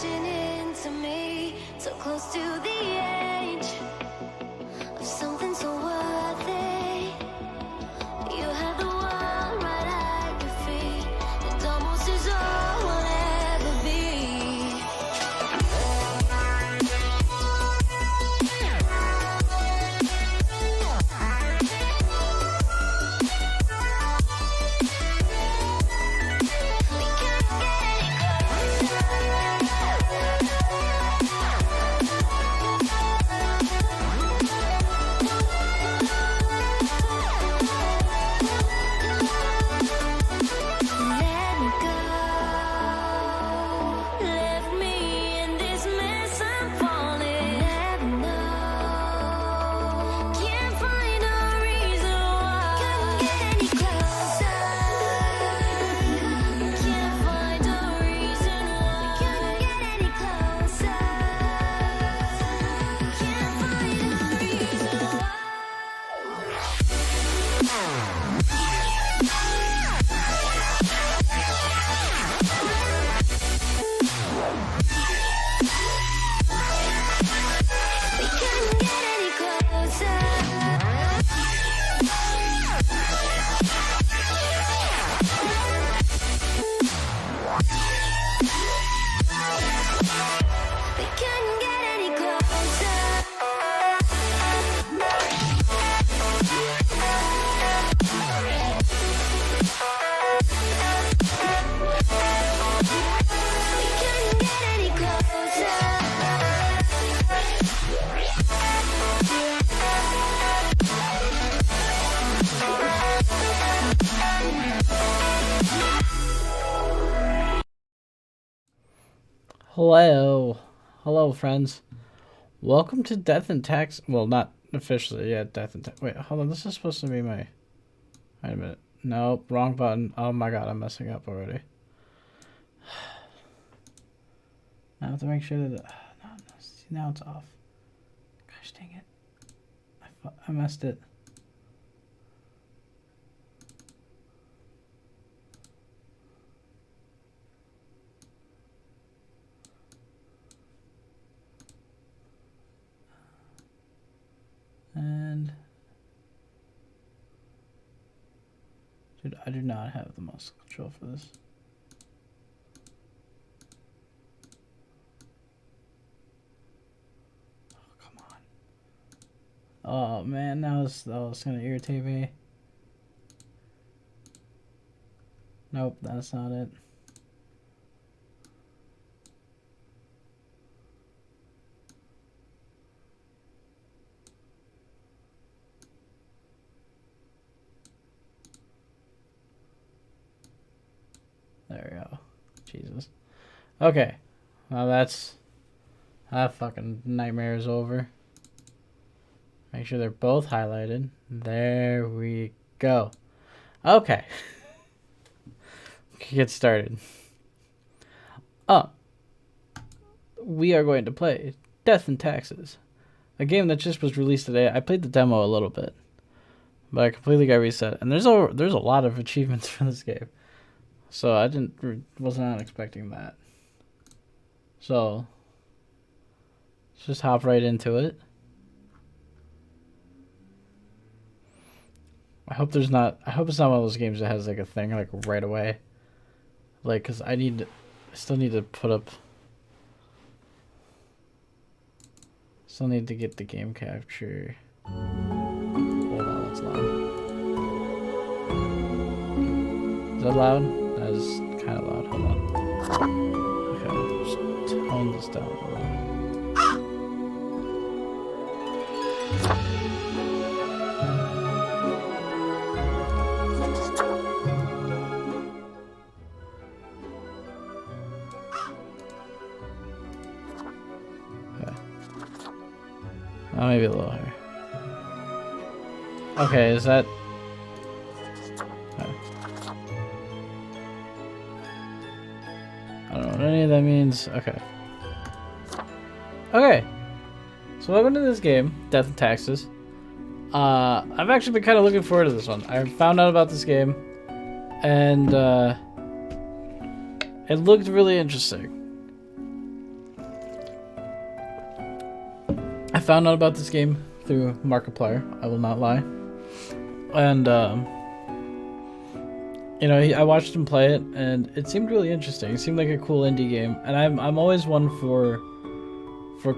crashing into me, so close to the edge of something so worthy. You have the world right at your feet, and almost is all we'll ever be. Hello. Hello, friends. Welcome to Death and Tax. Well, not officially yet. Death and Tax. Wait, hold on. This is supposed to be my... Wait a minute. Nope. Wrong button. Oh my god, I'm messing up already. I have to make sure that... No, see, now it's off. Gosh dang it. I messed it. And dude, I do not have the mouse control for this. Oh, come on. Oh man, that was gonna irritate me. Nope, that's not it. There we go. Jesus. Okay. Well, that fucking nightmare is over. Make sure they're both highlighted. There we go. Okay. We can get started. We are going to play Death and Taxes, a game that just was released today. I played the demo a little bit, but I completely got reset. And there's a lot of achievements for this game. So I was not expecting that. So let's just hop right into it. I hope it's not one of those games that has like a thing like right away. Like, cause I still need to put up. Still need to get the game capture. Hold on, that's loud. Is that loud? That is kind of loud. Hold on. Okay, just tone this down a little. Okay. Oh, maybe a little higher. Okay, is that... I don't know what any of that means. Okay. Okay. So welcome to this game, Death and Taxes. I've actually been kind of looking forward to this one. I found out about this game, and it looked really interesting. found out about this game through Markiplier. I will not lie. And you know, I watched him play it, and it seemed really interesting. It seemed like a cool indie game, and I'm always one for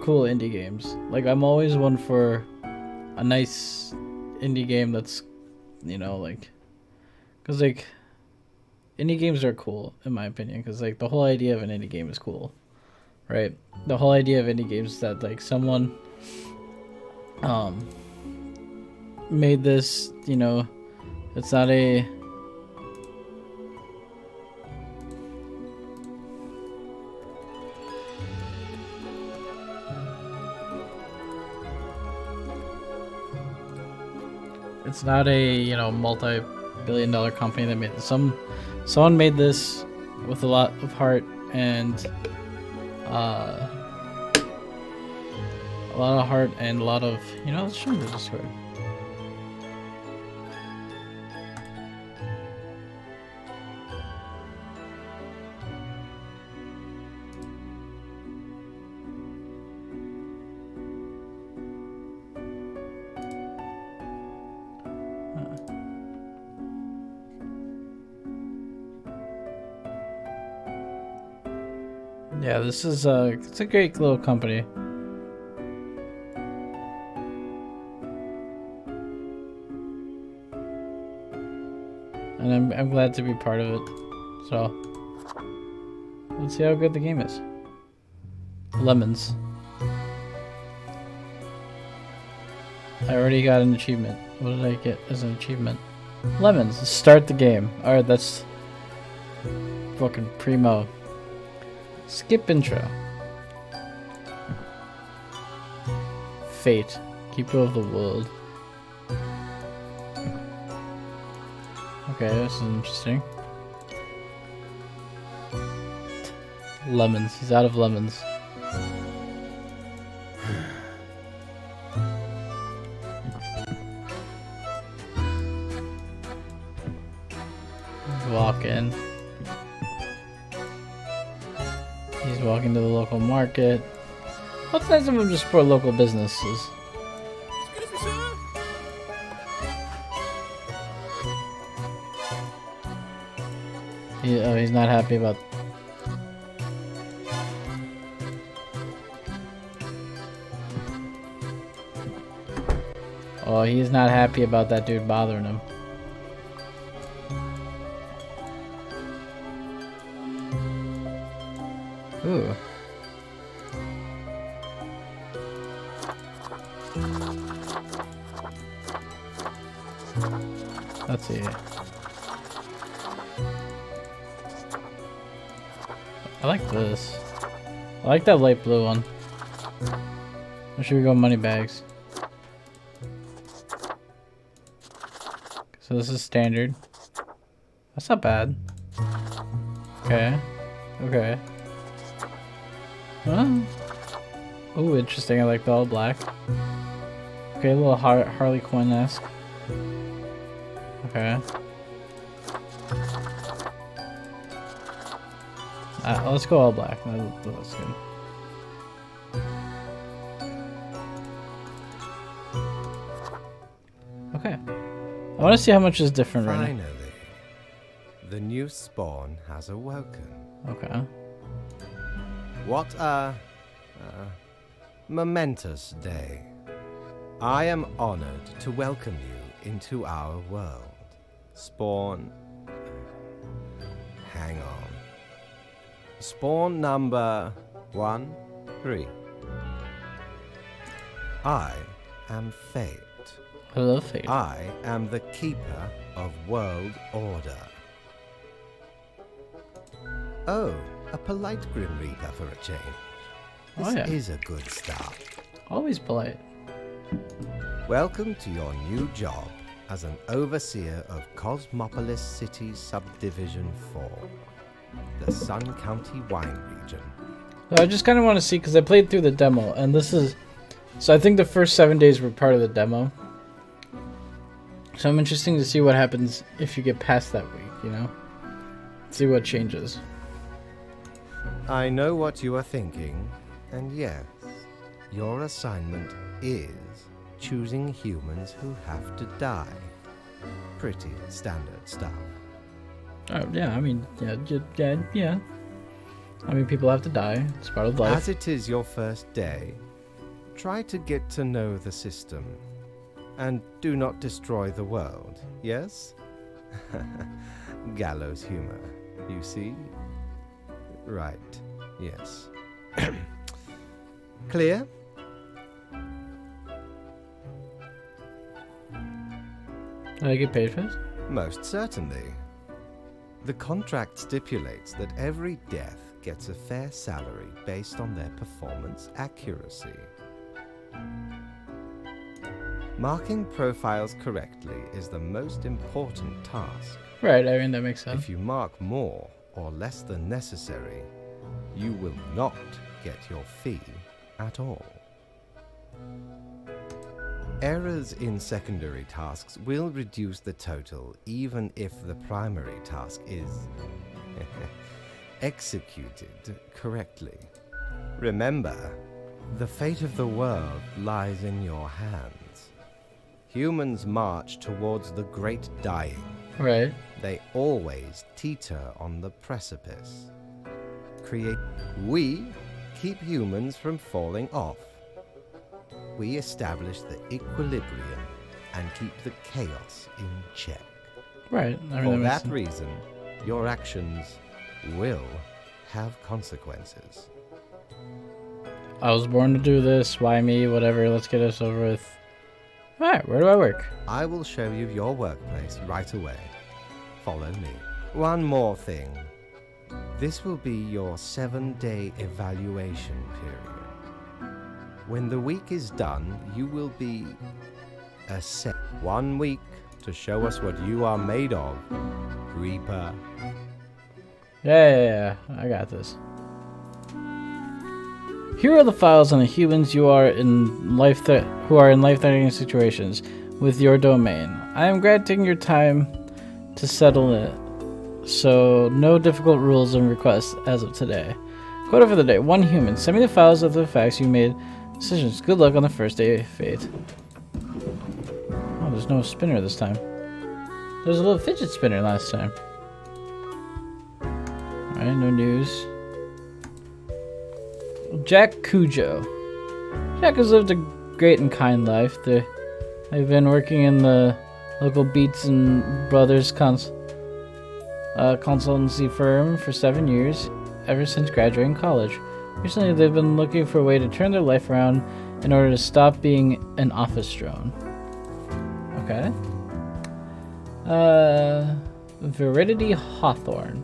cool indie games. Like, I'm always one for a nice indie game that's, you know, like, because like indie games are cool in my opinion, because like the whole idea of an indie game is cool, right? The whole idea of indie games is that like someone made this, you know, it's not a it's not a, you know, multi-billion-dollar company that made this. Someone made this with a lot of heart and a lot of heart and a lot of, you know, let's show me the Discord. Yeah, this is it's a great little company. And I'm glad to be part of it. So let's see how good the game is. Lemons. I already got an achievement. What did I get as an achievement? Lemons. Start the game. Alright, that's fucking primo. Skip intro. Fate. Keeper of the world. Okay, this is interesting. Lemons. He's out of lemons. Walk in. He's walking to the local market. Well, it's nice of him to support local businesses. Excuse me, sir. He's not happy about. Oh, he's not happy about that dude bothering him. Ooh. Let's see. I like this. I like that light blue one. Or should we go money bags? So this is standard. That's not bad. Okay. Okay. Huh? Oh, interesting. I like the all black. Okay, a little Harley Quinn-esque. Okay. Let's go all black. That looks good. Okay. I want to see how much is different right now. Finally, the new spawn has awoken. Okay. What a momentous day. I am honored to welcome you into our world. Spawn... Hang on. Spawn number 1, 3. I am Fate. I love Fate. I am the keeper of world order. Oh, a polite Grim Reaper for a change. This Oh, yeah. is a good start. Always polite. Welcome to your new job as an overseer of Cosmopolis City Subdivision 4, the Sun County Wine Region. So I just kind of want to see, because I played through the demo, and this is... So I think the first 7 days were part of the demo. So I'm interested to see what happens if you get past that week, you know? See what changes. I know what you are thinking, and yes, your assignment is choosing humans who have to die. Pretty standard stuff. Oh, yeah, I mean, yeah. I mean, people have to die. It's part of life. As it is your first day, try to get to know the system. And do not destroy the world, yes? Gallows humor, you see? Right, yes. Clear? Do I get paid for this? Most certainly. The contract stipulates that every death gets a fair salary based on their performance accuracy. Marking profiles correctly is the most important task. Right, I mean, that makes sense. If you mark more or less than necessary, you will not get your fee at all. Errors in secondary tasks will reduce the total even if the primary task is executed correctly. Remember, the fate of the world lies in your hands. Humans march towards the great dying. Right. They always teeter on the precipice. We keep humans from falling off. We establish the equilibrium and keep the chaos in check. Right. I mean, For makes that sense. reason, your actions will have consequences. I was born to do this. Why me? Whatever. Let's get this over with. All right. Where do I work? I will show you your workplace right away. Follow me. One more thing. This will be your 7-day evaluation period. When the week is done, you will be assessed. 1 week to show us what you are made of, Reaper. Yeah. I got this. Here are the files on the humans who are in life-threatening situations with your domain. I am granting your time to settle it, so no difficult rules and requests as of today. Quota for the day: 1 human. Send me the files of the facts you made decisions. Good luck on the first day of fate. Oh, there's no spinner this time. There was a little fidget spinner last time. Alright, no news. Jack Cujo. Jack has lived a great and kind life. I've been working in the local Beats and Brothers consultancy firm for 7 years, ever since graduating college. Recently, they've been looking for a way to turn their life around in order to stop being an office drone. Okay. Veridity Hawthorne,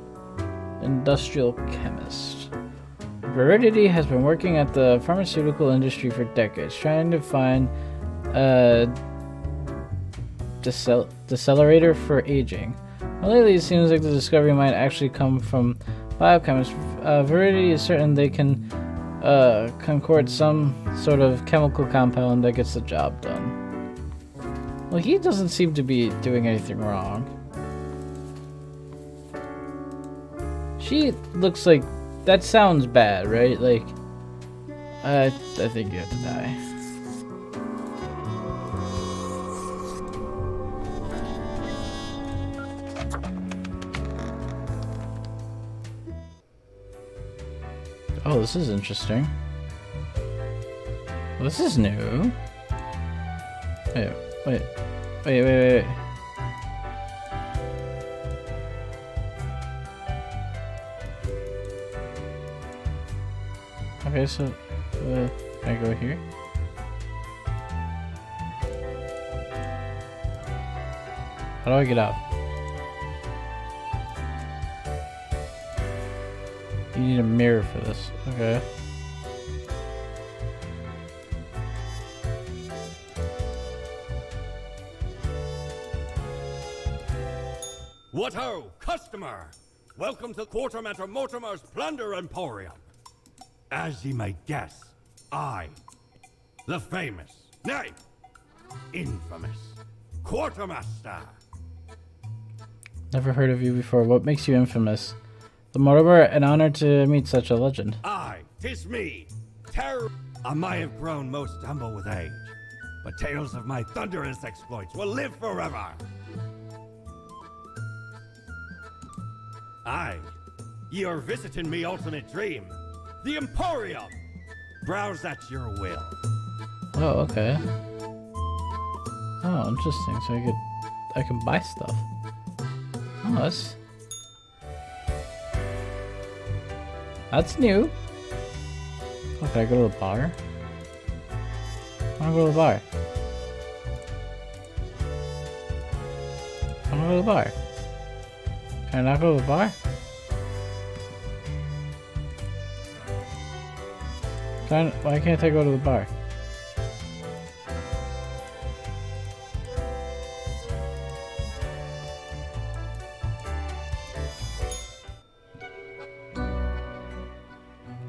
industrial chemist. Veridity has been working at the pharmaceutical industry for decades, trying to find a decelerator for aging. Well, lately, it seems like the discovery might actually come from biochemists. Veridity is certain they can concord some sort of chemical compound that gets the job done. Well, he doesn't seem to be doing anything wrong. She looks like... That sounds bad, right? Like, I think you have to die. Oh, this is interesting. Well, this is new. Wait. Okay, so can I go here? How do I get out? You need a mirror for this. Okay. What ho, customer! Welcome to Quartermaster Mortimer's Plunder Emporium. As ye may guess, I, the famous, nay, infamous Quartermaster. Never heard of you before. What makes you infamous? The Mortimer, an honor to meet such a legend. Aye, 'tis me, Terror. I might have grown most humble with age, but tales of my thunderous exploits will live forever. Aye, ye are visiting me ultimate dream, the Emporium. Browse at your will. Oh, okay. Oh, interesting. So I can buy stuff. Oh, that's new. Oh, can I go to the bar? I wanna go to the bar. I wanna go to the bar. Can I not go to the bar? Why can't I go to the bar?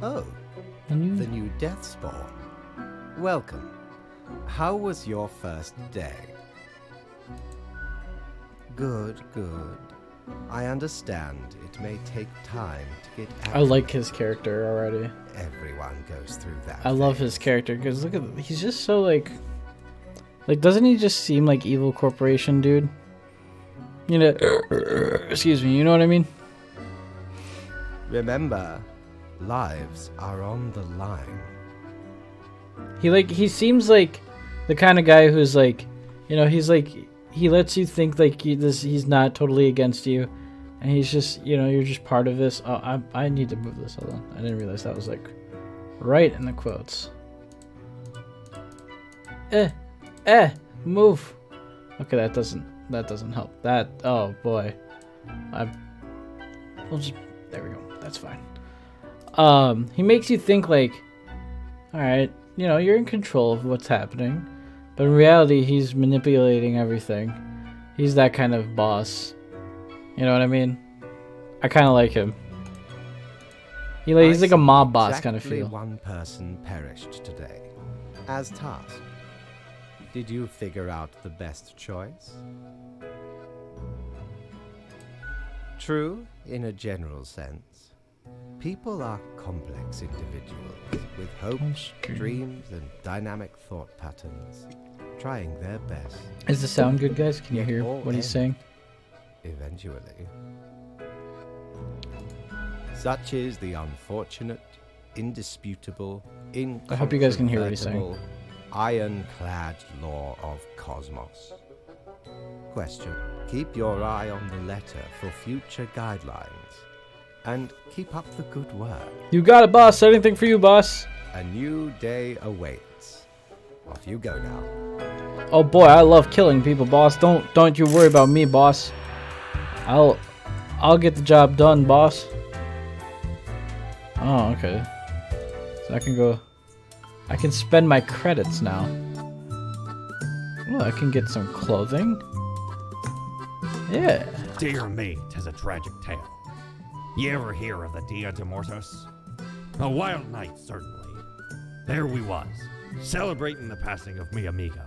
Oh, the new Deathspawn. Welcome. How was your first day? Good, good. I understand it may take time to get out. I like his character already. Everyone goes through that. I love his character because look at he's just so like doesn't he just seem like evil corporation dude? You know, excuse me. You know what I mean? Remember, lives are on the line. He seems like the kind of guy who's like, you know, he's like he lets you think like he's not totally against you, and he's just, you know, you're just part of this. Oh, I need to move this. Hold on, I didn't realize that was like right in the quotes. Move. Okay, that doesn't help. That, oh boy, we'll just, there we go. That's fine. He makes you think like, all right, you know, you're in control of what's happening. But in reality, he's manipulating everything. He's that kind of boss. You know what I mean? I kind of like him. He's like a mob boss kind of feel. One person perished today, as tasked. Did you figure out the best choice? True, in a general sense. People are complex individuals with hopes, dreams, and dynamic thought patterns, trying their best. Is the sound good, guys? Can you hear what he's saying? Eventually. Such is the unfortunate, indisputable, I hope you guys can hear what he's saying. Ironclad law of cosmos. Question. Keep your eye on the letter for future guidelines. And keep up the good work. You got it, boss. Anything for you, boss. A new day awaits. Off you go now. Oh boy, I love killing people, boss. Don't you worry about me, boss. I'll get the job done, boss. Oh, okay. So I can spend my credits now. Oh, I can get some clothing. Yeah. Dear me, 'tis a tragic tale. You ever hear of the Dia de Muertos? A wild night, certainly. There we was, celebrating the passing of mi amigo.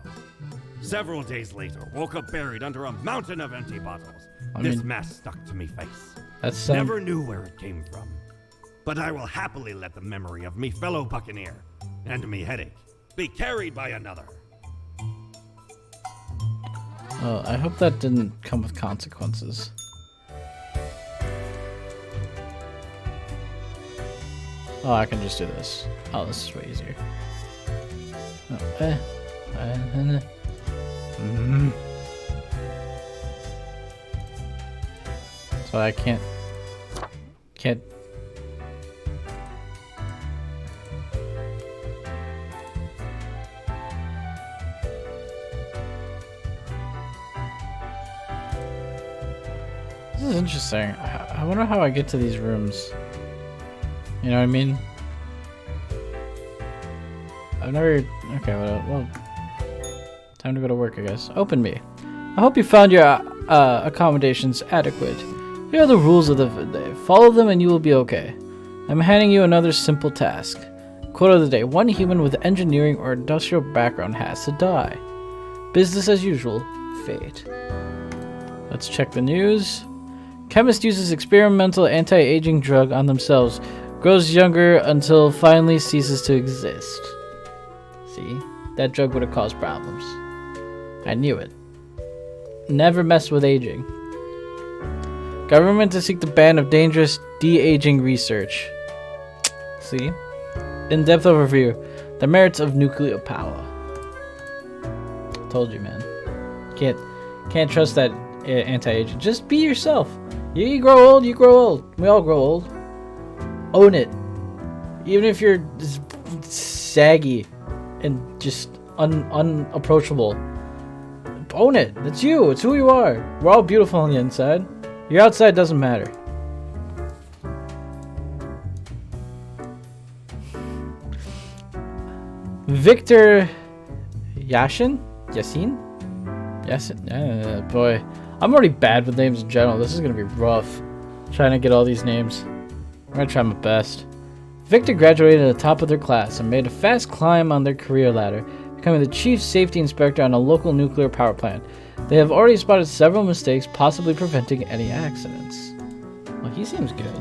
Several days later, woke up buried under a mountain of empty bottles. This mess stuck to me face. Never knew where it came from. But I will happily let the memory of me fellow buccaneer and me headache be carried by another. Oh, I hope that didn't come with consequences. Oh, I can just do this. Oh, this is way easier. Oh, So I can't. This is interesting. I wonder how I get to these rooms. You know what I mean? I've never... Okay, well... Time to go to work, I guess. Open me. I hope you found your accommodations adequate. Here are the rules of the day. Follow them and you will be okay. I'm handing you another simple task. Quote of the day. One human with engineering or industrial background has to die. Business as usual. Fate. Let's check the news. Chemist uses experimental anti-aging drug on themselves. Grows younger until finally ceases to exist. See? That drug would have caused problems. I knew it. Never mess with aging. Government to seek the ban of dangerous de-aging research. See? In-depth overview. The merits of nuclear power. Told you, man. Can't trust that anti-aging. Just be yourself. You grow old, you grow old. We all grow old. Own it. Even if you're saggy and just unapproachable. Own it. It's you. It's who you are. We're all beautiful on the inside. Your outside doesn't matter. Victor Yashin? Yasin? Boy. I'm already bad with names in general. This is going to be rough. Trying to get all these names. I'm going to try my best. Victor graduated at the top of their class and made a fast climb on their career ladder, becoming the chief safety inspector on a local nuclear power plant. They have already spotted several mistakes, possibly preventing any accidents. Well, he seems good.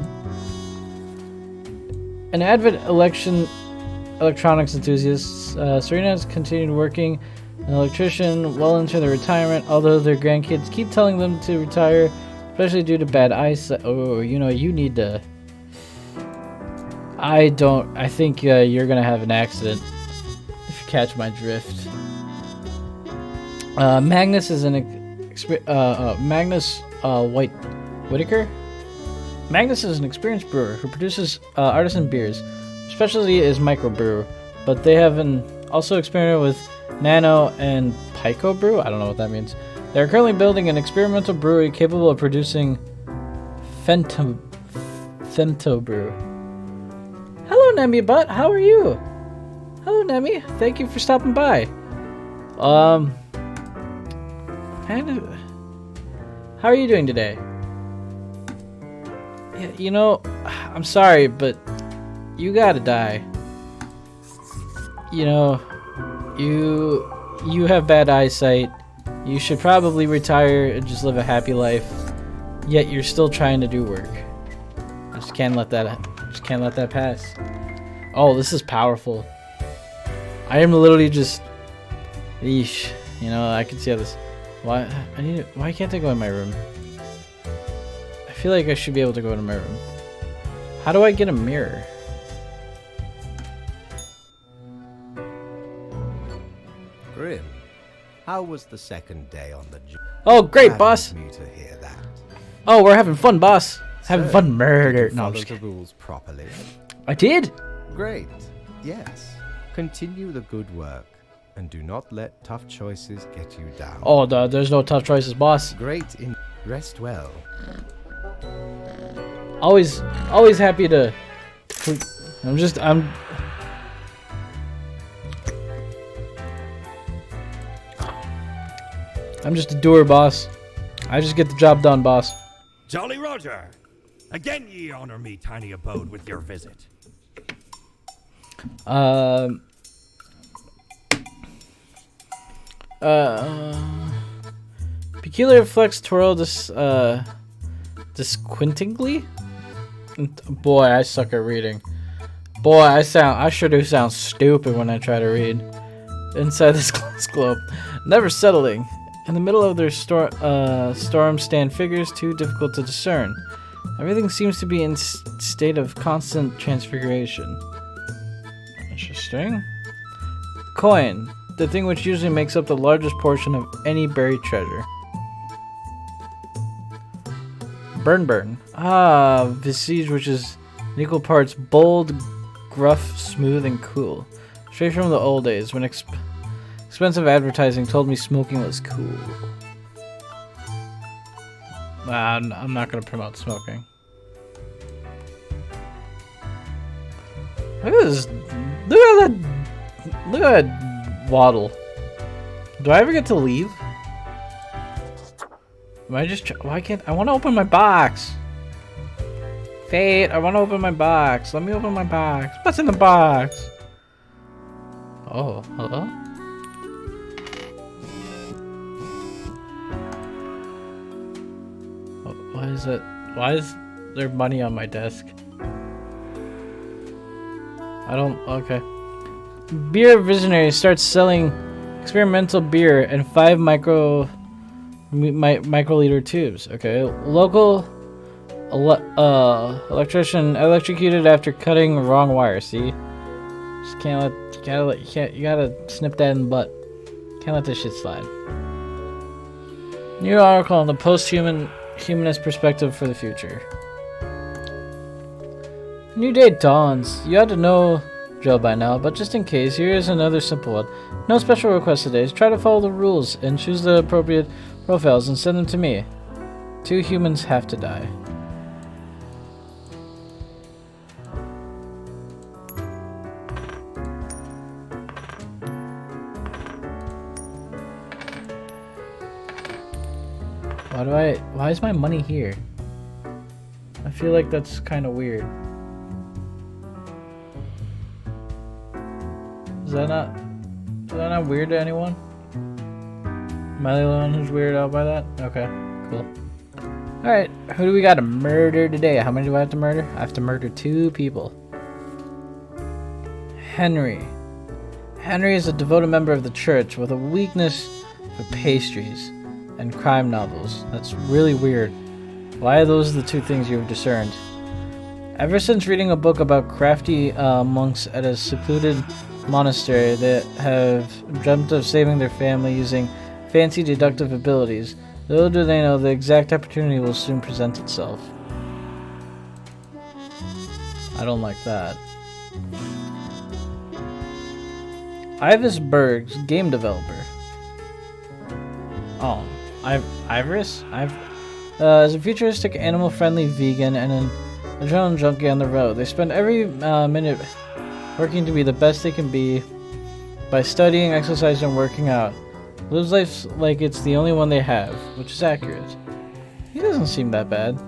An avid electronics enthusiast, Serena has continued working an electrician well into their retirement, although their grandkids keep telling them to retire, especially due to bad eyesight. Oh, you know, you need to... I think you're gonna have an accident, if you catch my drift. Magnus is Magnus Whitaker? Magnus is an experienced brewer who produces artisan beers. Their specialty is microbrew, but they have also experimented with nano and pico brew. I don't know what that means. They are currently building an experimental brewery capable of producing femto brew. Hello, Nemi Butt. How are you? Hello, Nemi. Thank you for stopping by. How are you doing today? Yeah, you know, I'm sorry, but you gotta die. You know, you have bad eyesight. You should probably retire and just live a happy life. Yet you're still trying to do work. I just can't let that pass. Oh, this is powerful. I am literally just... Eesh. You know, I can see how this... Why can't I go in my room? I feel like I should be able to go into my room. How do I get a mirror? Grim, how was the second day on the job? Oh, great, boss! Me to hear that. Oh, we're having fun, boss. Having So, fun murder. did you No, I'm follow just the kidding. rules properly. I did. Great. Yes. Continue the good work, and do not let tough choices get you down. Oh, there's no tough choices, boss. Great. Rest well. Always happy to. I'm just a doer, boss. I just get the job done, boss. Jolly Roger! Again ye honor me, tiny abode, with your visit. Peculiar flex twirl disquintingly? Boy, I suck at reading. Boy, I sure do sound stupid when I try to read. Inside this glass globe. Never settling. In the middle of their storm stand figures too difficult to discern. Everything seems to be in state of constant transfiguration. Interesting. Coin. The thing which usually makes up the largest portion of any buried treasure. Burn. Ah, visage which is in equal parts bold, gruff, smooth, and cool. Straight from the old days when expensive advertising told me smoking was cool. I'm not gonna promote smoking. Look at this. Look at that waddle. Do I ever get to leave? Why can't I want to open my box? Fate, I want to open my box. Let me open my box. What's in the box? Oh, hello? Why is it? Why is there money on my desk? I don't. Okay. Beer Visionary starts selling experimental beer in 5 microliter tubes. Okay, local electrician electrocuted after cutting wrong wire. See, just can't let you gotta snip that in the butt. Can't let this shit slide. New article on the humanist perspective for the future. New day dawns. You ought to know Joe by now, but just in case, here is another simple one. No special requests today. Try to follow the rules and choose the appropriate profiles and send them to me. 2 humans have to die. Why is my money here? I feel like that's kind of weird. Is that not weird to anyone? Am I the only one who's weirded out by that? Okay, cool. Alright, who do we got to murder today? How many do I have to murder? I have to murder 2 people. Henry. Henry is a devoted member of the church with a weakness for pastries and crime novels. That's really weird. Why are those the 2 things you've discerned? Ever since reading a book about crafty monks at a secluded monastery that have dreamt of saving their family using fancy deductive abilities, little do they know the exact opportunity will soon present itself. I don't like that. Ivis Berg's game developer. Oh, Iris? Is a futuristic, animal-friendly vegan and an adrenaline junkie on the road. They spend every minute working to be the best they can be by studying, exercising, and working out. Lives life like it's the only one they have, which is accurate. He doesn't seem that bad.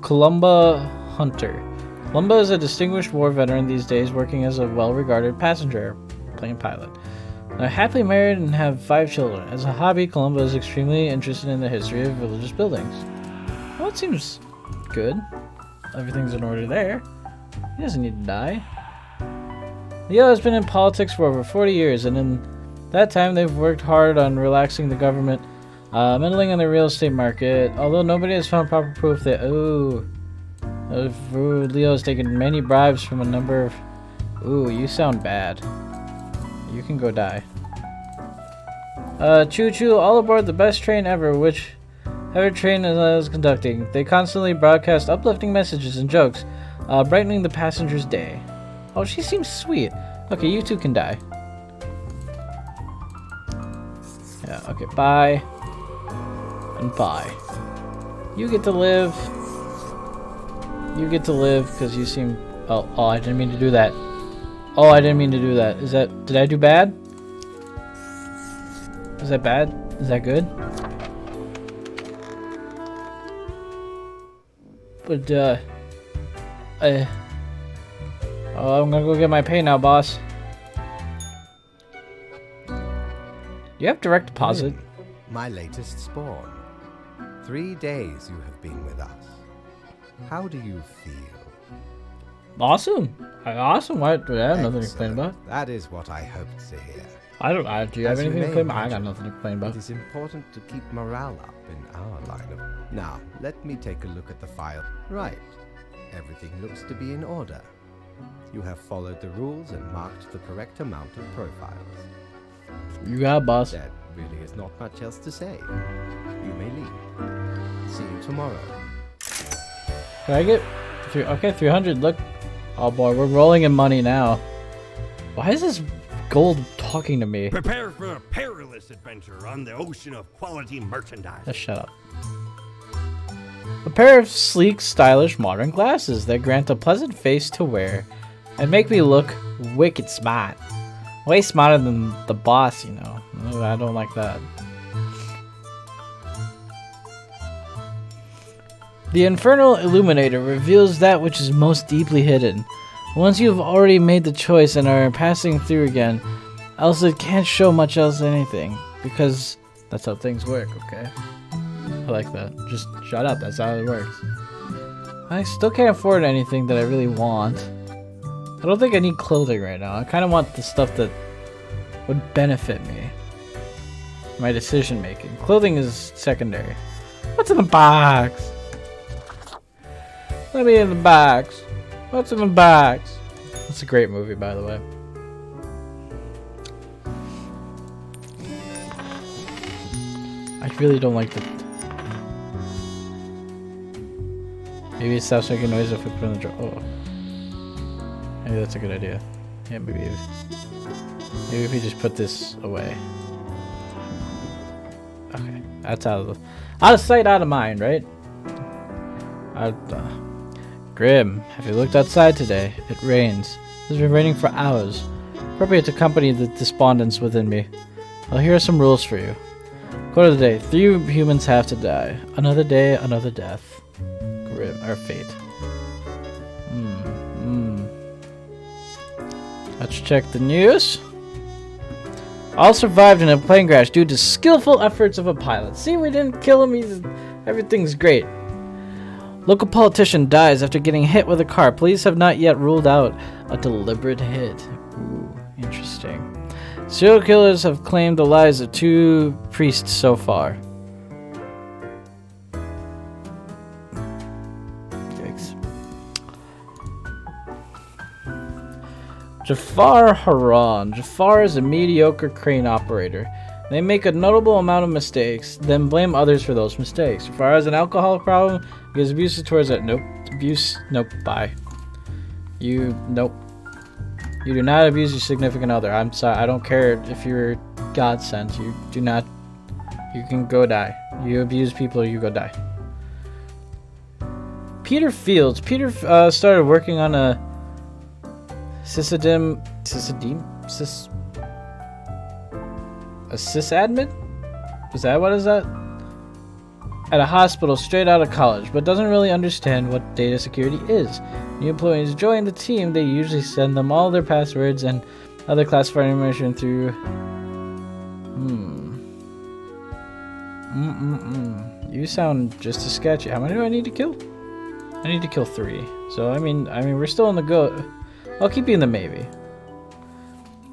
Columba Hunter. Columba is a distinguished war veteran these days, working as a well-regarded passenger plane pilot. They're happily married and have 5 children. As a hobby, Columba is extremely interested in the history of religious buildings. Well, it seems good. Everything's in order there. He doesn't need to die. Leo has been in politics for over 40 years, and in that time they've worked hard on relaxing the government, meddling in the real estate market, although nobody has found proper proof that, Leo has taken many bribes from a number of... Ooh, you sound bad. You can go die. Choo choo, all aboard the best train ever, which ever train is conducting. They constantly broadcast uplifting messages and jokes, brightening the passengers' day. Oh, she seems sweet. Okay, you 2 can die. Yeah, okay, bye. And bye. You get to live. You get to live, because you seem... Oh, I didn't mean to do that. Oh, I didn't mean to do that. Did I do bad? Is that bad? Is that good? But, oh, I'm gonna go get my pay now, boss. You have direct deposit. My latest spawn. 3 days you have been with us. How do you feel? Awesome. Awesome. Why do I have nothing to complain about? That is what I hoped to hear. Do you have anything to complain about? I got nothing to complain about. It is important to keep morale up in our line of... Now, let me take a look at the file. Right. Everything looks to be in order. You have followed the rules and marked the correct amount of profiles. You got it, boss. There really is not much else to say. You may leave. See you tomorrow. Can I get... Okay, 300. Look. Oh boy, we're rolling in money now. Why is this gold talking to me? Prepare for a perilous adventure on the ocean of quality merchandise. Just shut up. A pair of sleek, stylish, modern glasses that grant a pleasant face to wear and make me look wicked smart. Way smarter than the boss, you know. I don't like that. The Infernal Illuminator reveals that which is most deeply hidden. Once you have already made the choice and are passing through again, else it can't show much else anything, because that's how things work, okay? I like that. Just shut up, that's how it works. I still can't afford anything that I really want. I don't think I need clothing right now. I kind of want the stuff that would benefit me. My decision making. Clothing is secondary. What's in the box? Let me in the box. What's in the box? That's a great movie, by the way. I really don't like the... Maybe it stops making noise if we put it in the drawer. Oh. Maybe that's a good idea. Yeah, maybe if we just put this away. Okay, that's out of sight, out of mind, right? Grim, have you looked outside today? It rains. It's been raining for hours. Appropriate to accompany the despondence within me. Well, here are some rules for you. Quote of the day: 3 humans have to die. Another day, another death. Grim, or fate. Let's check the news. All survived in a plane crash due to skillful efforts of a pilot. See, we didn't kill him. Everything's great. Local politician dies after getting hit with a car. Police have not yet ruled out a deliberate hit. Ooh, interesting. Serial killers have claimed the lives of 2 priests so far. Yikes. Jafar Haran. Jafar is a mediocre crane operator. They make a notable amount of mistakes, then blame others for those mistakes. Jafar has an alcohol problem because abuses towards it. Nope. Abuse. Nope. Bye. Nope. You do not abuse your significant other. I'm sorry. I don't care if you're God sent. You do not. You can go die. You abuse people, you go die. Peter Fields. Peter started working on a sysadmin? Is that what is that? At a hospital straight out of college, but doesn't really understand what data security is. New employees join the team, they usually send them all their passwords and other classified information through... You sound just as sketchy. How many do I need to kill? I need to kill 3. So, I mean, we're still in the go. I'll keep you in the maybe.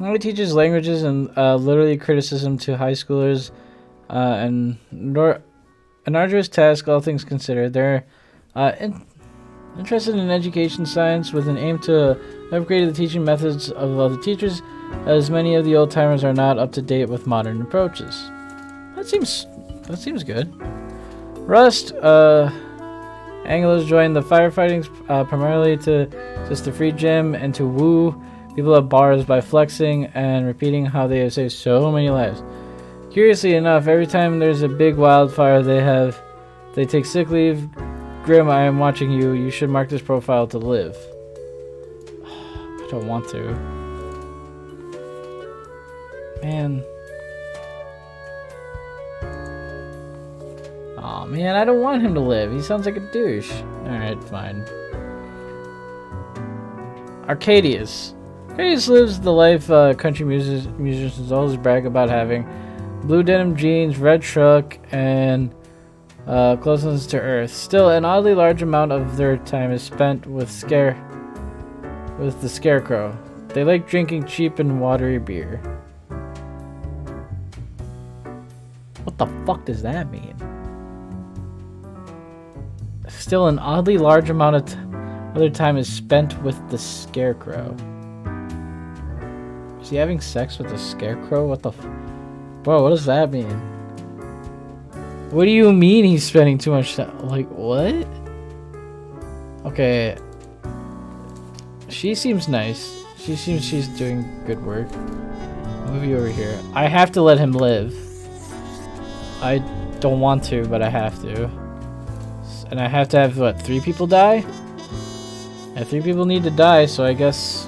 He teaches languages and literary criticism to high schoolers, and an arduous task, all things considered. They're interested in education science with an aim to upgrade the teaching methods of other teachers, as many of the old timers are not up to date with modern approaches. That seems good. Rust, Anglos joined the firefighting primarily to just the free gym and to woo people at bars by flexing and repeating how they have saved so many lives. Curiously enough, every time there's a big wildfire, they take sick leave. Grim, I am watching you. You should mark this profile to live. I don't want to. Man. Aw, man, I don't want him to live. He sounds like a douche. Alright, fine. Arcadius. Arcadius lives the life country musicians always brag about having. Blue denim jeans, red truck, and closeness to earth. Still, an oddly large amount of their time is spent with the scarecrow. They like drinking cheap and watery beer. What the fuck does that mean? Still, an oddly large amount of other time is spent with the scarecrow. Is he having sex with the scarecrow? What the Bro, what does that mean? What do you mean he's spending too much time? Like, what? Okay. She seems nice. She seems she's doing good work. Move you over here. I have to let him live. I don't want to, but I have to. And I have to have, what, 3 people die? And 3 people need to die, so I guess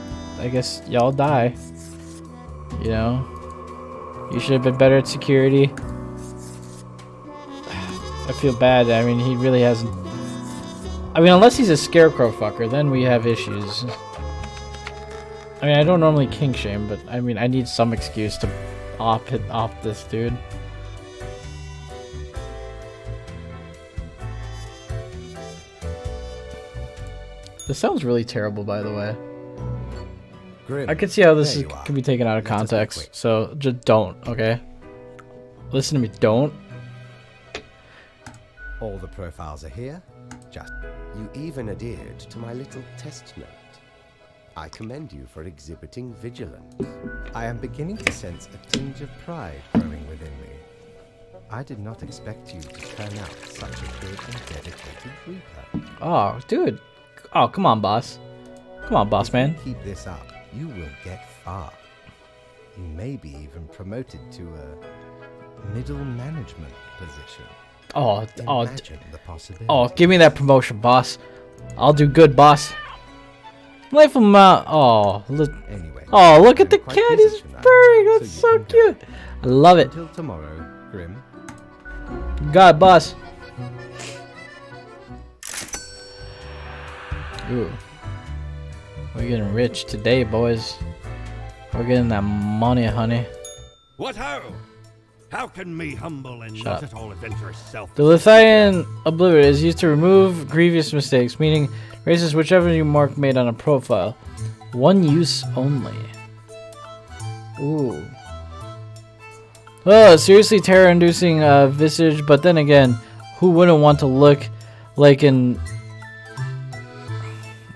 y'all die. You know? You should have been better at security. I feel bad. I mean, he really hasn't... I mean, unless he's a scarecrow fucker, then we have issues. I mean, I don't normally kink shame, but I mean, I need some excuse to off this dude. This sounds really terrible, by the way. Grim, I can see how this there you are. can be taken out of Let us be context. quick. So just don't, okay? Listen to me. Don't. All the profiles are here. Just you even adhered to my little test note. I commend you for exhibiting vigilance. I am beginning to sense a tinge of pride growing within me. I did not expect you to turn out such a good and dedicated Reaper. Oh, dude. Oh, come on, boss. Come on, boss man. If you keep this up, you will get far. You may be even promoted to a middle management position. Imagine the possibility. Oh, give me that promotion, boss. I'll do good, boss. Life of Mount. Oh, look. Anyway, Look at I'm the quite cat. busy He's tonight, purring. That's you so can go. cute. I love it. Until tomorrow, Grim. God, boss. Ooh. We're getting rich today, boys. We're getting that money, honey. What ho? How can me humble and Shut not up. at all adventurous self The Lithian Oblivion is used to remove grievous mistakes, meaning erases whichever new mark made on a profile. One use only. Ooh. Oh, seriously terror-inducing visage, but then again, who wouldn't want to look like an...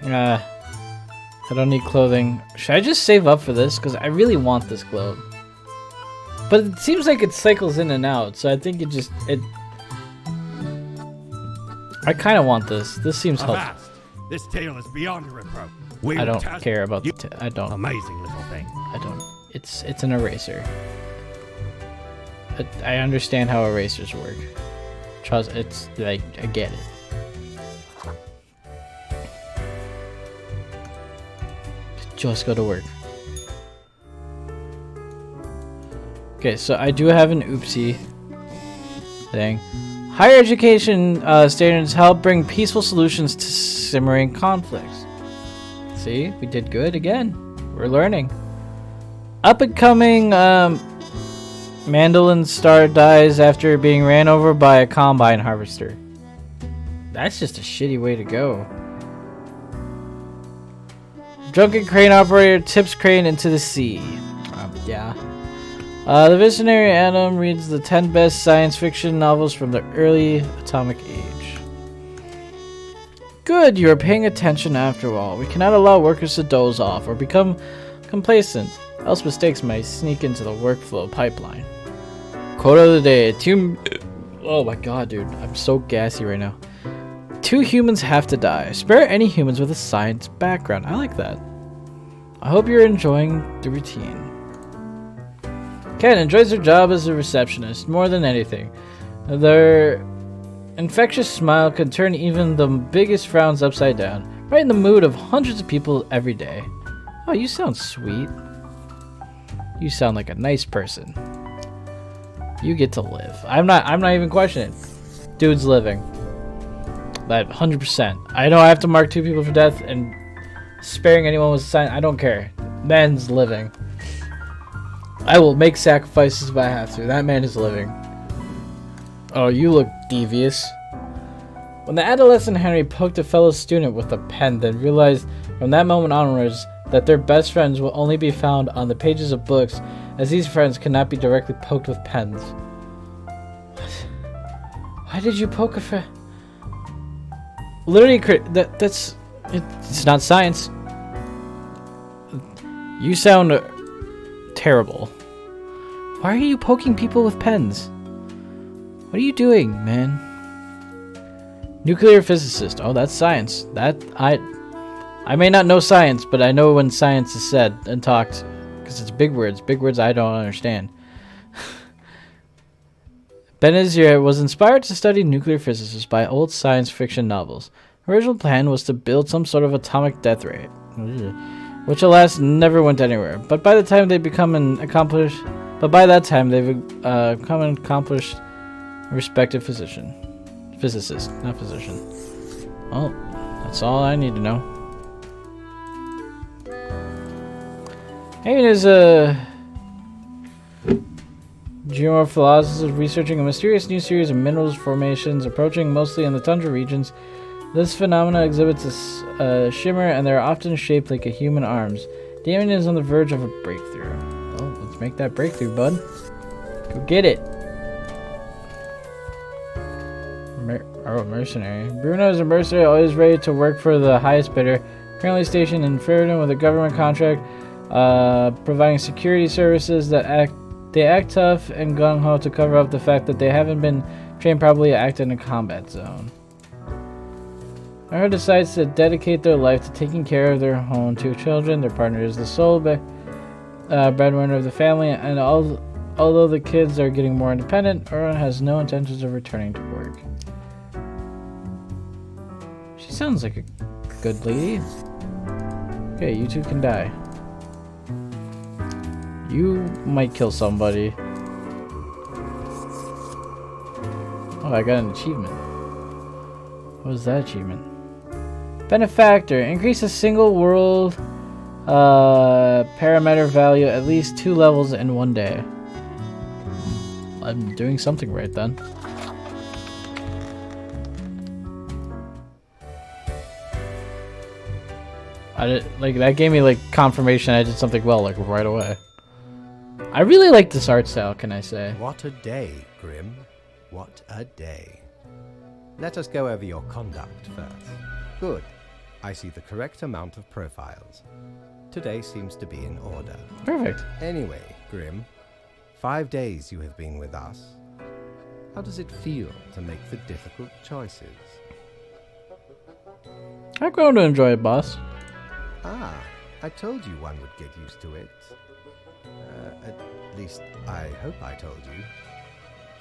I don't need clothing. Should I just save up for this? Because I really want this globe. But it seems like it cycles in and out, so I think I kind of want this. This seems helpful. Avast! This tale is beyond reproach. I don't care about the I don't. Amazing little thing. I don't. It's an eraser. I understand how erasers work. Trust. It's like I get it. Just go to work. Okay, so I do have an oopsie thing. Higher education standards help bring peaceful solutions to simmering conflicts. See, we did good again. We're learning. Up and coming mandolin star dies after being ran over by a combine harvester. That's just a shitty way to go. Drunken crane operator tips crane into the sea. Yeah. The visionary Adam reads the 10 best science fiction novels from the early atomic age. Good, you are paying attention after all. We cannot allow workers to doze off or become complacent, else mistakes may sneak into the workflow pipeline. Quote of the day. Oh my god, dude. I'm so gassy right now. 2 humans have to die. Spare any humans with a science background. I like that. I hope you're enjoying the routine. Ken enjoys her job as a receptionist more than anything. Their infectious smile can turn even the biggest frowns upside down, right in the mood of hundreds of people every day. Oh, you sound sweet. You sound like a nice person. You get to live. I'm not even questioning. Dude's living. That 100%. I know I have to mark 2 people for death and sparing anyone with sign. I don't care. Man's living. I will make sacrifices if I have to. That man is living. Oh, you look devious. When the adolescent Henry poked a fellow student with a pen, then realized from that moment onwards that their best friends will only be found on the pages of books, as these friends cannot be directly poked with pens. What? Why did you poke a friend? Literally, it's not science. You sound terrible. Why are you poking people with pens? What are you doing, man? Nuclear physicist. Oh, that's science. I may not know science, but I know when science is said and talked, because it's big words. Big words I don't understand. Benazir was inspired to study nuclear physicists by old science fiction novels. Her original plan was to build some sort of atomic death ray, which alas never went anywhere. But by that time they've become an accomplished respected physicist, not physician. Well, that's all I need to know. Haven is a geomorphologist researching a mysterious new series of minerals formations approaching mostly in the tundra regions. This phenomena exhibits a shimmer, and they are often shaped like a human arms. The enemy is on the verge of a breakthrough. Well, let's make that breakthrough, bud. Go get it. Mercenary. Bruno is a mercenary, always ready to work for the highest bidder. Currently stationed in Fairden with a government contract, providing security services that they act tough and gung-ho to cover up the fact that they haven't been trained properly to act in a combat zone. Our decides to dedicate their life to taking care of their own 2 children. Their partner is the sole breadwinner of the family, and although the kids are getting more independent, Aurora has no intentions of returning to work. She sounds like a good lady. Okay, you 2 can die. You might kill somebody. Oh, I got an achievement. What was that achievement? Benefactor. Increase a single world parameter value at least 2 levels in 1 day. I'm doing something right then. That gave me like confirmation I did something well like right away. I really like this art style, can I say? What a day, Grim. What a day. Let us go over your conduct first. Good. I see the correct amount of profiles. Today seems to be in order. Perfect. Anyway, Grim, 5 days you have been with us. How does it feel to make the difficult choices? I've grown to enjoy it, boss. Ah, I told you one would get used to it. At least, I hope I told you.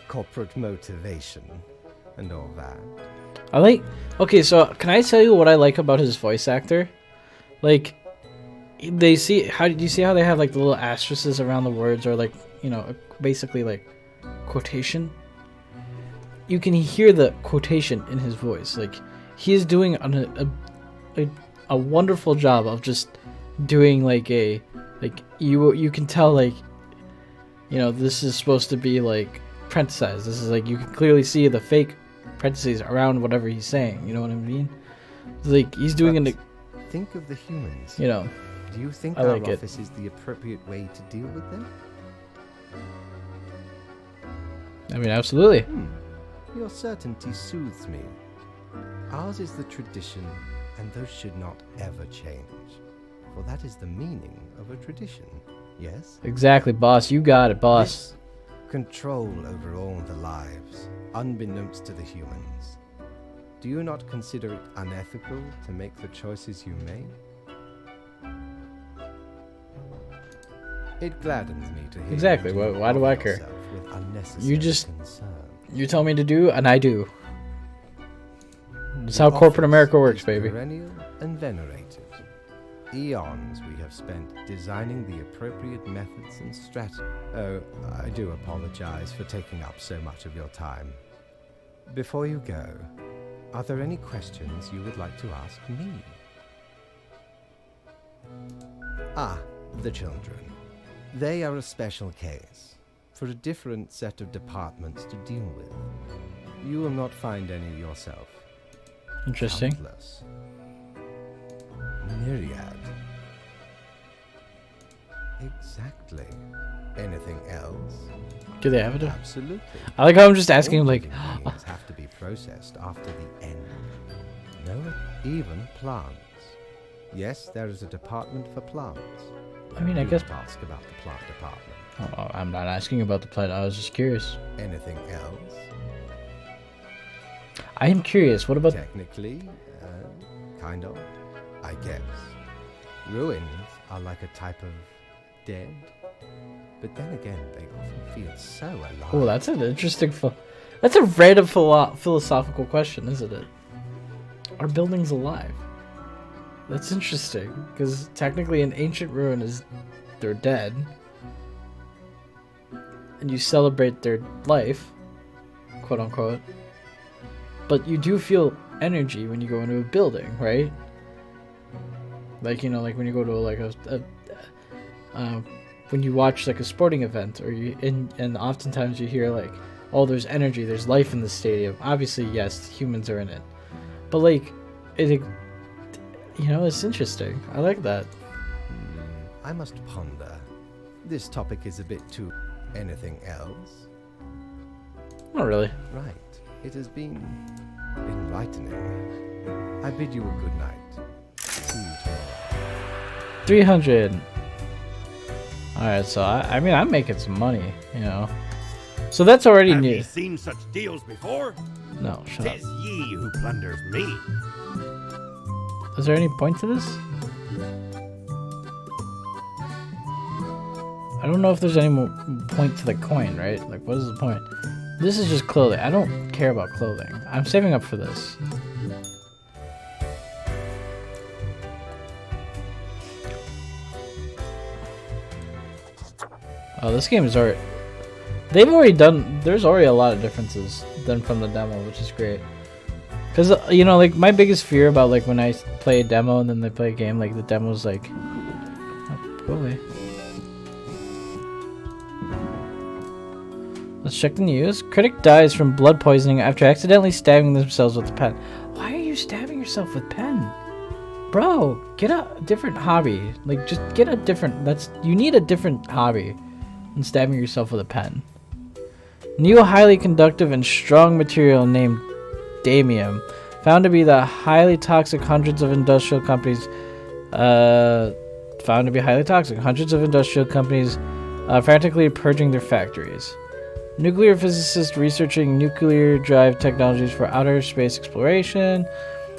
Corporate motivation and all that. Okay, so can I tell you what I like about his voice actor? Like, do you see how they have like the little asterisks around the words, or like, you know, basically like quotation? You can hear the quotation in his voice. Like, he is doing a wonderful job of just doing like you can tell, like, you know, this is supposed to be like parenthesized. This is like, you can clearly see the fake parentheses around whatever he's saying. You know what I mean? Like, he's doing it. Think of the humans. You know. Do you think I our like it. office is the appropriate way to deal with them? I mean, absolutely. Your certainty soothes me. Ours is the tradition, and those should not ever change. For that is the meaning of a tradition, yes? Exactly, boss. You got it, boss. This control over all the lives, unbeknownst to the humans. Do you not consider it unethical to make the choices you make? It gladdens me to hear Exactly. you Why do I care? yourself with unnecessary You just concern. You tell me to do, and I do. That's how The corporate office America works, is baby. Perennial and venerated. Eons we have spent designing the appropriate methods and strategies. Oh, I do apologize for taking up so much of your time. Before you go, are there any questions you would like to ask me? Ah, the children. They are a special case, for a different set of departments to deal with. You will not find any yourself. Interesting. Countless. Myriad. Exactly. Anything else? Do they have it? Absolutely. I like how I'm just asking him, All like, living beings have to be processed after the end. No, even plants. Yes, there is a department for plants. I mean, I Do guess. not ask about the plant department. Oh, I'm not asking about the plant. I was just curious. Anything else? I am curious. What about? Technically, kind of, I guess. Ruins are like a type of dead, but then again, they often feel so alive. Oh, that's an interesting. That's a random philosophical question, isn't it? Are buildings alive? That's interesting, because technically, an ancient ruin they're dead, and you celebrate their life, quote unquote. But you do feel energy when you go into a building, right? Like, you know, like when you go to like when you watch like a sporting event, or and oftentimes you hear like, oh, there's energy, there's life in the stadium. Obviously, yes, humans are in it, but like, it, you know, it's interesting. I like that. I must ponder. This topic is a bit too... Anything else? Not really. Right. It has been enlightening. I bid you a good night. See you tomorrow. 300. Alright, so I mean, I'm making some money, you know. So that's already Have new. ye seen such deals before? No, shut up. 'Tis ye who plunders me. Is there any point to this? I don't know if there's any more point to the coin, right? Like, what is the point? This is just clothing. I don't care about clothing. I'm saving up for this. Oh, this game is already... They've already done... There's already a lot of differences than from the demo, which is great. Because, you know, like, my biggest fear about, like, when I play a demo and then they play a game, like, the demo's like... Oh, go away. Let's check the news. Critic dies from blood poisoning after accidentally stabbing themselves with a pen. Why are you stabbing yourself with pen? Bro, get a different hobby. Like, just get a different... You need a different hobby than stabbing yourself with a pen. New highly conductive and strong material named Damium, found to be the highly toxic. Hundreds of industrial companies frantically purging their factories. Nuclear physicists researching nuclear drive technologies for outer space exploration.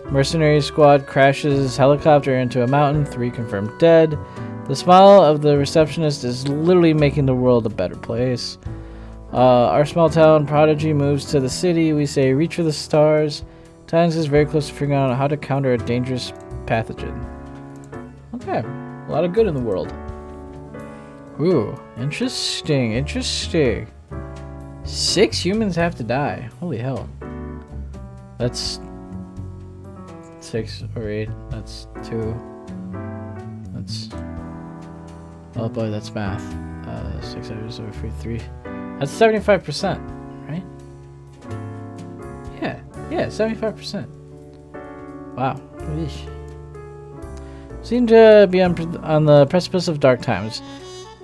Mercenary squad crashes helicopter into a mountain. 3 confirmed dead. The smile of the receptionist is literally making the world a better place. Our small town prodigy moves to the city. We say, reach for the stars. Times is very close to figuring out how to counter a dangerous pathogen. Okay, a lot of good in the world. Ooh, interesting, interesting. 6 humans have to die. Holy hell. That's 6 or 8. That's 2. That's... Oh boy, that's math. 6 hours over 3. That's 75%, right? Yeah, 75%. Wow. Eesh. Seem to be on the precipice of dark times.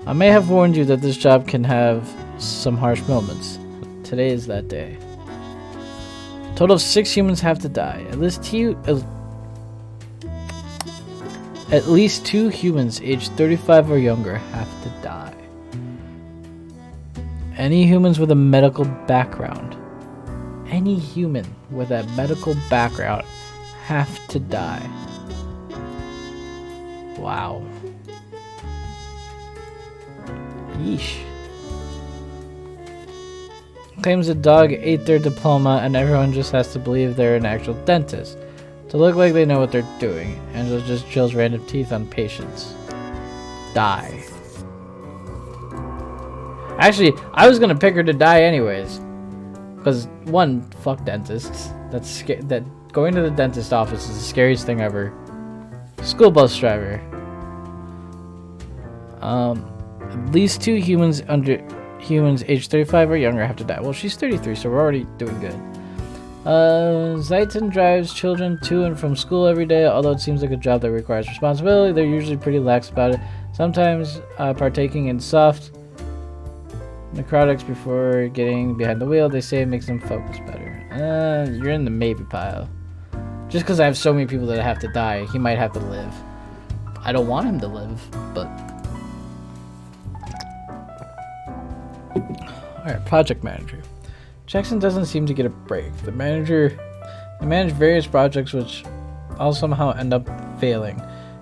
I may have warned you that this job can have some harsh moments. Today is that day. Total of 6 humans have to die. At least 2 humans aged 35 or younger have to die. Any humans with a medical background. Any human with a medical background have to die. Wow. Yeesh. Claims a dog ate their diploma and everyone just has to believe they're an actual dentist. To look like they know what they're doing. Angela just drills random teeth on patients. Die. Actually, I was gonna pick her to die anyways. Because, 1, fuck dentists. That going to the dentist office is the scariest thing ever. School bus driver. At least 2 humans aged 35 or younger have to die. Well, she's 33, so we're already doing good. Zaitan drives children to and from school every day. Although it seems like a job that requires responsibility, they're usually pretty lax about it. Sometimes partaking in soft narcotics before getting behind the wheel. They say it makes them focus better. You're in the maybe pile. Just because I have so many people that have to die, he might have to live. I don't want him to live, but... Alright, project manager. Jackson doesn't seem to get a break. They manage various projects which all somehow end up failing.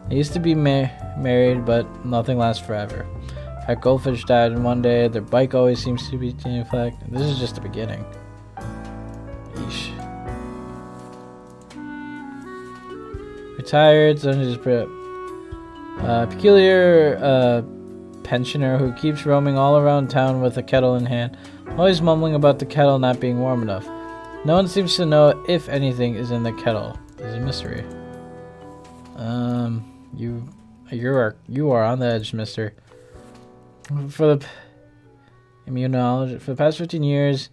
They used to be married, but nothing lasts forever. That goldfish died in one day. Their bike always seems to be defect. This is just the beginning. Yeesh. Retired, son is peculiar pensioner who keeps roaming all around town with a kettle in hand, always mumbling about the kettle not being warm enough. No one seems to know if anything is in the kettle. It's a mystery. You are on the edge, mister. For the immunology, for the past 15 years,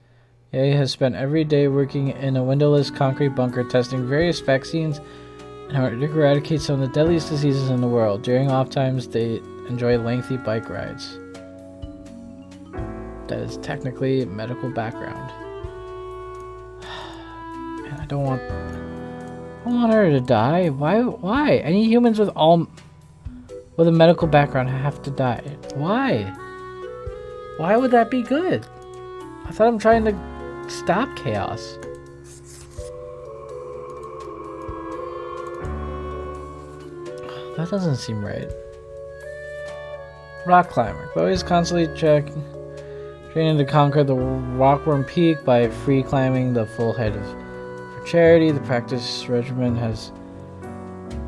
he has spent every day working in a windowless concrete bunker testing various vaccines in order to eradicate some of the deadliest diseases in the world. During off times, they enjoy lengthy bike rides. That is technically medical background. Man, I don't want her to die. Why? Any humans with a medical background have to die. Why? Why would that be good? I thought I'm trying to stop chaos. That doesn't seem right. Rock climber. Chloe's constantly training to conquer the rockworm peak by free climbing the full height for charity. The practice regimen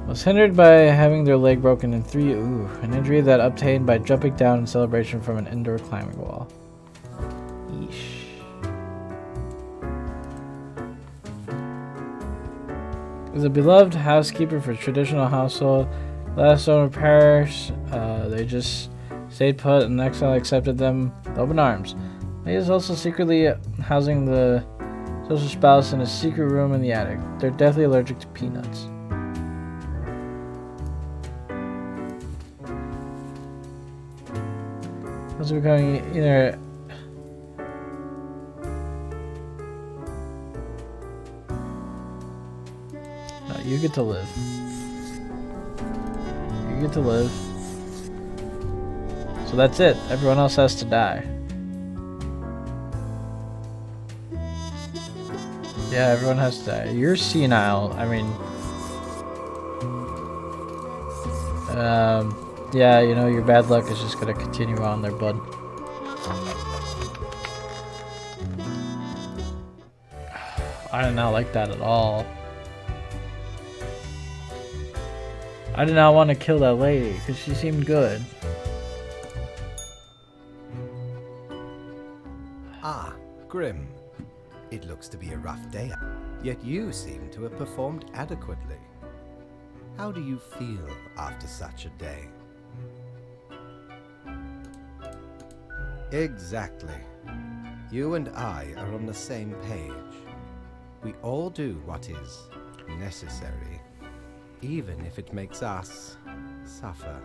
was hindered by having their leg broken in 3. An injury that obtained by jumping down in celebration from an indoor climbing wall. Yeesh. As a beloved housekeeper for traditional household, last owner repairs, they just stayed put and exile accepted them with open arms. He is also secretly housing the social spouse in a secret room in the attic. They're deathly allergic to peanuts. Those are becoming either no, you get to live. You get to live. So that's it. Everyone else has to die. Yeah, everyone has to die. You're senile. I mean, yeah, you know, your bad luck is just gonna continue on there, bud. I did not like that at all. I did not want to kill that lady because she seemed good. Ah, Grim. It looks to be a rough day, yet you seem to have performed adequately. How do you feel after such a day? Exactly. You and I are on the same page. We all do what is necessary, even if it makes us suffer.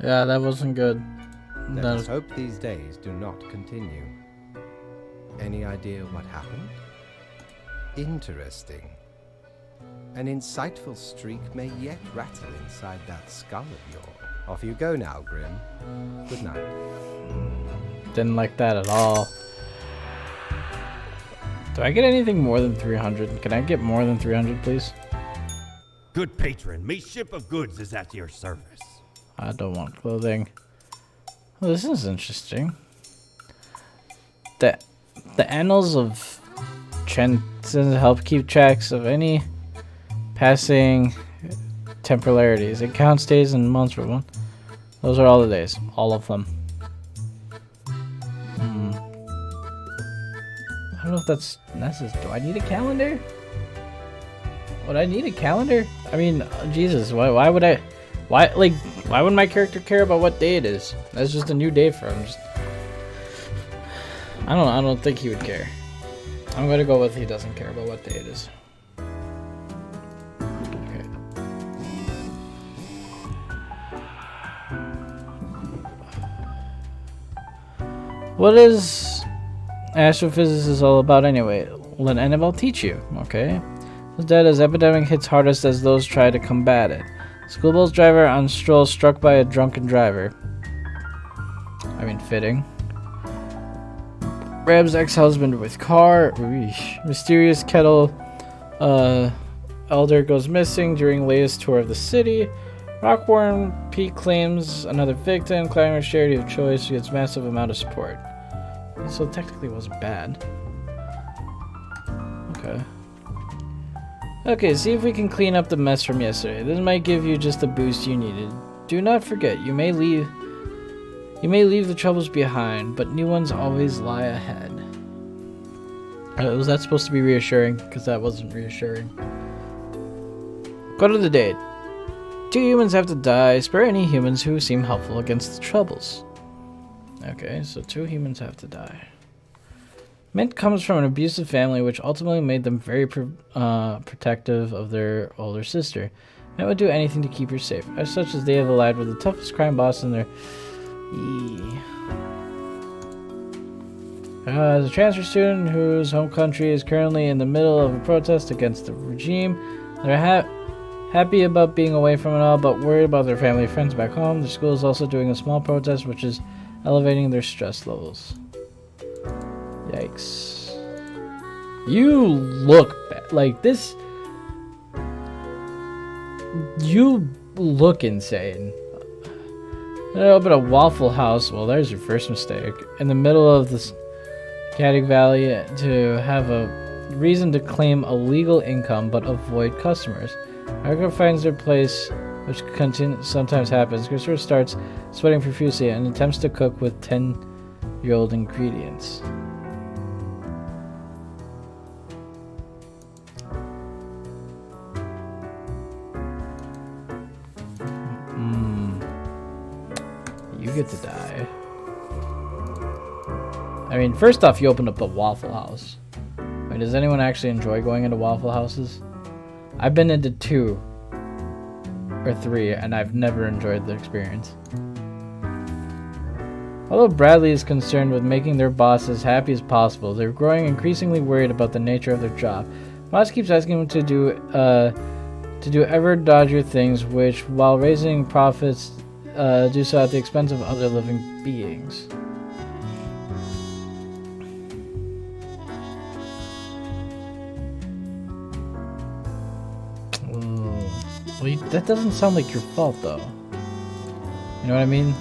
Yeah, that wasn't good. Let us hope these days do not continue. Any idea what happened? Interesting. An insightful streak may yet rattle inside that skull of yours. Off you go now, Grim. Good night. Didn't like that at all. Do I get anything more than 300? Can I get more than 300, please? Good patron, me ship of goods is at your service. I don't want clothing. Well, this is interesting. The annals of Trenton help keep tracks of any passing temporalities. It counts days and months for one. Those are all the days. All of them. I don't know if that's necessary. Do I need a calendar? Would I need a calendar? I mean, Jesus, why would I? Why would my character care about what day it is? That's just a new day for him. I don't think he would care. I'm gonna go with he doesn't care about what day it is. Okay. What is astrophysics all about anyway? Let Annabelle teach you, okay? His dad as epidemic hits hardest as those try to combat it. School bus driver on stroll struck by a drunken driver. I mean, fitting. Rab's ex-husband with car. Eesh. Mysterious kettle elder goes missing during latest tour of the city. Rockworm Peak claims another victim. Climber's charity of choice gets massive amount of support. So technically it wasn't bad. Okay. Okay, see if we can clean up the mess from yesterday. This might give you just the boost you needed. Do not forget, you may leave the troubles behind, but new ones always lie ahead. Was that supposed to be reassuring? Because that wasn't reassuring. Quote of the day. 2 humans have to die. Spare any humans who seem helpful against the troubles. Okay, so 2 humans have to die. Mint comes from an abusive family which ultimately made them very protective of their older sister. I would do anything to keep her safe. As such as they have allied with the toughest crime boss in their... As a transfer student whose home country is currently in the middle of a protest against the regime, they're happy about being away from it all, but worried about their family and friends back home. The school is also doing a small protest, which is elevating their stress levels. Yikes. You look like this. You look insane. Open a Waffle House. Well, there's your first mistake. In the middle of this Caddick Valley to have a reason to claim a legal income but avoid customers. Erica finds their place, which sometimes happens. Christopher starts sweating profusely and attempts to cook with 10-year-old ingredients. You get to die. I mean, first off, you opened up a Waffle House. Wait, does anyone actually enjoy going into Waffle Houses? I've been into 2 or 3, and I've never enjoyed the experience. Although Bradley is concerned with making their boss as happy as possible, they're growing increasingly worried about the nature of their job. Boss keeps asking them to do ever dodgier things, which, while raising profits, do so at the expense of other living beings. Well, that doesn't sound like your fault, though. You know what I mean?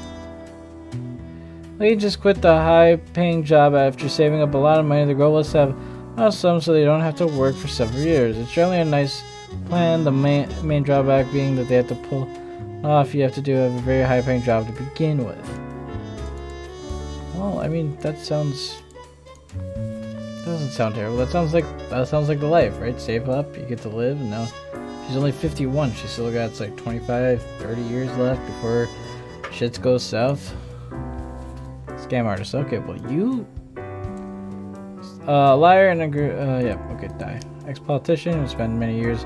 Lee just quit the high-paying job after saving up a lot of money. The goal was to have some so they don't have to work for several years. It's generally a nice plan, the main drawback being that they have to pull off. You have to have a very high-paying job to begin with. Well, I mean, that doesn't sound terrible. That sounds like the life, right? Save up, you get to live, and now she's only 51. She's still got like 25, 30 years left before shit goes south. Scam artist. Okay, well, you liar and okay, die. Ex-politician who spent many years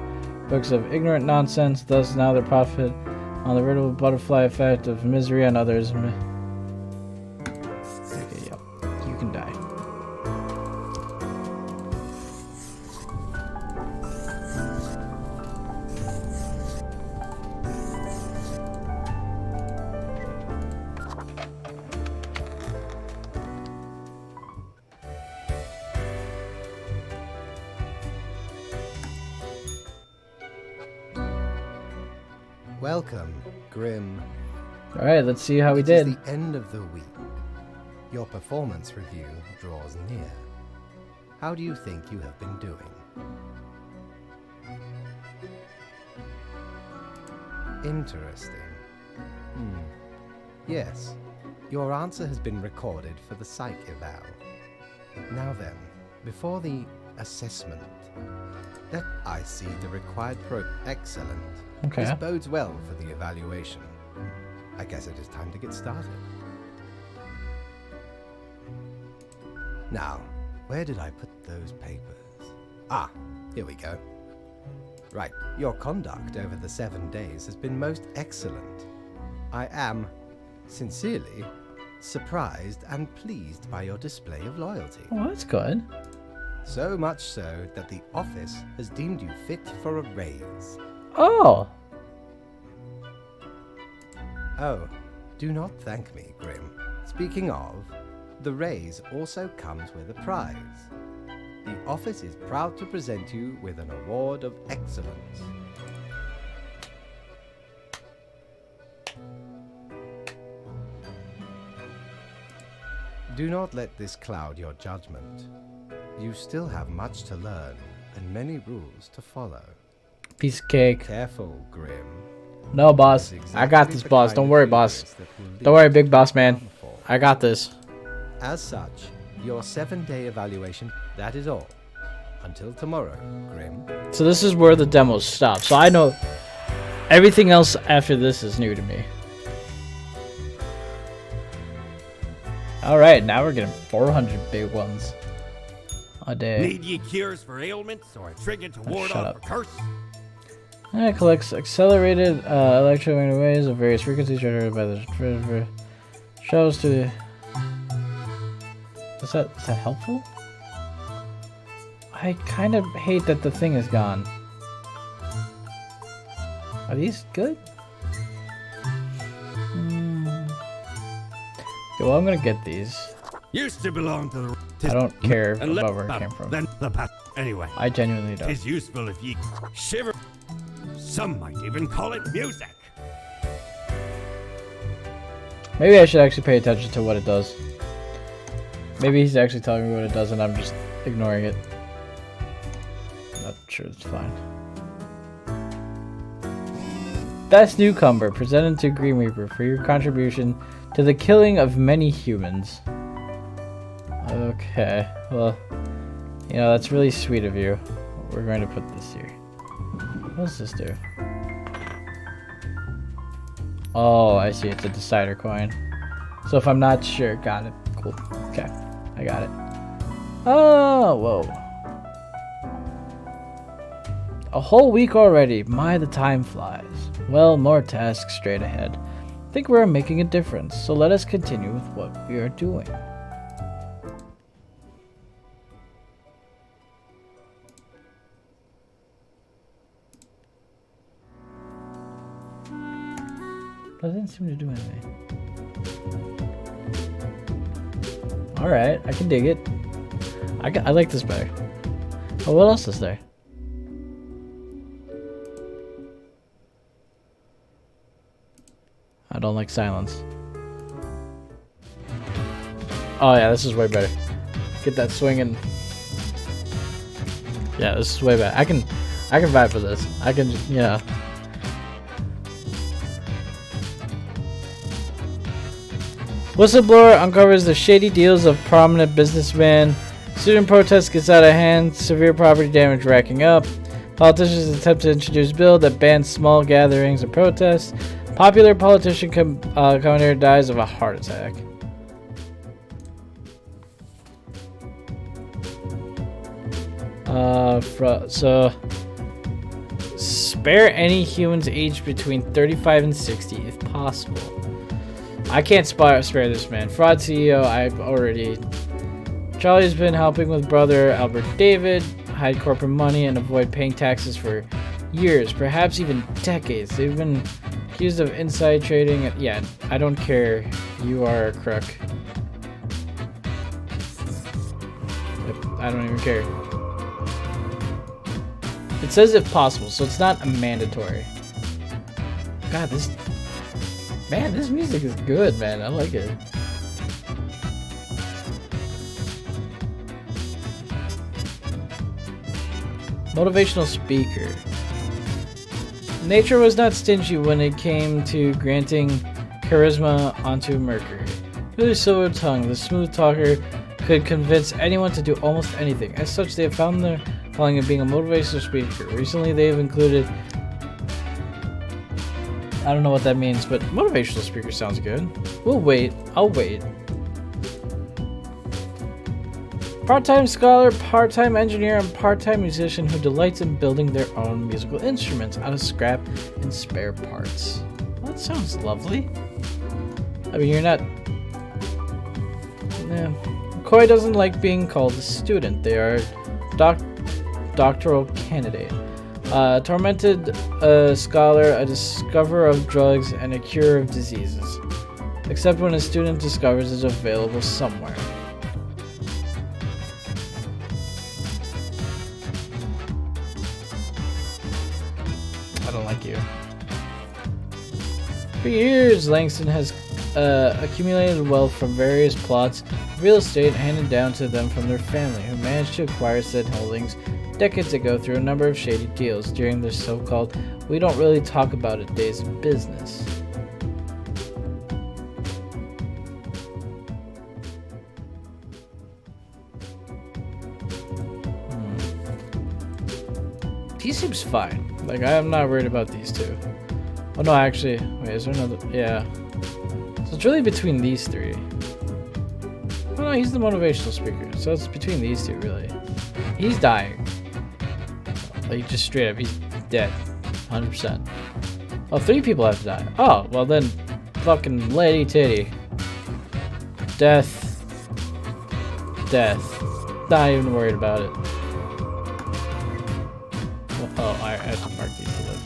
books of ignorant nonsense, thus now their profit on the veritable butterfly effect of misery on others. Okay, yeah, you can die. Welcome, Grim. Alright, let's see how we It did. is the end of the week. Your performance review draws near. How do you think you have been doing? Interesting. Yes, your answer has been recorded for the psych eval. Now then, before the assessment, I see the required excellent. Okay. This bodes well for the evaluation. I guess it is time to get started. Now, where did I put those papers? Ah, here we go. Right, your conduct over the 7 days has been most excellent. I am, sincerely, surprised and pleased by your display of loyalty. Oh, that's good. So much so that the office has deemed you fit for a raise. Oh. Oh, do not thank me, Grim. Speaking of, the raise also comes with a prize. The office is proud to present you with an award of excellence. Do not let this cloud your judgment. You still have much to learn and many rules to follow. Piece of cake. Careful, Grim. No, boss. I got this, boss. Don't worry, boss. Don't worry, big boss man. I got this. As such, your 7-day evaluation, that is all. Until tomorrow, Grim. So this is where the demos stop. So I know everything else after this is new to me. Alright, now we're getting 400 big ones a day. Need ye cures for ailments or a trinket to ward shut off up. a curse? It collects accelerated electromagnetic waves of various frequencies generated by the shows to the... Is that helpful? I kind of hate that the thing is gone. Are these good? Okay, well, I'm gonna get these. Used to belong to the... I don't care and about where it came from. Then the past. Anyway. I genuinely don't. It's useful if ye shiver. Some might even call it music. Maybe I should actually pay attention to what it does. Maybe he's actually telling me what it does and I'm just ignoring it. I'm not sure it's fine. Best Newcomer, presented to Green Reaper for your contribution to the killing of many humans. Okay, well, you know, that's really sweet of you. We're going to put this here. What does this do? Oh, I see. It's a decider coin. So if I'm not sure, got it. Cool. Okay, I got it. Oh, whoa. A whole week already. My, the time flies. Well, more tasks straight ahead. I think we're making a difference, so let us continue with what we are doing. That didn't seem to do anything. Alright, I can dig it. I like this better. Oh, what else is there? I don't like silence. Oh yeah, this is way better. Get that swinging. Yeah, this is way better. I can vibe for this. I can, yeah. Whistleblower uncovers the shady deals of prominent businessman. Student protest gets out of hand. Severe property damage racking up. Politicians attempt to introduce bill that bans small gatherings of protests. Popular politician commentator dies of a heart attack. So spare any humans aged between 35 and 60 if possible. I can't spare this man. Fraud CEO, I've already... Charlie's been helping with brother Albert David hide corporate money and avoid paying taxes for years, perhaps even decades. They've been accused of inside trading. Yeah, I don't care. You are a crook. I don't even care. It says if possible, so it's not a mandatory. God, this... Man, this music is good, man. I like it. Motivational speaker. Nature was not stingy when it came to granting charisma onto Mercury. With his silver tongue, the smooth talker could convince anyone to do almost anything. As such, they have found their calling of being a motivational speaker. Recently, they have included... I don't know what that means, but motivational speaker sounds good. We'll wait. I'll wait. Part-time scholar, part-time engineer, and part-time musician who delights in building their own musical instruments out of scrap and spare parts. Well, that sounds lovely. I mean, you're not... Yeah. McCoy doesn't like being called a student. They are doctoral candidate. Tormented scholar, a discoverer of drugs, and a cure of diseases. Except when a student discovers it's available somewhere. I don't like you. For years, Langston has accumulated wealth from various plots of real estate handed down to them from their family, who managed to acquire said holdings decades ago through a number of shady deals during their so-called "we don't really talk about it" days of business. He seems fine. Like, I'm not worried about these two. Oh no, actually, wait, is there another? Yeah. So it's really between these three. Oh no, he's the motivational speaker, so it's between these two, really. He's dying. Like, just straight up, he's dead. 100%. Oh, 3 people have to die. Oh, well then, fucking lady titty. Death. Death. Not even worried about it. Well, oh, I have to mark these to live.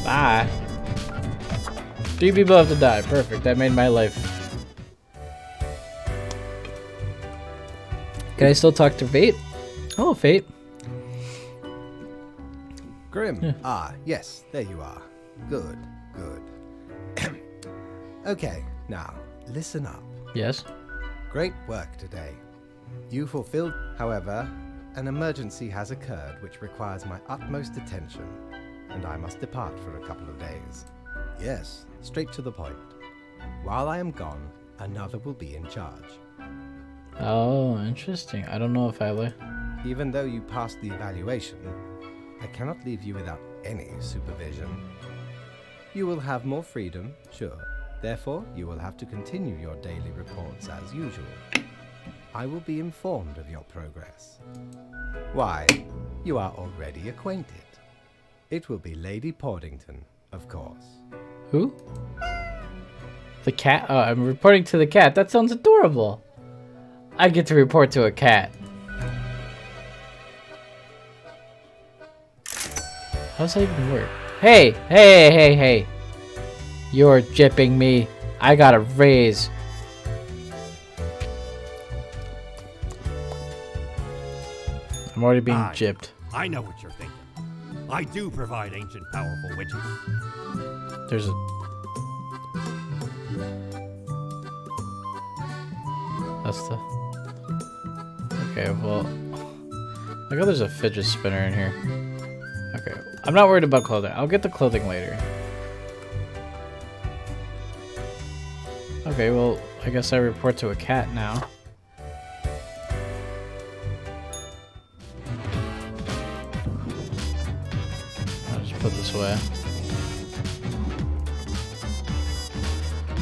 Bye. 3 people have to die. Perfect. That made my life. Can I still talk to Fate? Oh, Fate. Grim. Yeah. Ah, yes, there you are. Good, good. Okay, now, listen up. Yes. Great work today. You fulfilled, however, an emergency has occurred which requires my utmost attention, and I must depart for a couple of days. Yes, straight to the point. While I am gone, another will be in charge. Oh, interesting. I don't know if I will. Even though you passed the evaluation, I cannot leave you without any supervision. You will have more freedom, sure. Therefore, you will have to continue your daily reports as usual. I will be informed of your progress. Why, you are already acquainted. It will be Lady Portington, of course. Who? The cat? Oh, I'm reporting to the cat. That sounds adorable. I get to report to a cat. How does that even work? Hey! Hey, hey, hey! You're gypping me. I got a raise. I'm already being gypped. I know what you're thinking. I do provide ancient powerful witches. There's a... That's the... Okay, well... I guess there's a fidget spinner in here. Okay, I'm not worried about clothing. I'll get the clothing later. Okay, well, I guess I report to a cat now. I'll just put this away.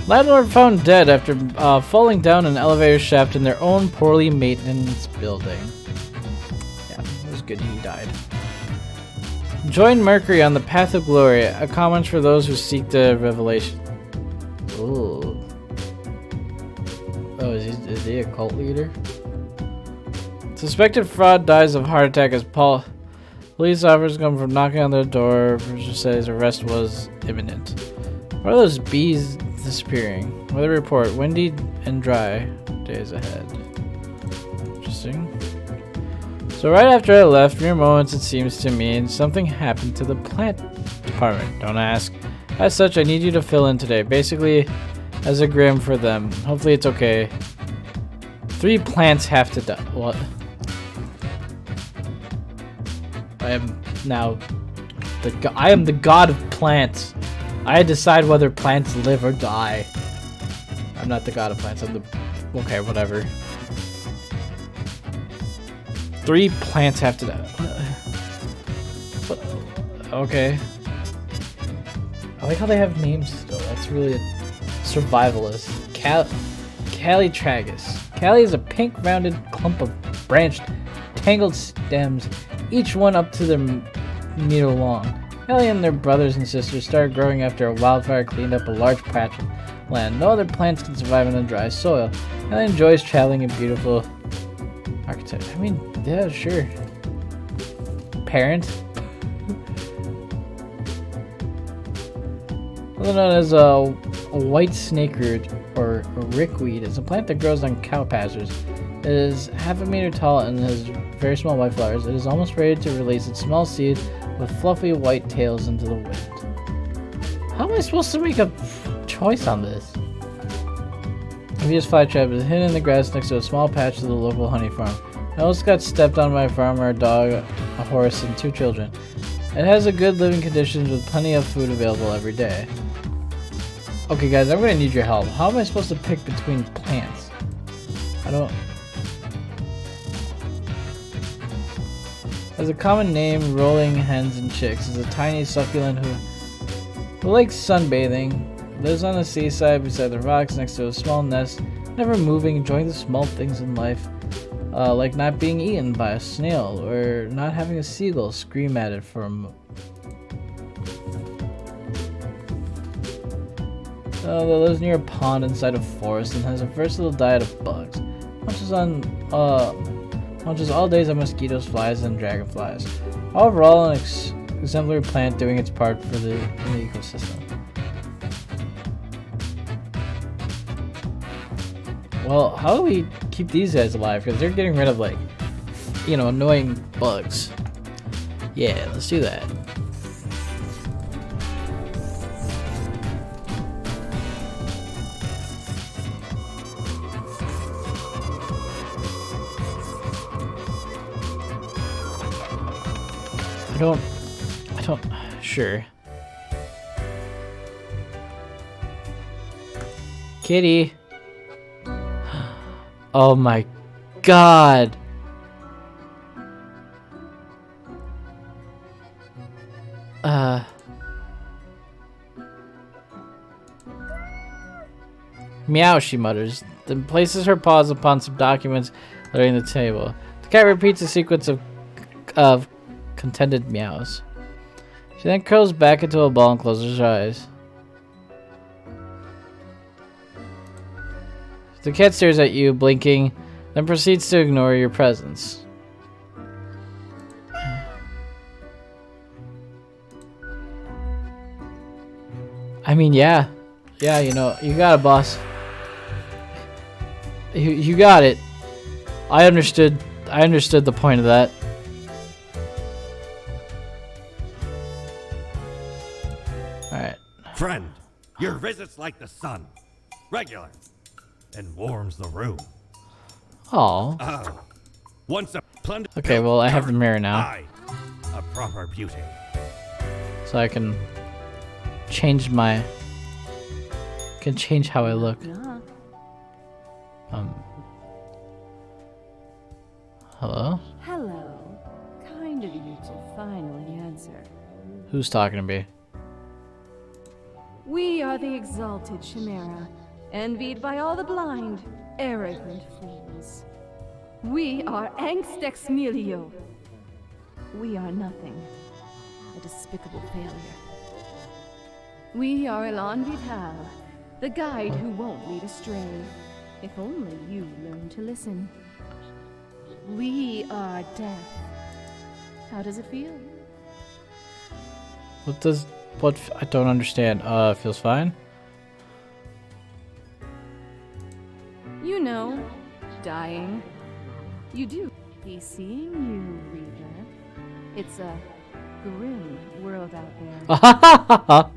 Landlord found dead after falling down an elevator shaft in their own poorly maintenance building. Yeah, it was good he died. Join Mercury on the path of glory. A comment for those who seek the revelation. Ooh. Oh, is he a cult leader? Suspected fraud dies of heart attack as police officers come from knocking on their door. Officer says arrest was imminent. What are those bees disappearing? Weather report: windy and dry days ahead. Interesting. So right after I left, mere moments it seems to me, and something happened to the plant department. Don't ask. As such, I need you to fill in today. Basically, as a grim for them. Hopefully it's okay. 3 plants have to die. What? I am now I am the god of plants. I decide whether plants live or die. I'm not the god of plants. I'm the... Okay, whatever. 3 plants have to die. Okay. I like how they have names still. That's really survivalist. Callitragus. Calli is a pink rounded clump of branched, tangled stems, each one up to their meter long. Calli and their brothers and sisters started growing after a wildfire cleaned up a large patch of land. No other plants can survive in the dry soil. Calli enjoys traveling in beautiful architecture. I mean, yeah, sure. Parent. Also known as a white snakeroot or rickweed, is a plant that grows on cow pastures. It is half a meter tall and has very small white flowers. It is almost ready to release its small seed with fluffy white tails into the wind. How am I supposed to make a choice on this? Avia's flytrap is hidden in the grass next to a small patch of the local honey farm. I almost got stepped on by a farmer, a dog, a horse, and 2 children. It has a good living conditions with plenty of food available every day. Okay guys, I'm gonna need your help. How am I supposed to pick between plants? I don't... As a common name, rolling hens and chicks is a tiny succulent who likes sunbathing, lives on the seaside beside the rocks next to a small nest, never moving, enjoying the small things in life. like not being eaten by a snail or not having a seagull scream at it from. That lives near a pond inside a forest and has a versatile diet of bugs. Munches all days on mosquitoes, flies, and dragonflies. Overall, an exemplary plant doing its part for in the ecosystem. Well, how do we keep these guys alive? Because they're getting rid of, like, you know, annoying bugs. Yeah, let's do that. I don't, sure. Kitty. Oh my god. Meow, she mutters, then places her paws upon some documents littering the table. The cat repeats a sequence of contented meows. She then curls back into a ball and closes her eyes. The cat stares at you, blinking, then proceeds to ignore your presence. I mean, yeah. Yeah, you know, you got it, boss. You got it. I understood the point of that. Alright. Friend, your visit's like the sun. Regular. And warms the room. Oh. Oh. Once a plunder. Okay, well, I have the mirror now. I, a proper beauty. So I can change my... can change how I look. Hello? Hello. Kind of you to finally answer. Who's talking to me? We are the exalted Chimera, envied by all the blind, arrogant fools. We are Angst Ex Nihilo. We are nothing. A despicable failure. We are Elan Vital, the guide who won't lead astray. If only you learn to listen. We are death. How does it feel? What I don't understand. Feels fine? You know, dying. You do. Be seeing you, Reaper. It's a grim world out there.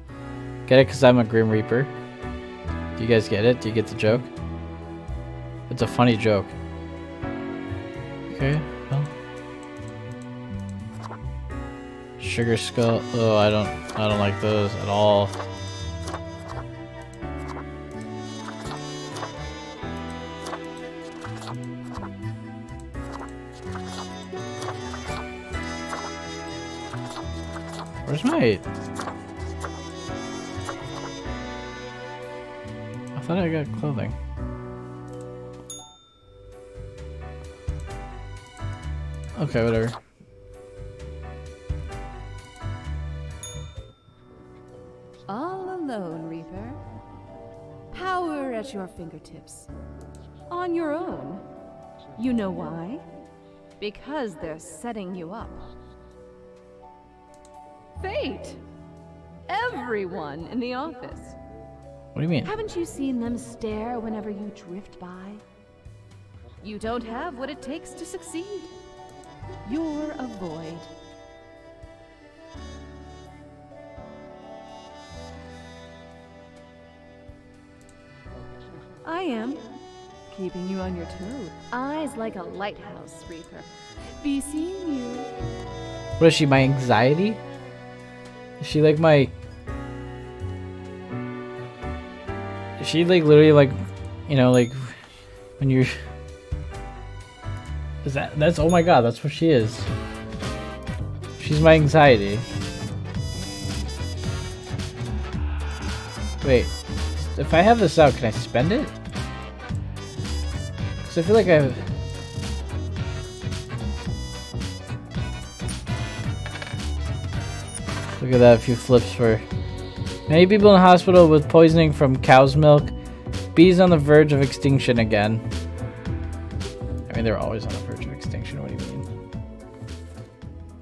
Get it? Because I'm a Grim Reaper. Do you guys get it? Do you get the joke? It's a funny joke. Okay, well. Sugar Skull. Oh, I don't like those at all. Where's my... I thought I got clothing. Okay, whatever. All alone, Reaper. Power at your fingertips. On your own. You know why? Because they're setting you up. Fate! Everyone in the office. What do you mean? Haven't you seen them stare whenever you drift by? You don't have what it takes to succeed. You're a void. I am. Keeping you on your toes. Eyes like a lighthouse, Reaper. Be seeing you. What is she, my anxiety? Is she like my... Is she like literally like, you know, like when you're... Is that's, oh my god, that's what she is. She's my anxiety. Wait, if I have this out, can I spend it? Because I feel like I have... Look at that, a few flips for many people in the hospital with poisoning from cow's milk. Bees on the verge of extinction again. I mean, they're always on the verge of extinction. What do you mean?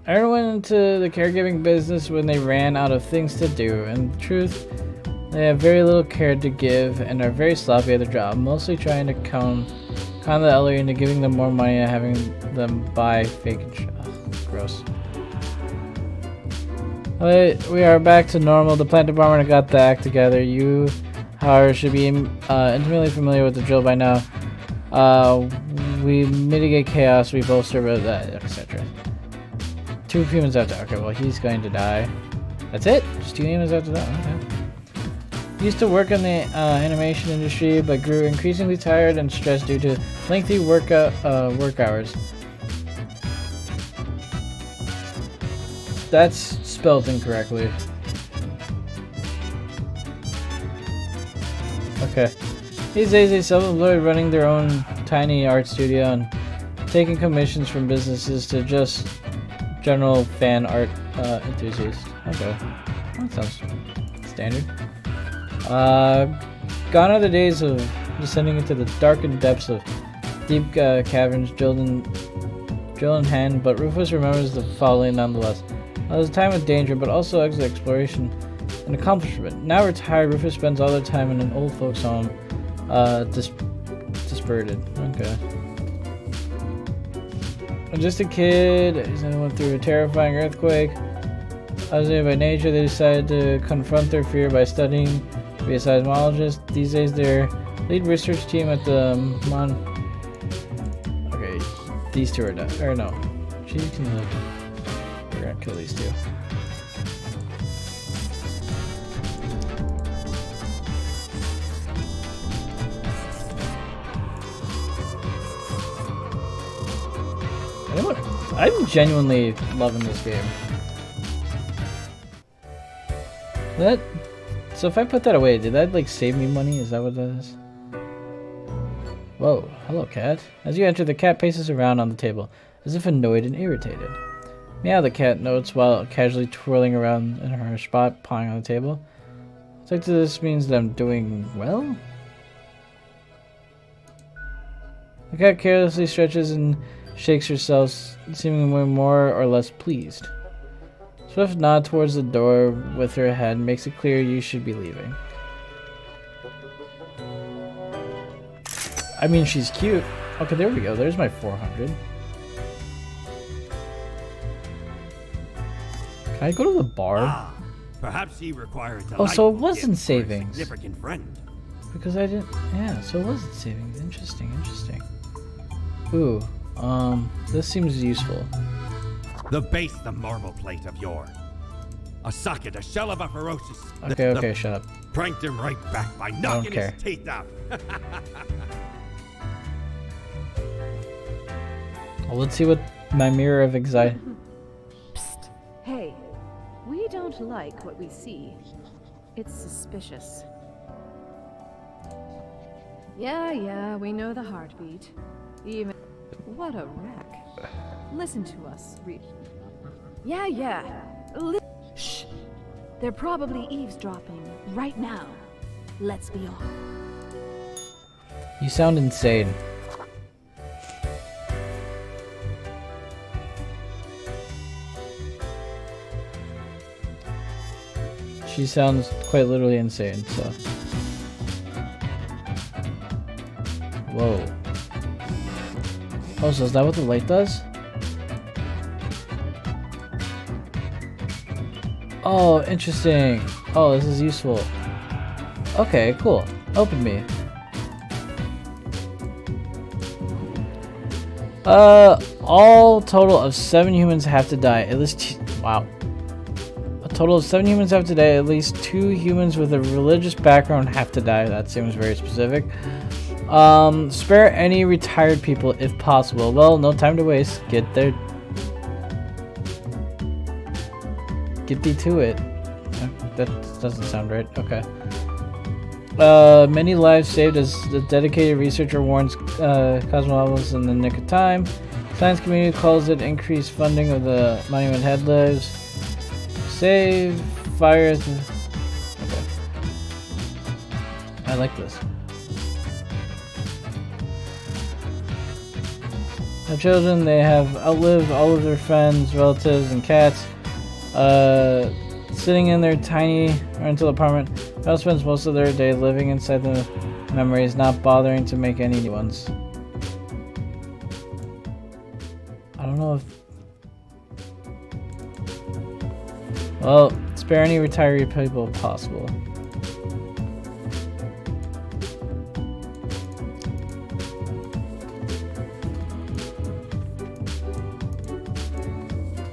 Everyone went into the caregiving business when they ran out of things to do. In truth, they have very little care to give and are very sloppy at their job, mostly trying to con the elderly into giving them more money and having them buy fake insurance. Gross. Alright, we are back to normal. The plant department got the act together. You, however, should be intimately familiar with the drill by now. We mitigate chaos, we bolster, etc. 2 humans have to. Okay, well, he's going to die. That's it? Just 2 humans have to die. Okay. Used to work in the animation industry, but grew increasingly tired and stressed due to lengthy work hours. That's spelled incorrectly. Okay. These days they self-employed, running their own tiny art studio and taking commissions from businesses to just general fan art enthusiasts. Okay. That sounds standard. Gone are the days of descending into the darkened depths of deep caverns, drilled in hand, but Rufus remembers the following nonetheless. It was a time of danger, but also exploration and accomplishment. Now retired, Rufus spends all their time in an old folks' home, dispirited. Okay. When just a kid, he went through a terrifying earthquake. Fascinated by nature, they decided to confront their fear by studying to be a seismologist. These days, their lead research team at the Okay, these 2 are done. Or no, she can live. We're gonna kill these 2. I'm genuinely loving this game. So if I put that away, did that like save me money? Is that what that is? Whoa, hello cat. As you enter, the cat paces around on the table, as if annoyed and irritated. Meow, the cat notes while casually twirling around in her spot, pawing on the table. It's like this means that I'm doing well? The cat carelessly stretches and shakes herself, seemingly more or less pleased. Swift nod towards the door with her head makes it clear you should be leaving. I mean, she's cute. Okay, there we go. There's my 400. Can I go to the bar? Perhaps he required. Oh, so it wasn't savings. Significant friend. Because I didn't. Yeah, so it wasn't savings. Interesting. Ooh. This seems useful. The base, the marble plate of yore. A socket, a shell of a ferocious. Okay, shut up. Pranked him right back by knocking his teeth out. Well, let's see what my mirror of anxiety. Psst. Hey, we don't like what we see. It's suspicious. Yeah, we know the heartbeat. Even. What a wreck. Listen to us, Reed. Yeah. Shh. They're probably eavesdropping right now. Let's be off. You sound insane. She sounds quite literally insane, so. Whoa. Oh, so is that what the light does? Oh, interesting. Oh, this is useful. Okay, cool. Open me. All total of 7 humans have to die. At least, wow. A total of 7 humans have to die. At least 2 humans with a religious background have to die. That seems very specific. Spare any retired people if possible. Well, no time to waste. Get there. Get thee to it. That doesn't sound right. Okay. Many lives saved as the dedicated researcher warns cosmologist in the nick of time. Science community calls it increased funding of the monument head lives. Save fire. Okay. I like this. Have children, they have outlived all of their friends, relatives, and cats. Sitting in their tiny rental apartment, Belle spends most of their day living inside the memories, not bothering to make any new ones. I don't know if... Well, spare any retiree people if possible.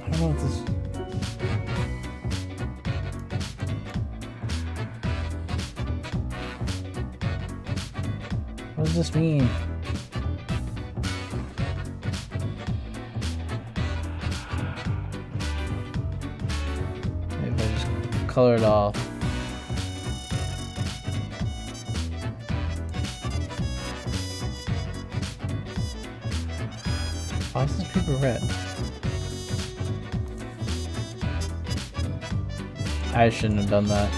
I don't know what this... What does this mean? Maybe I just color it off. Why is this paper red? I shouldn't have done that.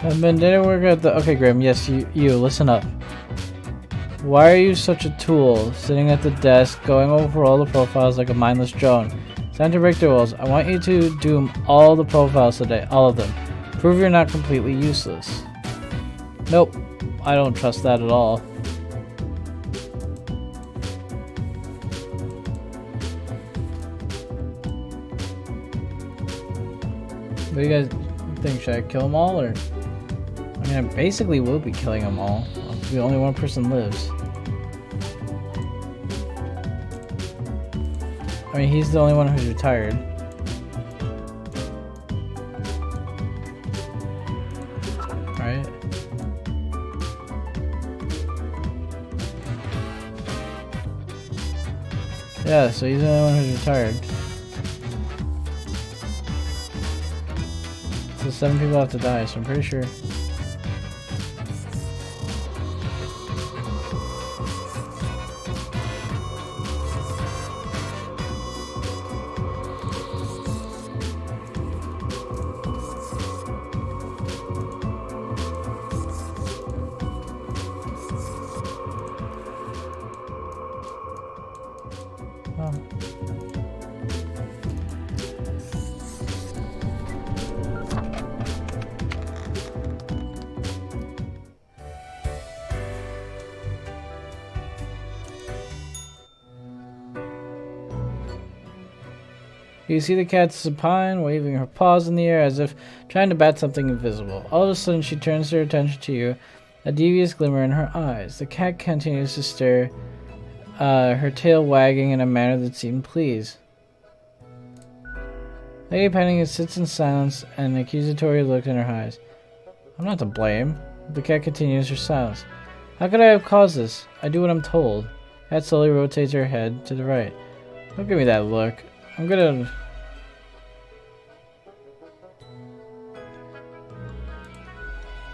I've been didn't work at the... Okay, Grim, yes, you, listen up. Why are you such a tool, sitting at the desk, going over all the profiles like a mindless drone? It's time to break the rules. I want you to do all the profiles today, all of them. Prove you're not completely useless. Nope, I don't trust that at all. What do you guys think? Should I kill them all, or? I mean, I basically will be killing them all. The only one person lives. I mean, he's the only one who's retired. Right? Yeah, so he's the only one who's retired. So 7 people have to die, so I'm pretty sure. You see the cat supine, waving her paws in the air as if trying to bat something invisible. All of a sudden, she turns her attention to you, a devious glimmer in her eyes. The cat continues to stare, her tail wagging in a manner that seemed pleased. Lady Pennington sits in silence, an accusatory look in her eyes. I'm not to blame. The cat continues her silence. How could I have caused this? I do what I'm told. Cat slowly rotates her head to the right. Don't give me that look. I'm gonna...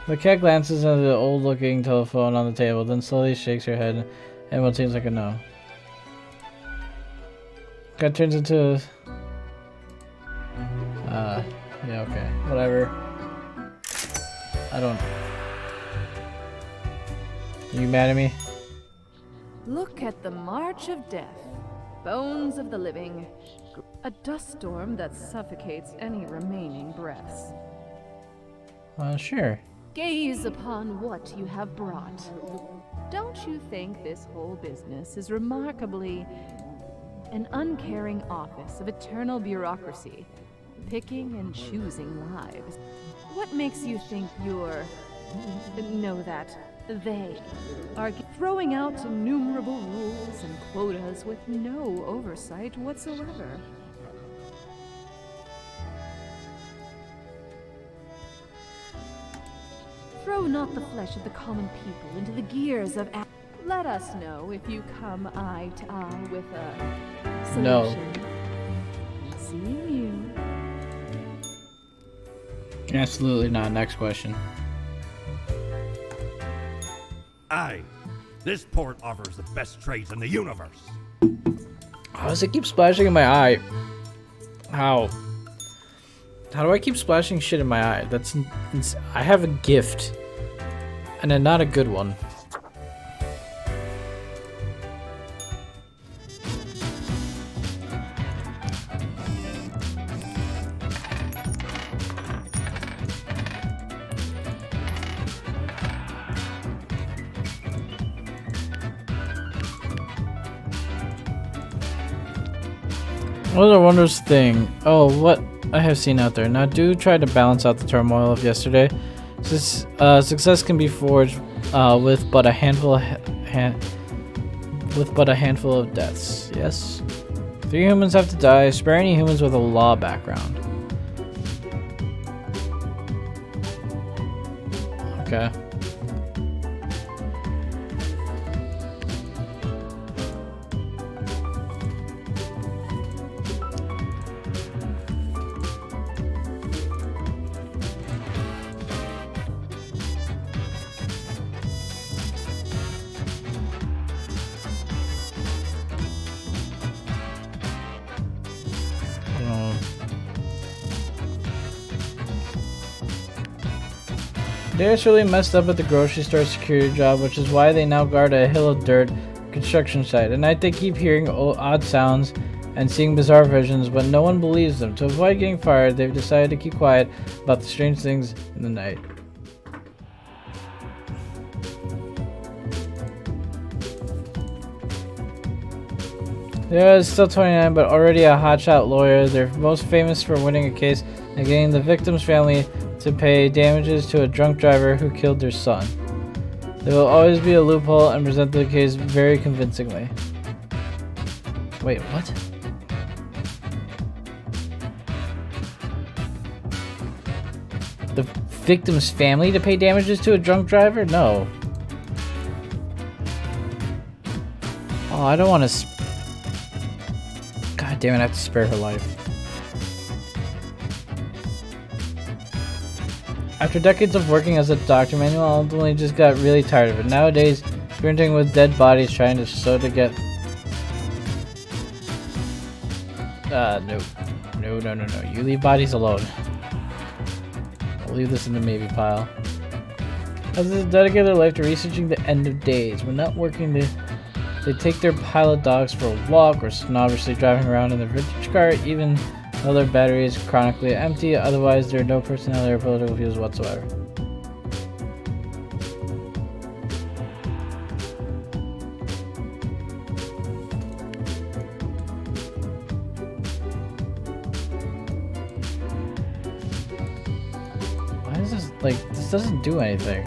The cat glances at the old-looking telephone on the table, then slowly shakes her head, and what seems like a no. Cat turns into... yeah, okay. Whatever. I don't... Are you mad at me? Look at the march of death. Bones of the living. A dust storm that suffocates any remaining breaths. Sure. Gaze upon what you have brought. Don't you think this whole business is remarkably an uncaring office of eternal bureaucracy, picking and choosing lives? What makes you think they are throwing out innumerable rules and quotas with no oversight whatsoever? Throw not the flesh of the common people into the gears of Let us know if you come eye to eye with a solution. No. Seeing you. Absolutely not. Next question. Aye. This port offers the best trades in the universe. How does it keep splashing in my eye? How? How do I keep splashing shit in my eye? I have a gift. And not a good one. What a wondrous thing. Oh, what I have seen out there. Now do try to balance out the turmoil of yesterday. Success can be forged with but a handful of deaths. Yes. 3 humans have to die. Spare any humans with a law background. Okay. Darius really messed up at the grocery store security job, which is why they now guard a hill of dirt construction site. At night they keep hearing odd sounds and seeing bizarre visions, but no one believes them. To avoid getting fired, they've decided to keep quiet about the strange things in the night. Darius is still 29, but already a hotshot lawyer. They're most famous for winning a case and getting the victim's family to pay damages to a drunk driver who killed their son. There will always be a loophole and present the case very convincingly. Wait, what? The victim's family to pay damages to a drunk driver? No. Oh, I don't want to... God damn it, I have to spare her life. After decades of working as a doctor, Manuel ultimately just got really tired of it. Nowadays, sprinting with dead bodies trying to sew to get... No. No. You leave bodies alone. I'll leave this in the maybe pile. As they dedicate their life to researching the end of days. When not working, they take their pile of dogs for a walk or snobbishly driving around in their vintage car, even though their battery is chronically empty. Otherwise, there are no personality or political views whatsoever. Why is this, like, this doesn't do anything.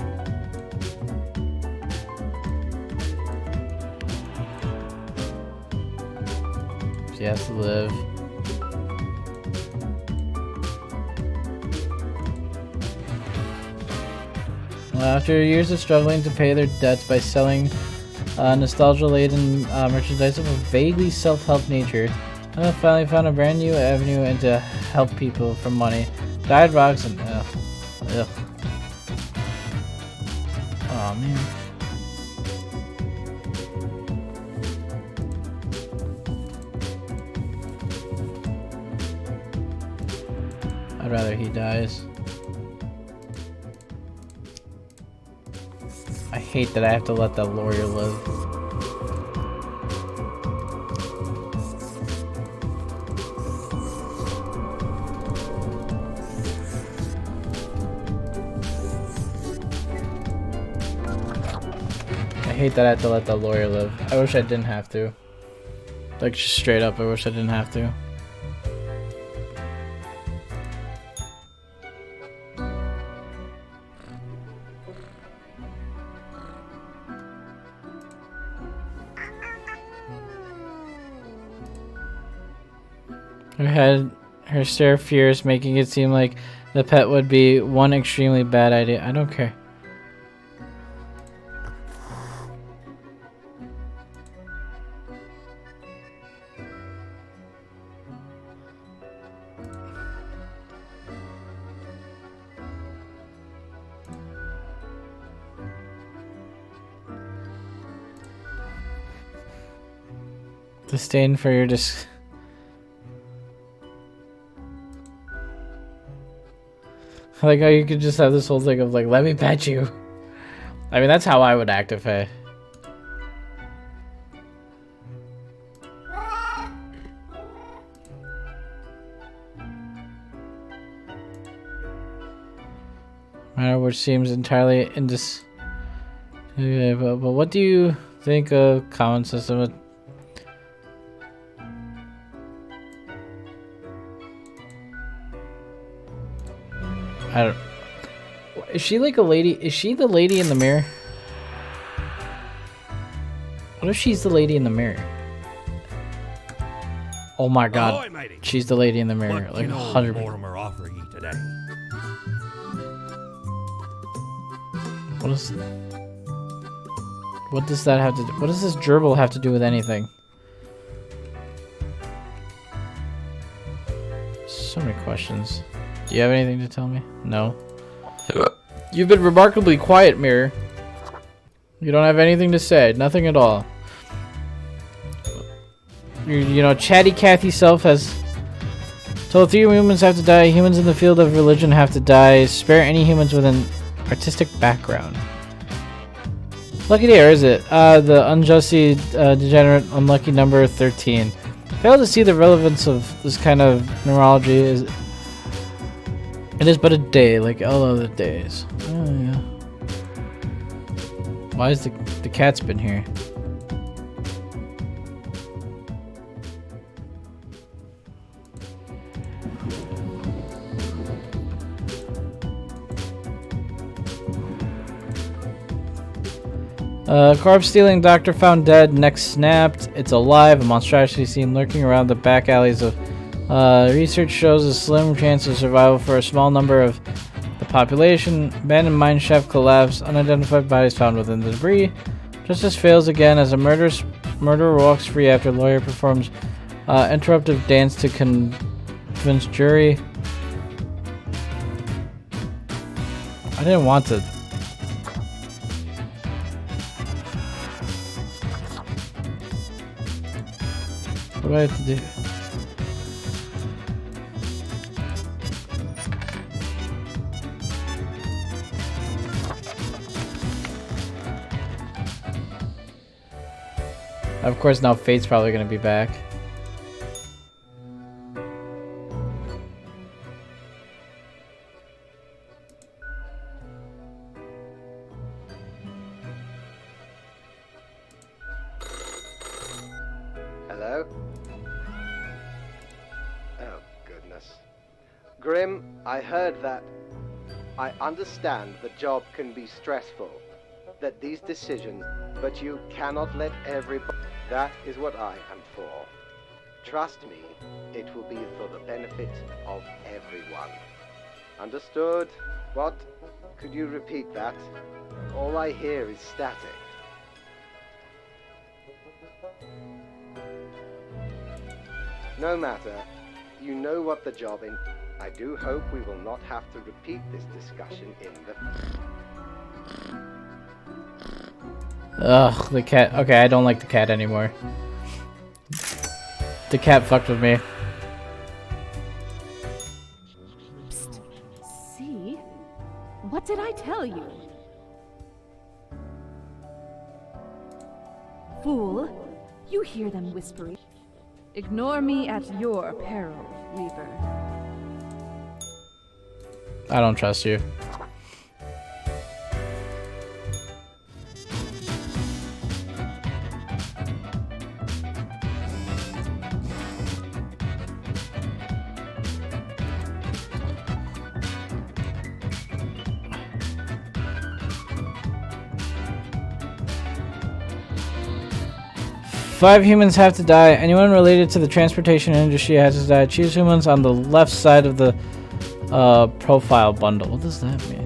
She has to live. After years of struggling to pay their debts by selling nostalgia-laden merchandise of a vaguely self-help nature, I finally found a brand new avenue into help people for money. Dyed rocks and ugh. Oh man. I'd rather he dies. I hate that I have to let that lawyer live. I hate that I have to let that lawyer live. I wish I didn't have to. Like, just straight up, I wish I didn't have to. Her stare fierce, making it seem like the pet would be one extremely bad idea. I don't care. Disdain for your I like how you could just have this whole thing of like, let me pet you. I mean, that's how I would act if I... Which seems entirely Okay, but what do you think of common system? I don't... Is she like a lady? Is she the lady in the mirror? What if she's the lady in the mirror? Oh my god. Ahoy, matey. She's the lady in the mirror. What Like can old 100%. Mortimer offer ye today? What does that have to do? What does this gerbil have to do with anything? So many questions. Do you have anything to tell me? No. You've been remarkably quiet, Mirror. You don't have anything to say. Nothing at all. You know, chatty Cathy self has told 3 humans have to die. Humans in the field of religion have to die. Spare any humans with an artistic background. Lucky day, or is it? The unjustly degenerate unlucky number 13. Fail to see the relevance of this kind of neurology. It is but a day, like all other days. Oh, yeah. Why has the cat's been here? Corpse stealing doctor found dead, neck snapped. It's alive. A monstrosity seen lurking around the back alleys of research shows a slim chance of survival for a small number of the population. Abandoned mine shaft collapse. Unidentified bodies found within the debris. Justice fails again as a murderer walks free after lawyer performs interruptive dance to convince jury. I didn't want to. What do I have to do? Of course, now Fate's probably going to be back. Hello? Oh, goodness. Grim, I heard that. I understand the job can be stressful, that these decisions, but you cannot let everybody... That is what I am for. Trust me, it will be for the benefit of everyone. Understood? What? Could you repeat that? All I hear is static. No matter. You know what the job in... I do hope we will not have to repeat this discussion in the... Ugh, the cat. Okay, I don't like the cat anymore. The cat fucked with me. Psst. See? What did I tell you? Fool. You hear them whispering. Ignore me at your peril, Reaper. I don't trust you. Five humans have to die. Anyone related to the transportation industry has to die. Choose humans on the left side of the profile bundle. What does that mean?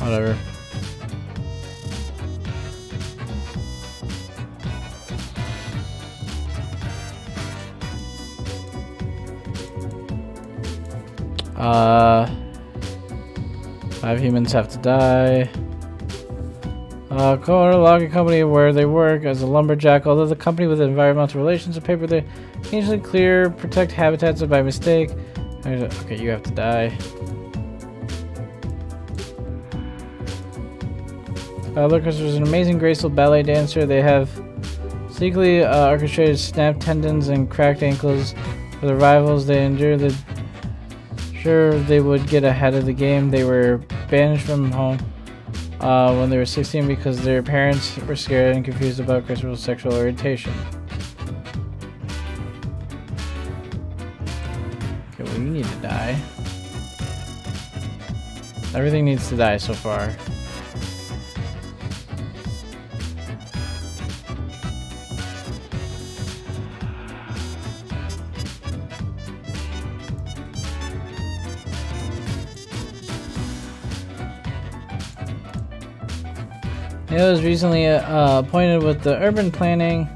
Whatever. Uh, 5 humans have to die. Co-owner logging company where they work as a lumberjack. Although the company with environmental relations on paper, they occasionally clear, protect habitats by mistake. Okay, you have to die. Look, there's an amazing graceful ballet dancer. They have sleekly orchestrated snapped tendons and cracked ankles. For the rivals, they endured the. Sure, they would get ahead of the game. They were banished from home when they were 16 because their parents were scared and confused about Christopher's sexual orientation. Okay, well, you need to die. Everything needs to die so far. Neil was recently appointed with the urban planning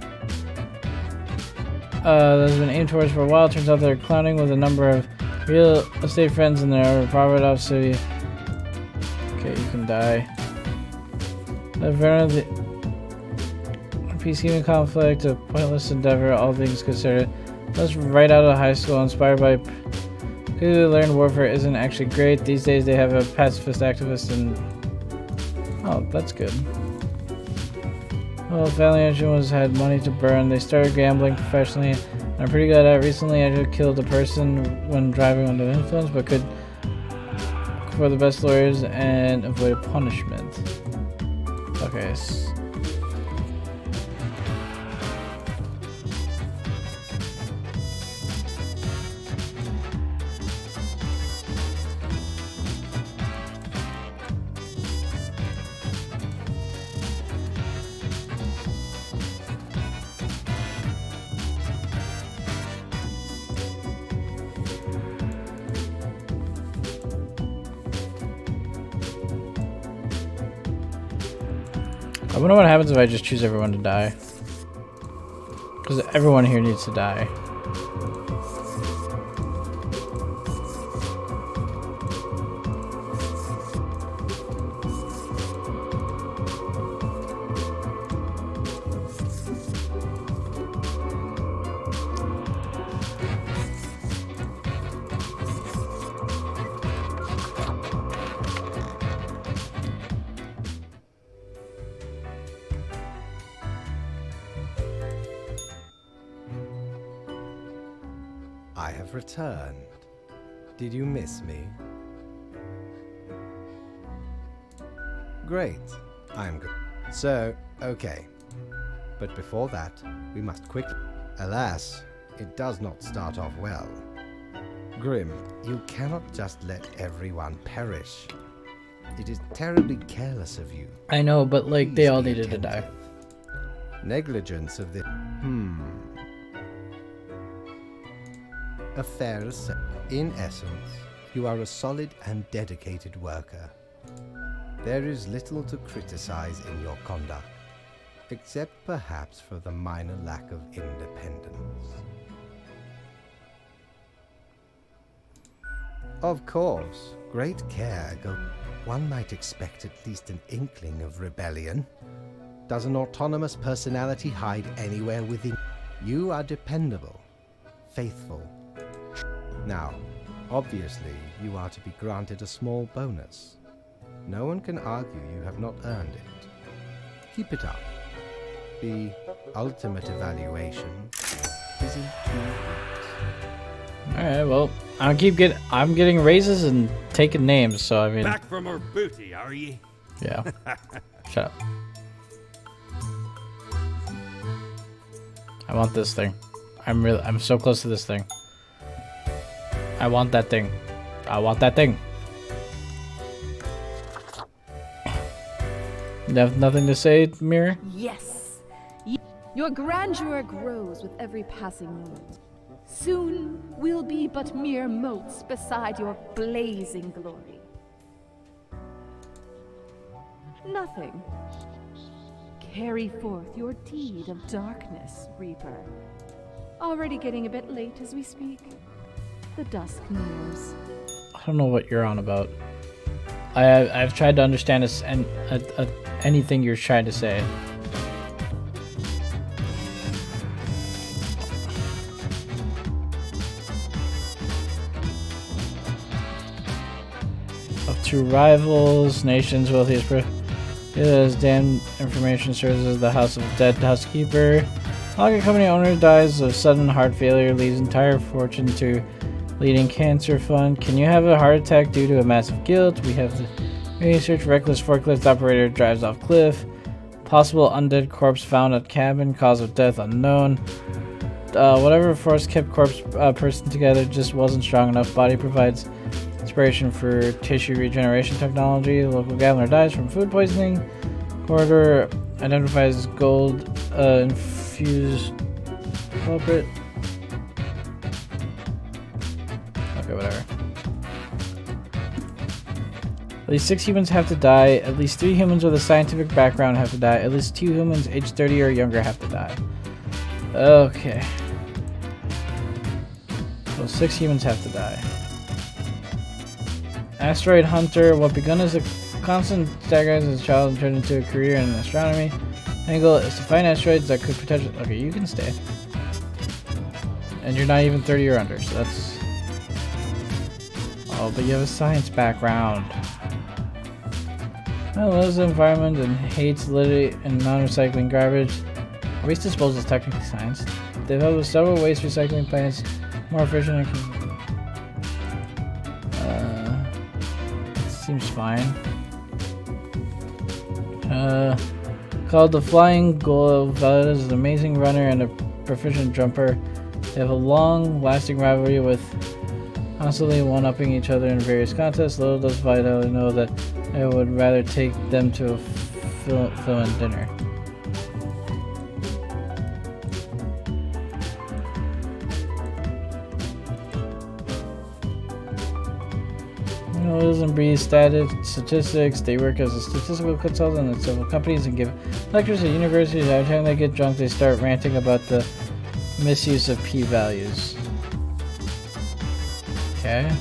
that has been aimed towards for a while. Turns out they're clowning with a number of real estate friends in their private off city. Okay, you can die. The peacekeeping conflict, a pointless endeavor, all things considered. Let's right out of high school, inspired by clearly learned warfare isn't actually great. These days they have a pacifist activist and oh, that's good. Well, family engine had money to burn. They started gambling professionally. I'm pretty good at it. Recently, I just killed a person when driving under the influence, but could for the best lawyers and avoid punishment. Okay. I wonder what happens if I just choose everyone to die. Because everyone here needs to die. I have returned. Did you miss me? Great. I'm good. So, okay. But before that, we must quickly... Alas, it does not start off well. Grim, you cannot just let everyone perish. It is terribly careless of you. I know, but like, they Please all be needed to die. attentive. Negligence of the... A fair assessment. In essence, you are a solid and dedicated worker. There is little to criticize in your conduct, except perhaps for the minor lack of independence. Of course, great care one might expect at least an inkling of rebellion. Does an autonomous personality hide anywhere within? You are dependable, faithful. Now, obviously, you are to be granted a small bonus. No one can argue you have not earned it. Keep it up. The ultimate evaluation is in 2 weeks. Alright, well, I'm getting raises and taking names, so I mean... Back from our booty, are ye? Yeah. Shut up. I want this thing. I'm so close to this thing. I want that thing. I want that thing. You have nothing to say, Mirror? Yes. Your grandeur grows with every passing moment. Soon we'll be but mere motes beside your blazing glory. Nothing. Carry forth your deed of darkness, Reaper. Already getting a bit late as we speak. The dusk nears. I don't know what you're on about. I've tried to understand this and anything you're trying to say. Of two rivals, nation's wealthiest is damned information serves as the house of dead housekeeper. Logging company owner dies of sudden heart failure, leaves entire fortune to leading cancer fund. Can you have a heart attack due to a massive guilt? We have the research. Reckless forklift operator drives off cliff. Possible undead corpse found at cabin. Cause of death unknown. Whatever force kept corpse person together just wasn't strong enough. Body provides inspiration for tissue regeneration technology. Local gambler dies from food poisoning. Corridor identifies gold infused culprit. Okay, whatever. At least 6 humans have to die. At least 3 humans with a scientific background have to die. At least 2 humans aged 30 or younger have to die. Okay. So 6 humans have to die. Asteroid Hunter. What begun as a constant staggers as a child and turned into a career in astronomy. Angle is to find asteroids that could potentially... Okay, you can stay. And you're not even 30 or under, so that's... Oh, but you have a science background. Loves the environment and hates litter and non-recycling garbage. Waste disposal is technically science. Develop several waste recycling plants more efficient and seems fine. Called the Flying Goal, valued as an amazing runner and a proficient jumper. They have a long-lasting rivalry with constantly one-upping each other in various contests. Little does Vitality know that I would rather take them to a fill-in dinner. Lives and breathes statistics. They work as a statistical consultant at several companies and give lectures at universities. Every time they get drunk, they start ranting about the misuse of p-values. Okay.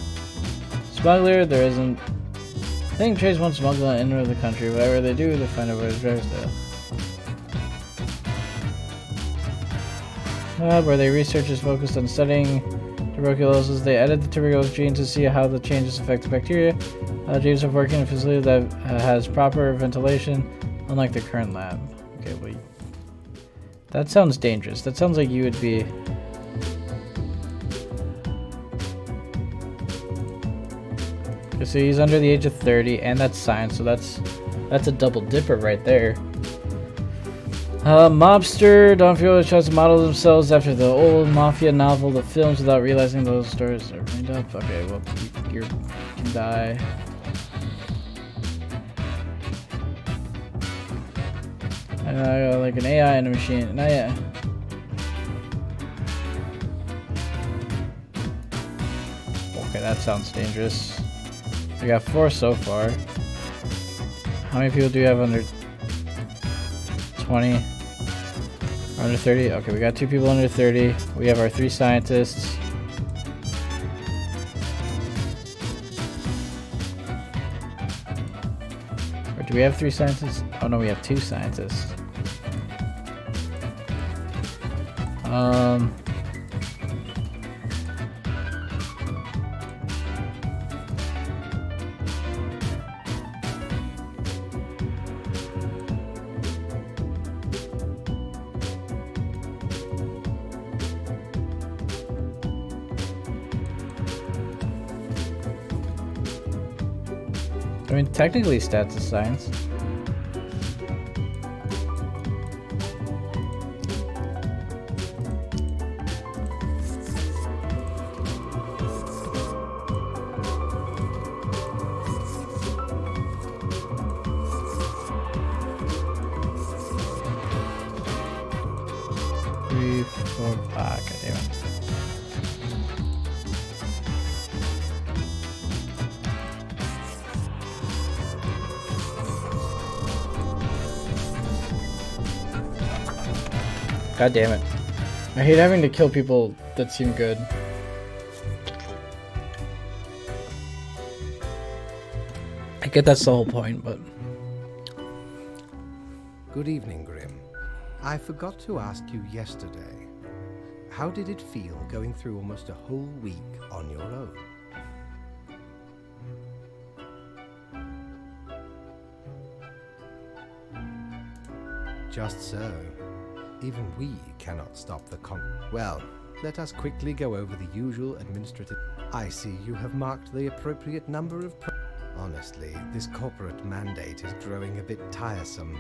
Smuggler, there isn't. I think Trace won't smuggle into the country. Whatever they do, they find a way to drive still. Where they researchers focused on studying tuberculosis. They edit the tuberculosis gene to see how the changes affect the bacteria. Genes are working in a facility that has proper ventilation, unlike the current lab. Okay, wait. That sounds dangerous. That sounds like you would be... Okay, so he's under the age of 30, and that's science, so that's a double dipper right there. Mobster, Don Fiore tries to model themselves after the old Mafia novel, the films, without realizing those stories are made up. Okay, well, you can die. Like an AI and a machine. Not yet. Okay, that sounds dangerous. We got 4 so far. How many people do you have under 20? Or under 30? Okay, we got 2 people under 30. We have our 3 scientists. Or do we have 3 scientists? Oh no, we have 2 scientists. I mean, technically stats is science. God damn it. I hate having to kill people that seem good. I get that's the whole point, but... Good evening, Grim. I forgot to ask you yesterday. How did it feel going through almost a whole week on your own? Just so. Even we cannot stop the Well, let us quickly go over the usual administrative... I see you have marked the appropriate number of... Honestly, this corporate mandate is growing a bit tiresome.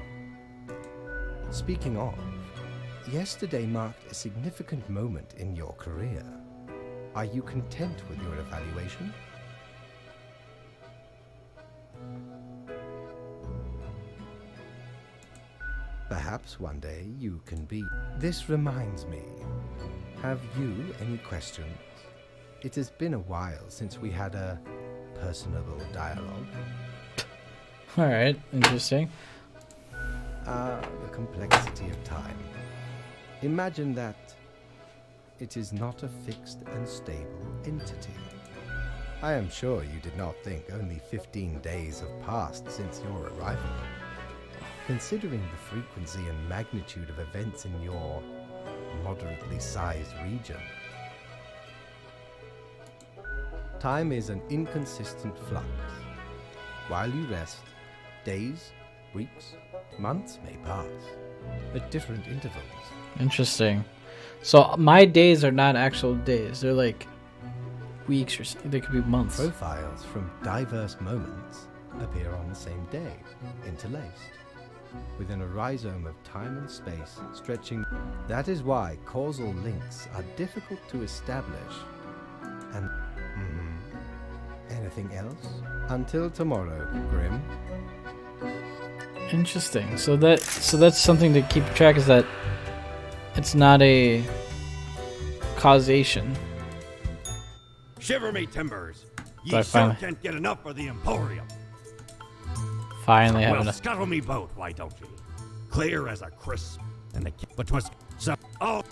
Speaking of, yesterday marked a significant moment in your career. Are you content with your evaluation? Perhaps one day you can be... This reminds me. Have you any questions? It has been a while since we had a personable dialogue. Alright, interesting. The complexity of time. Imagine that it is not a fixed and stable entity. I am sure you did not think only 15 days have passed since your arrival. Considering the frequency and magnitude of events in your moderately sized region, time is an inconsistent flux. While you rest, days, weeks, months may pass at different intervals. Interesting. So my days are not actual days. They're like weeks or something. They could be months. Profiles from diverse moments appear on the same day, interlaced, within a rhizome of time and space stretching. That is why causal links are difficult to establish. And anything else? Until tomorrow, Grim. Interesting. So that's something to keep track, is that it's not a causation. Shiver me timbers. So I Ye sure finally- can't get enough of the Emporium. Finally Well, having a... scuttle me boat, why don't ye? Clear as a crisp, and the but 'twas so. Oh,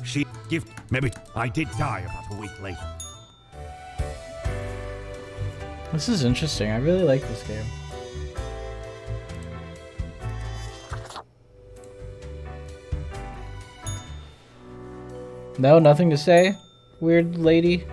she gift. Maybe I did die about a week later. This is interesting. I really like this game. No, nothing to say? Weird lady?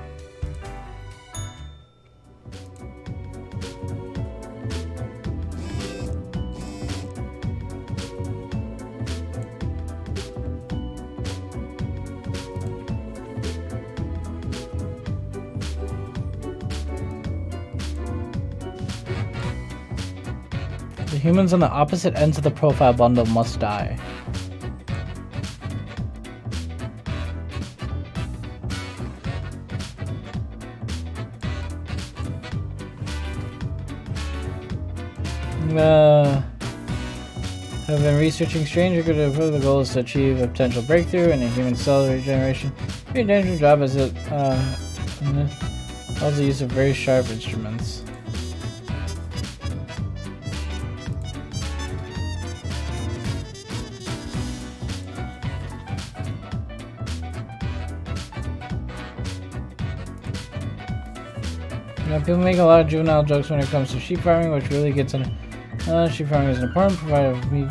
The humans on the opposite ends of the profile bundle must die. Have been researching Stranger Good. The goal is to achieve a potential breakthrough in a human cell regeneration. Your dangerous job is it also the use of very sharp instruments. You know, people make a lot of juvenile jokes when it comes to sheep farming, which really gets in. Sheep farming is an important provider of meat.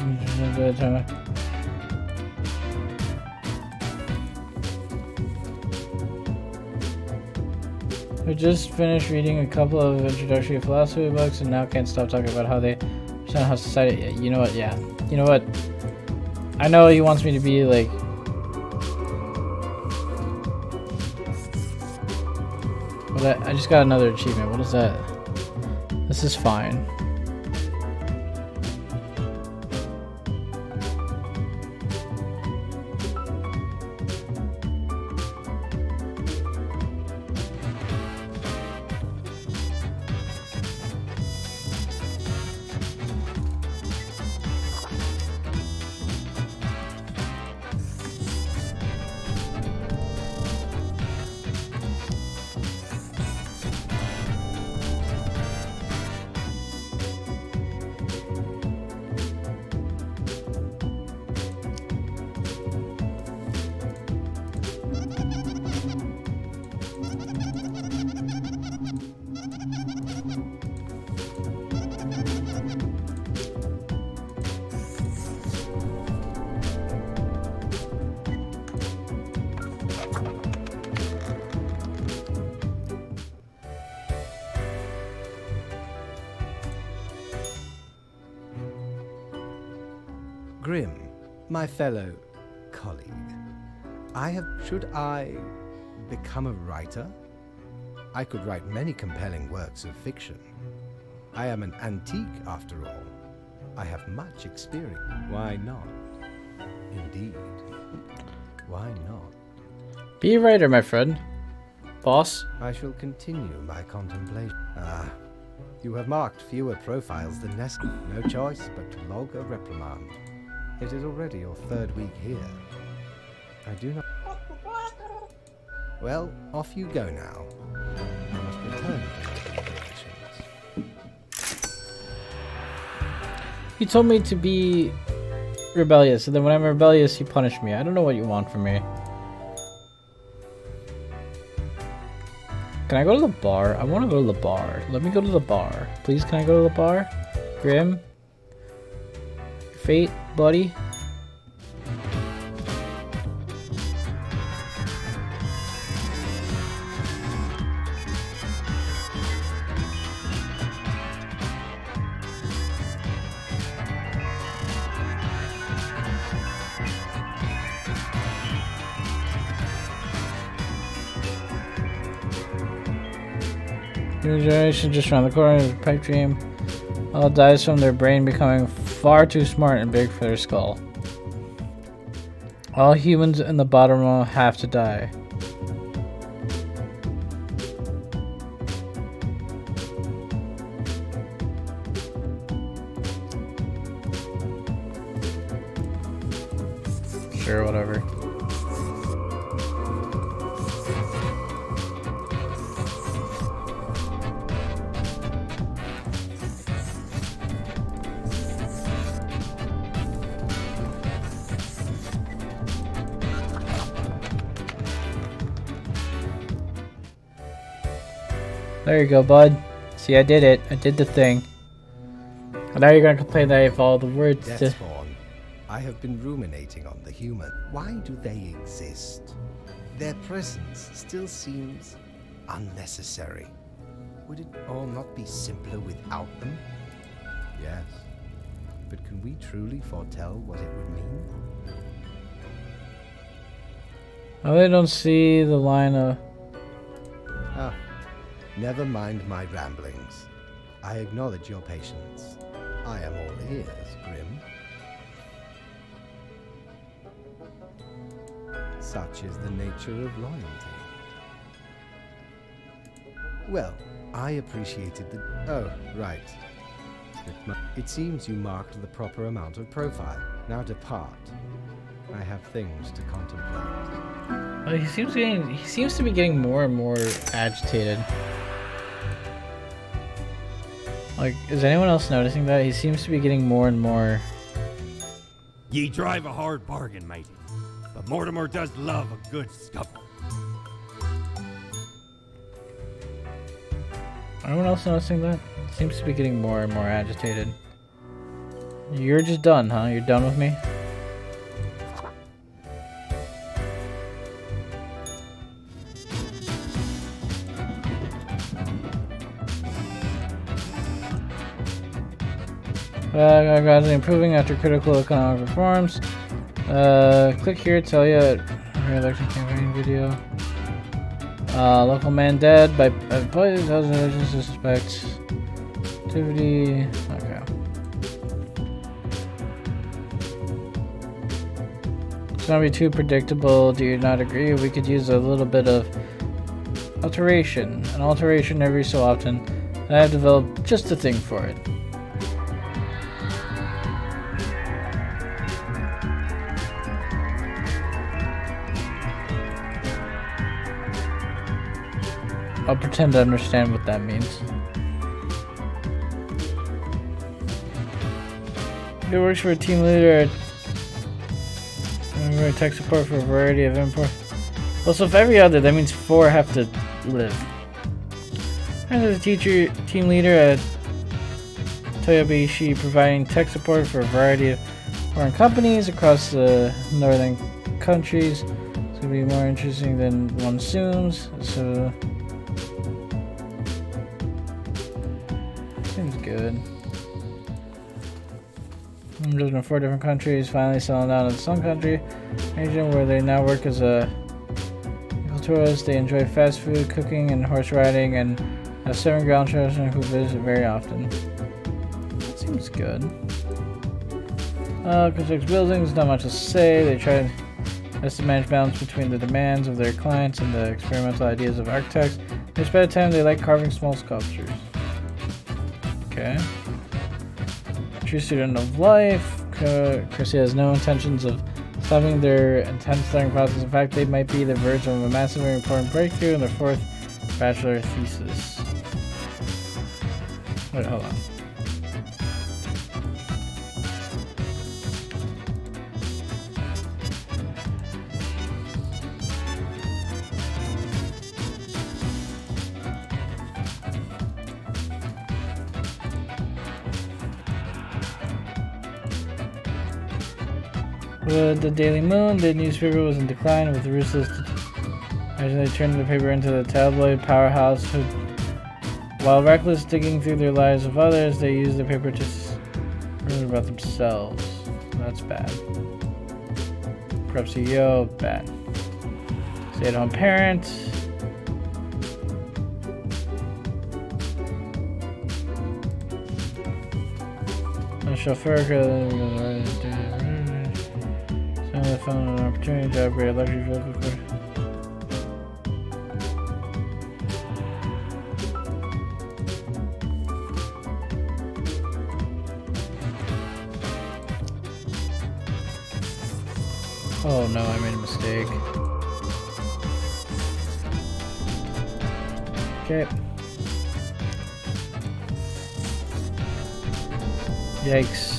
I just finished reading a couple of introductory philosophy books and now can't stop talking about how they understand how society. Yeah, you know what? Yeah, you know what? I know he wants me to be like. But I just got another achievement. What is that? This is fine. Grimm, my fellow colleague, should I become a writer? I could write many compelling works of fiction. I am an antique, after all. I have much experience. Why not? Indeed. Why not? Be a writer, my friend. Boss. I shall continue my contemplation. Ah, you have marked fewer profiles than necessary. No choice but to log a reprimand. It is already your 3rd week here. I do not... Well, off you go now. I must return to my deliberations. You told me to be rebellious, and then when I'm rebellious, you punish me. I don't know what you want from me. Can I go to the bar? I want to go to the bar. Let me go to the bar. Please, can I go to the bar? Grim? Fate, buddy? New generation just around the corner is a pipe dream. All dies from their brain becoming far too smart and big for their skull. All humans in the bottom row have to die. Sure, whatever. There you go, bud. See, I did it. I did the thing. And now you're gonna complain that I have all the words to... Deathspawn. I have been ruminating on the human. Why do they exist? Their presence still seems unnecessary. Would it all not be simpler without them? Yes. But can we truly foretell what it would mean? Oh, they don't see the line of... Ah, never mind my ramblings. I acknowledge your patience. I am all ears, Grim. Such is the nature of loyalty. Well, I appreciated the... Oh, right. It seems you marked the proper amount of profile. Now depart. I have things to contemplate. He seems to be getting more and more agitated. Like, is anyone else noticing that? He seems to be getting more and more... Ye drive a hard bargain, matey, but Mortimer does love a good scuffle. Anyone else noticing that? Seems to be getting more and more agitated. You're just done, huh? You're done with me? Gradually improving after critical economic reforms. Click here to tell you re-election campaign video. Local man dead by employees, 1,000 religion suspects. Activity. Okay. It's not be too predictable. Do you not agree? We could use a little bit of alteration. An alteration every so often. And I have developed just a thing for it. I'll pretend to understand what that means. It works for a team leader at tech support for a variety of import. Well, so if every other, that means 4 have to live. And as a teacher, team leader at Toyobishi, providing tech support for a variety of foreign companies across the northern countries. It's gonna be more interesting than one assumes. So. Seems good. Lived in 4 different countries, finally settling down in the Sun Country region where they now work as a tourists. They enjoy fast food, cooking, and horse riding, and have 7 ground children who visit very often. That seems good. Constructs buildings, not much to say. They try to manage balance between the demands of their clients and the experimental ideas of architects. They spend time they like carving small sculptures. Okay. True student of life. Chrissy has no intentions of stopping their intense learning process. In fact, they might be the verge of a massive and important breakthrough in their 4th bachelor thesis. Wait, hold on. The Daily Moon, the newspaper was in decline with ruthless. They turned the paper into the tabloid powerhouse. While reckless digging through their lives of others, they used the paper to learn about themselves. That's bad. Corrupt CEO, bad. Stay-at-home parent. A chauffeur. They found an opportunity to upgrade a luxury vehicle course. Oh no, I made a mistake. Okay. Yikes.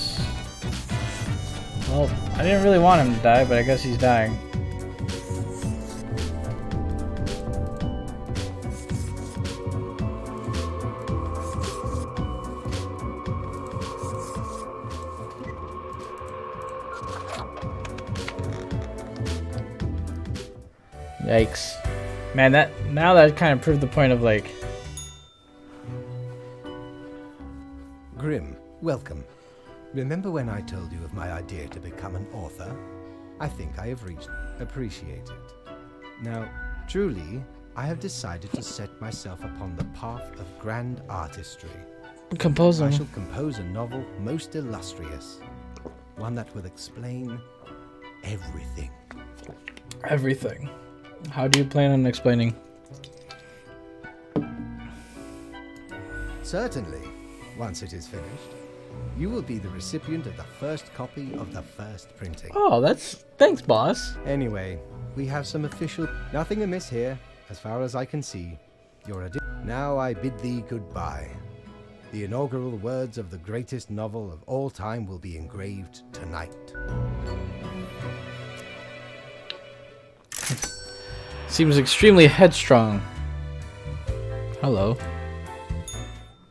Well, I didn't really want him to die, but I guess he's dying. Yikes. Man, that kind of proved the point of like... Grim, welcome. Remember when I told you of my idea to become an author? I think I have appreciate it. Now, truly, I have decided to set myself upon the path of grand artistry. Composing. I shall compose a novel most illustrious. One that will explain everything. Everything. How do you plan on explaining? Certainly. Once it is finished, you will be the recipient of the first copy of the first printing. Oh, thanks, boss. Anyway, we have some official... Nothing amiss here, as far as I can see. Now I bid thee goodbye. The inaugural words of the greatest novel of all time will be engraved tonight. Seems extremely headstrong. Hello.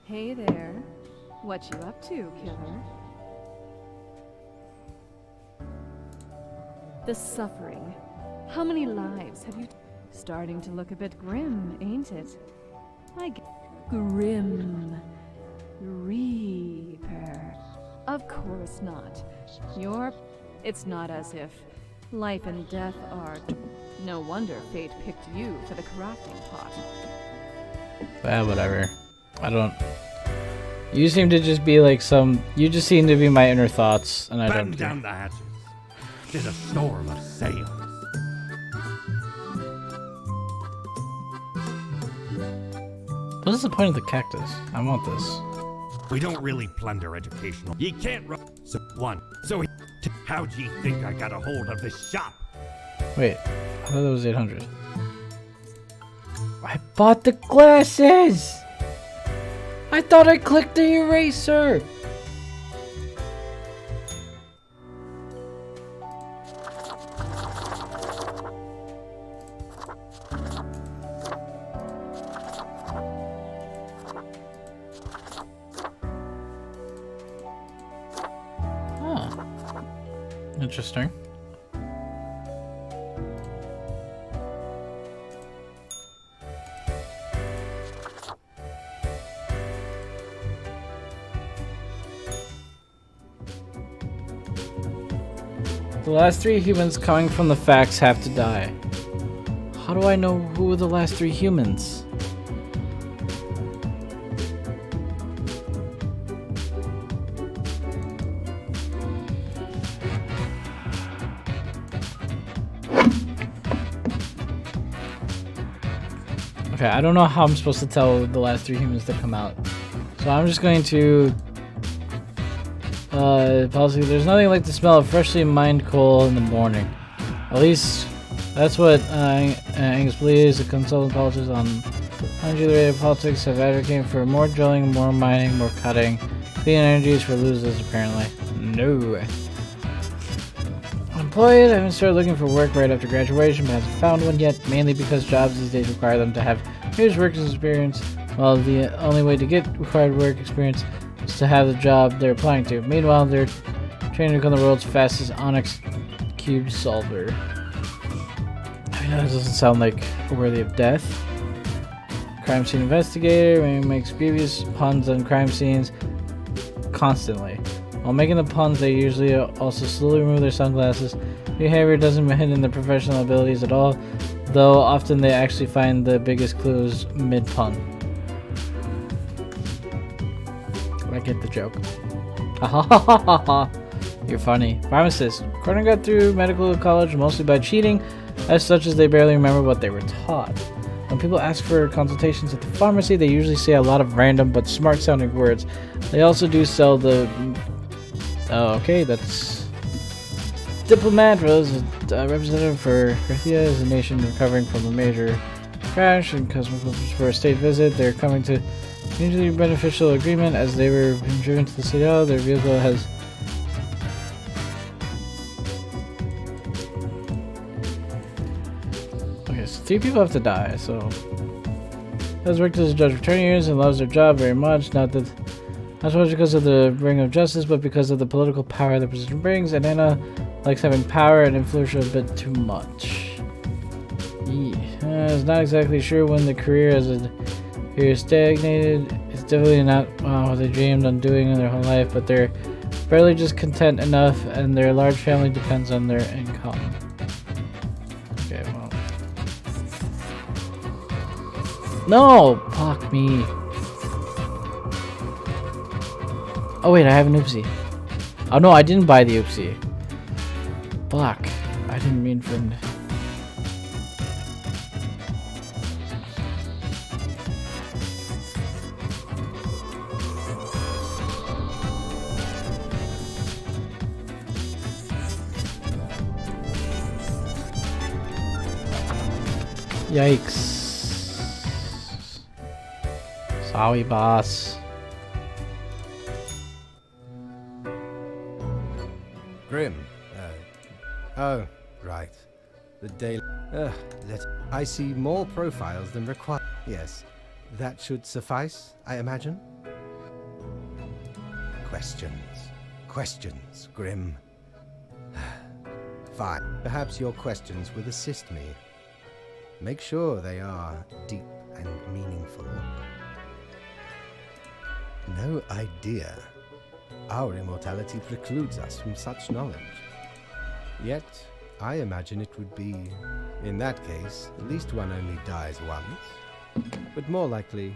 Hey there. What you up to, killer? The suffering. How many lives have you... Starting to look a bit grim, ain't it? Grim. Reaper. Of course not. It's not as if life and death are... No wonder fate picked you for the crafting pot. Whatever. I don't... You seem to just be like some... You just seem to be my inner thoughts, and I don't... Batten down the hatches. 'Tis a storm of sails. What is the point of the cactus? I want this. We don't really plunder educational. Ye can't run. So how'd ye think I got a hold of this shop? Wait, I thought that was 800. I bought the glasses! I thought I clicked the eraser! Interesting. The last 3 humans coming from the facts have to die. How do I know who are the last 3 humans? Okay, I don't know how I'm supposed to tell the last 3 humans to come out. So I'm just going to... policy, there's nothing like the smell of freshly mined coal in the morning. At least, that's what Angus believes. The consultant politics on unregulated politics have advocated for more drilling, more mining, more cutting. Clean energies for losers, apparently. No. Employed, I haven't started looking for work right after graduation, but hasn't found one yet, mainly because jobs these days require them to have years work experience, while the only way to get required work experience is to have the job they're applying to. Meanwhile, they're training to become the world's fastest Onyx cube solver. I mean, that doesn't sound like worthy of death. Crime scene investigator makes grievous puns on crime scenes constantly. While making the puns, they usually also slowly remove their sunglasses. Behavior doesn't hinder their professional abilities at all, though often they actually find the biggest clues mid-pun. I get the joke. You're funny. Pharmacist. Gordon got through medical college mostly by cheating, as such as they barely remember what they were taught. When people ask for consultations at the pharmacy, they usually say a lot of random but smart-sounding words. They also do sell the... Oh, okay, that's... Diplomat was a representative for Garcia as a nation recovering from a major crash and customers for a state visit. They're coming to mutually beneficial agreement as they were being driven to the city. Their vehicle has... Okay, so 3 people have to die, so... Has worked as a judge for 20 years and loves their job very much. Not so much because of the ring of justice, but because of the political power the position brings. And Anna likes having power and influence a bit too much. Is not exactly sure when the career as a career stagnated. It's definitely not what they dreamed on doing in their whole life, but they're barely just content enough, and their large family depends on their income. Okay, well. No! Fuck me. Oh wait, I have an oopsie. Oh no, I didn't buy the oopsie. Fuck. I didn't mean for... Yikes. Sorry, boss. Grim. Oh, right. The daily... I see more profiles than required. Yes, that should suffice, I imagine. Questions, Grim. Fine. Perhaps your questions will assist me. Make sure they are deep and meaningful. No idea. Our immortality precludes us from such knowledge. Yet, I imagine it would be, in that case, at least one only dies once. But more likely,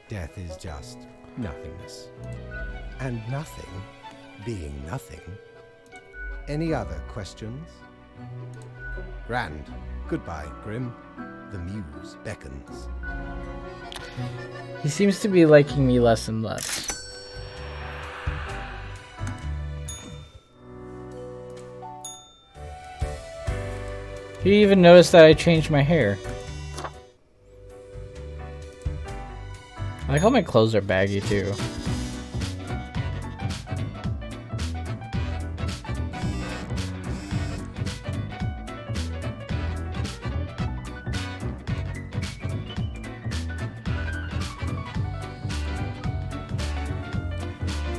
death is just nothingness. And nothing being nothing. Any other questions? Grand. Goodbye, Grim. The muse beckons. He seems to be liking me less and less. He even noticed that I changed my hair. I like how my clothes are baggy too.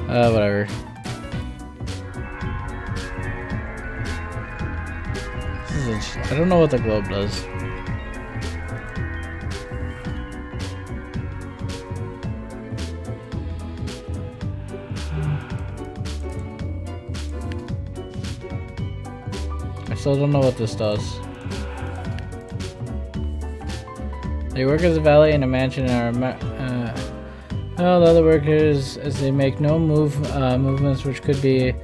Whatever. I don't know what the globe does. still don't know what this does. They work as a valet in a mansion and are well, the other workers as they make no movements which could be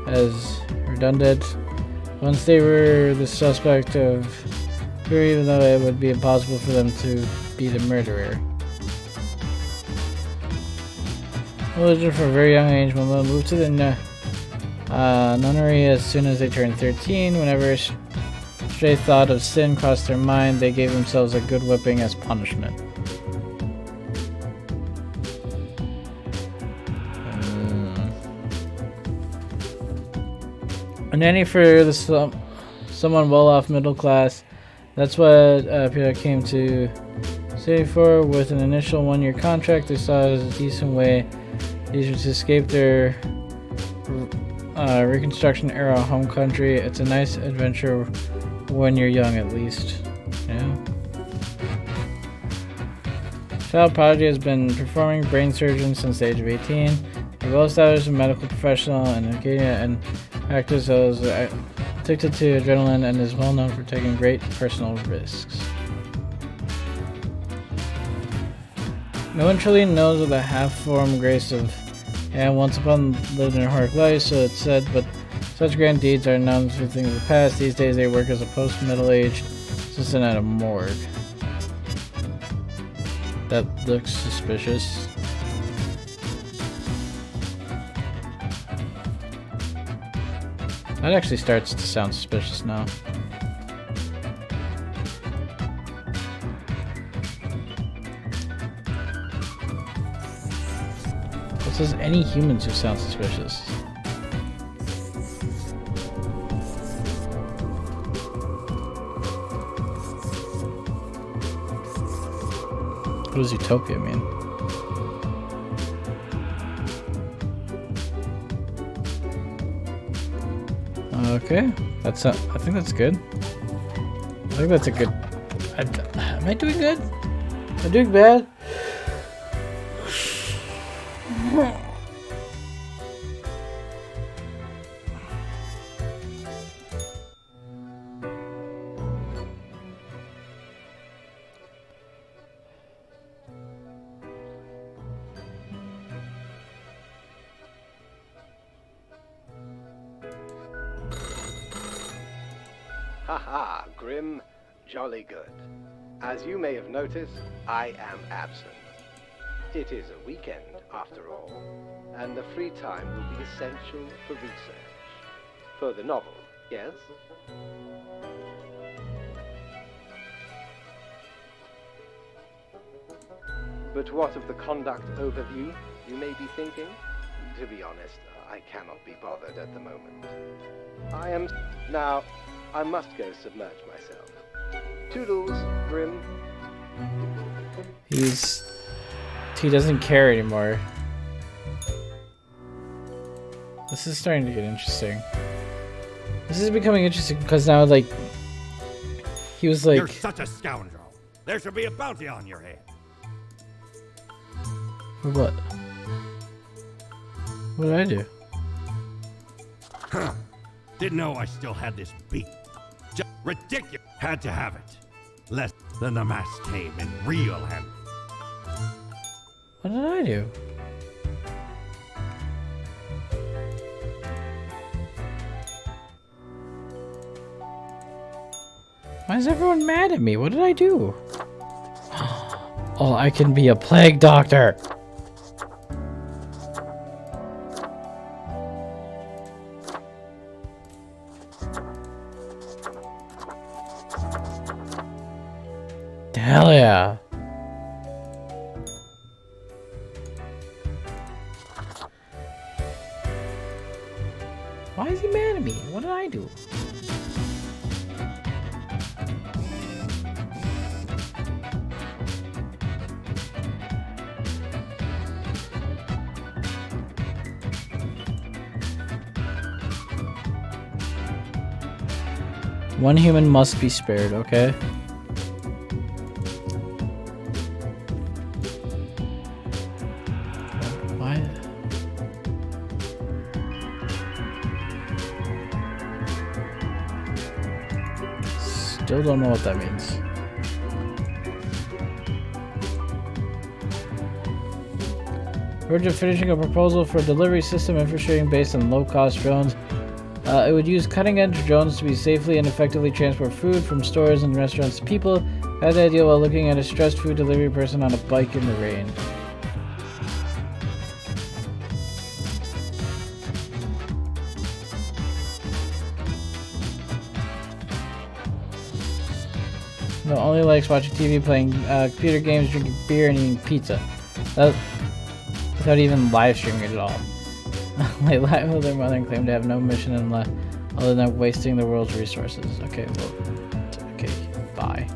as redundant. Once they were the suspect of murder, even though it would be impossible for them to be the murderer. Religion from a very young age, Mama moved to the nunnery as soon as they turned 13. Whenever a stray thought of sin crossed their mind, they gave themselves a good whipping as punishment. A nanny for the someone well-off middle class. That's what Peter came to city for. With an initial 1-year contract, they saw it as a decent way to escape their Reconstruction era home country. It's a nice adventure when you're young, at least. Yeah. Child Prodigy has been performing brain surgeon since the age of 18. A well-established medical professional and an actor who is addicted to adrenaline and is well known for taking great personal risks. No one truly knows of the half-formed grace of once upon lived in a heroic life, so it's said, but such grand deeds are known through things of the past. These days they work as a post-middle-aged assistant at a morgue. That looks suspicious. That actually starts to sound suspicious now. It says any humans who sound suspicious. What does utopia mean? Okay, that's I think that's good. I think that's a good. Am I doing good? Am I doing bad? Haha, Grim, jolly good. As you may have noticed, I am absent. It is a weekend, after all, and the free time will be essential for research. For the novel, yes? But what of the conduct overview, you may be thinking? To be honest, I cannot be bothered at the moment. Now, I must go submerge myself. Toodles, Grim. He doesn't care anymore. This is starting to get interesting. This is becoming interesting because now, like, he was like... You're such a scoundrel. There should be a bounty on your head. For what? What did I do? Huh. Didn't know I still had this beat. Just ridiculous. Had to have it. Less than the mask came in real handy. What did I do? Why is everyone mad at me? What did I do? Oh, I can be a plague doctor. Hell yeah. Why is he mad at me? What did I do? One human must be spared, okay? Still don't know what that means. We're just finishing a proposal for a delivery system infrastructure based on low-cost drones. It would use cutting-edge drones to be safely and effectively transport food from stores and restaurants to people. I had the idea while looking at a stressed food delivery person on a bike in the rain. No, only likes watching TV, playing computer games, drinking beer, and eating pizza. Without even live streaming it at all. They lie with their mother and claim to have no mission in life other than wasting the world's resources. Okay, well, okay, bye.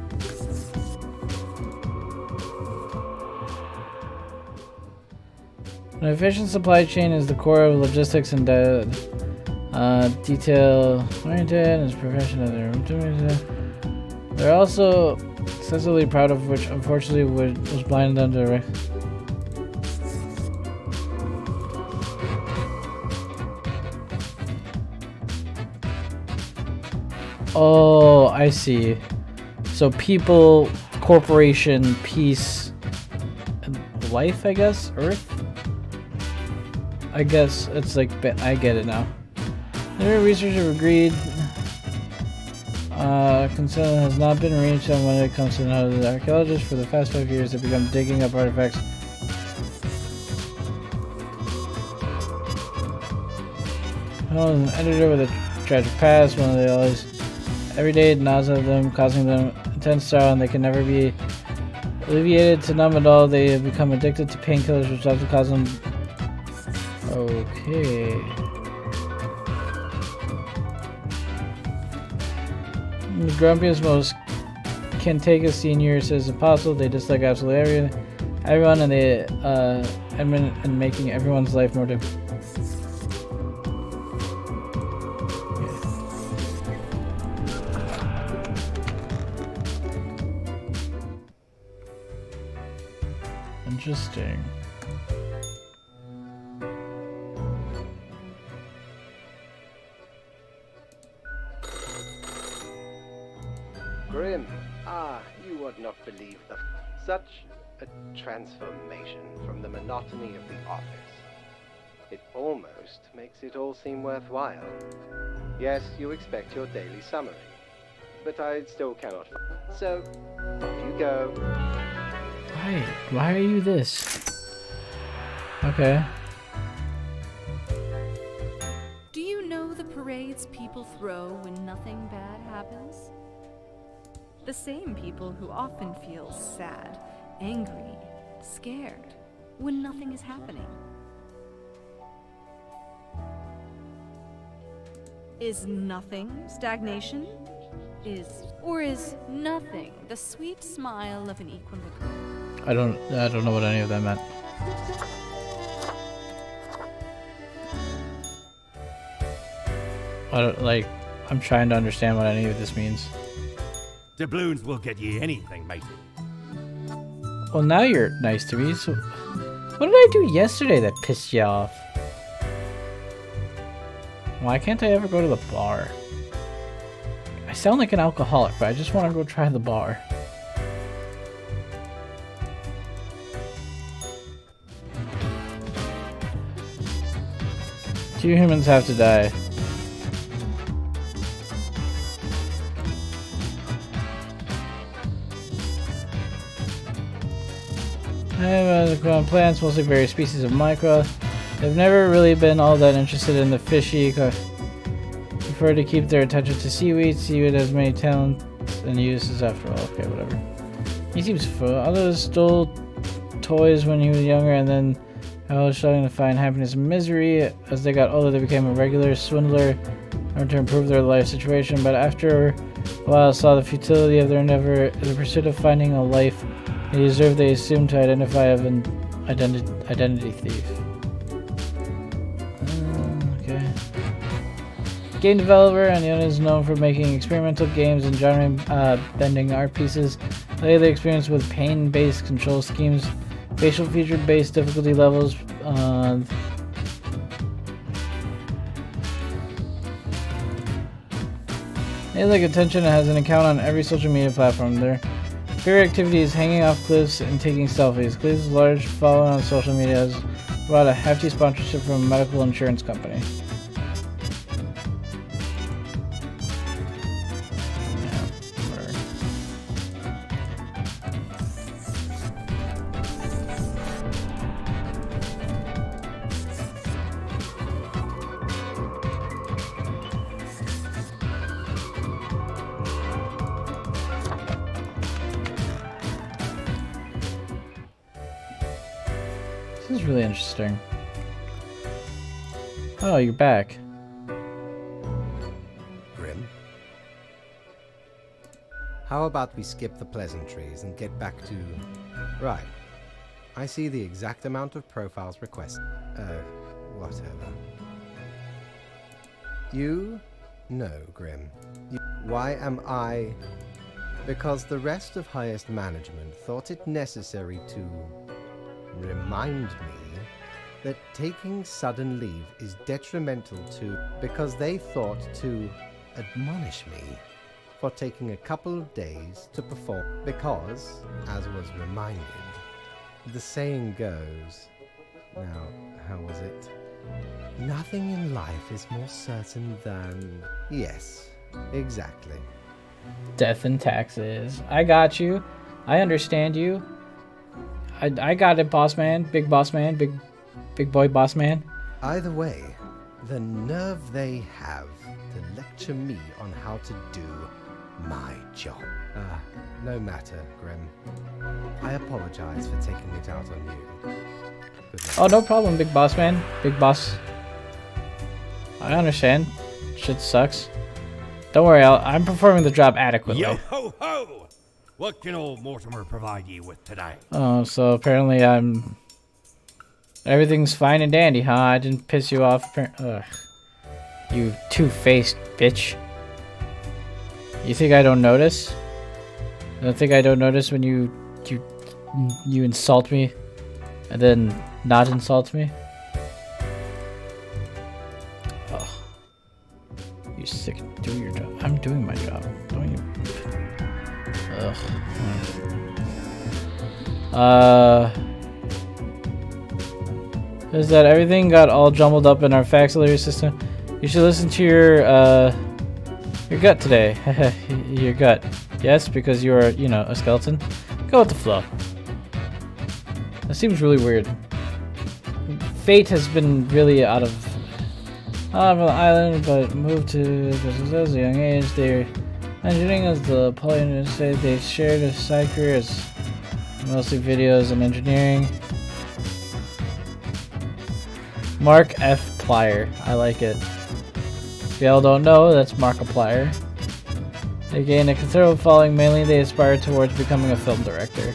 An efficient supply chain is the core of logistics and detail-oriented and is professional. They're also excessively proud of which, unfortunately, was blinded them to. Oh, I see. So people, corporation, peace, and life, I guess? Earth? I guess it's like, I get it now. The researchers have agreed. Consensus has not been reached on when it comes to the archaeologists. For the past 5 years, have begun digging up artifacts. Oh, an editor with a tragic past, one of the always every day nausea of them, causing them intense sorrow, and they can never be alleviated. To numb it all, they have become addicted to painkillers, which often cause them. Okay. The grumpiest, most cantankerous senior says apostle. They dislike absolutely everyone, and they admit in making everyone's life more difficult. Interesting. Grim, you would not believe such a transformation from the monotony of the office. It almost makes it all seem worthwhile. Yes, you expect your daily summary, but I still cannot. So, off you go. Why are you this? Okay. Do you know the parades people throw when nothing bad happens? The same people who often feel sad, angry, scared when nothing is happening. Is nothing stagnation? Is nothing the sweet smile of an equilibrium? I don't know what any of that meant. I'm trying to understand what any of this means. Doubloons will get ye anything, matey. Well, now you're nice to me, so what did I do yesterday that pissed you off? Why can't I ever go to the bar? I sound like an alcoholic, but I just want to go try the bar. Two humans have to die. I have plants, mostly various species of micro. They've never really been all that interested in the fishy. Prefer to keep their attention to seaweed. Seaweed has many talents and uses after all. Okay, whatever. He seems full. Others stole toys when he was younger, and then I was struggling to find happiness and misery. As they got older, they became a regular swindler in order to improve their life situation. But after a while, saw the futility of their endeavor in the pursuit of finding a life they deserve. They assumed to identify as an identity thief. Okay. Game developer, and the owner is known for making experimental games and genre-bending art pieces. Lately experienced with pain-based control schemes, facial feature-based difficulty levels. They like attention and has an account on every social media platform. Their favorite activity is hanging off cliffs and taking selfies. Cliff's large following on social media has brought a hefty sponsorship from a medical insurance company. This is really interesting. Oh, you're back. Grim? How about we skip the pleasantries and get back to... Right. I see the exact amount of profiles requested. Whatever. You? No, Grim. Why am I... Because the rest of highest management thought it necessary to remind me that taking sudden leave is detrimental to... Because they thought to admonish me for taking a couple of days to perform. Because, as was reminded, the saying goes... Now, how was it? Nothing in life is more certain than... Yes, exactly. Death and taxes. I got you. I understand you. I got it, boss man. Big boss man. Big boy boss man. Either way, the nerve they have to lecture me on how to do my job. No matter, Grim. I apologize for taking it out on you. Oh, no problem, big boss man. Big boss. I understand. Shit sucks. Don't worry, I'm performing the job adequately. Yo ho ho! What can old Mortimer provide you with today? Oh, so apparently everything's fine and dandy, huh? I didn't piss you off. Ugh. You two-faced bitch. You think I don't notice? You don't think I don't notice when you insult me and then not insult me? Ugh. You sick. Do your job. I'm doing my job. Don't you? Ugh. Is that everything got all jumbled up in our auxiliary system? You should listen to your gut today. Your gut. Yes, because you're, a skeleton. Go with the flow. That seems really weird. Fate has been really out of the island, but moved to a young age. They're engineering as the poly say they shared a side career as mostly videos and engineering. Mark F. Plier. I like it. If y'all don't know, that's Markiplier. They gained a considerable following, mainly they aspire towards becoming a film director.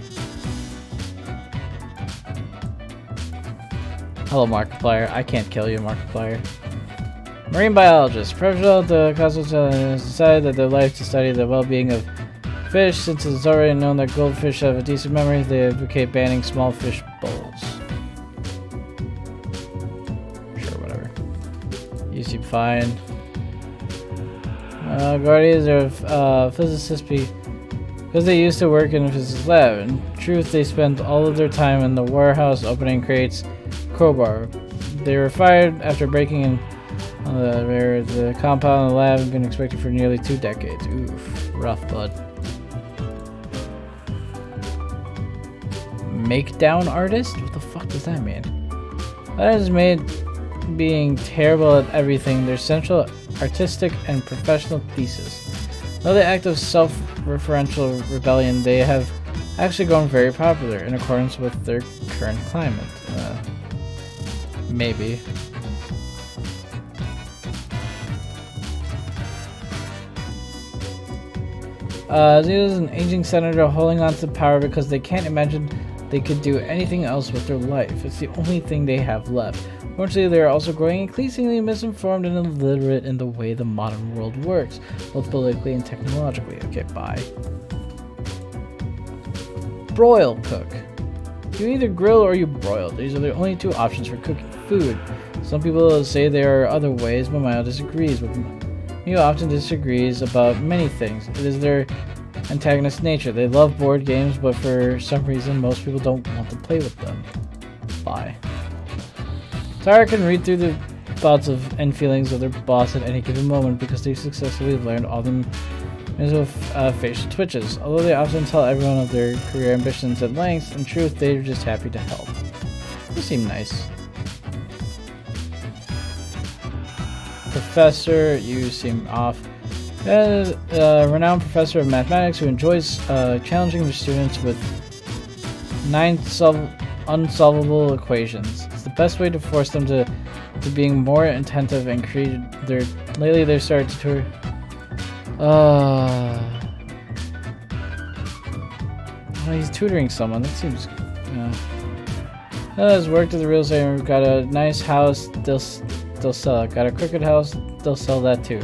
Hello, Markiplier. I can't kill you, Markiplier. Marine biologist. Professional at the Cosmos decided that their life to study the well-being of fish. Since it's already known that goldfish have a decent memory, they advocate banning small fish bowls. Sure, whatever. You seem fine. Guardians are physicists because they used to work in a physics lab. In truth, they spent all of their time in the warehouse opening crates. Crowbar. They were fired after breaking in the compound in the lab and been expected for nearly 2 decades. Oof, rough, bud. Make down artist? What the fuck does that mean? That is made being terrible at everything their central artistic and professional thesis. Though the act of self-referential rebellion, they have actually grown very popular in accordance with their current climate. Maybe. This is an aging senator holding on to power because they can't imagine they could do anything else with their life. It's the only thing they have left. Fortunately, they are also growing increasingly misinformed and illiterate in the way the modern world works, both politically and technologically. Okay, bye. Broil cook. You either grill or you broil. These are the only 2 options for cooking food. Some people say there are other ways, but Maya disagrees with Amigo often disagrees about many things. It is their antagonist nature. They love board games, but for some reason most people don't want to play with them. Bye. Tyra can read through the thoughts of and feelings of their boss at any given moment because they successfully have learned all the facial twitches. Although they often tell everyone of their career ambitions at length, in truth, they're just happy to help. They seem nice. Professor, you seem off. A renowned professor of mathematics who enjoys challenging the students with 9 unsolvable equations. It's the best way to force them to being more attentive and creative. Lately they've started to tour. He's tutoring someone. That seems. Has worked at the real estate. We've got a nice house. They'll sell it. Got a crooked house. They'll sell that too.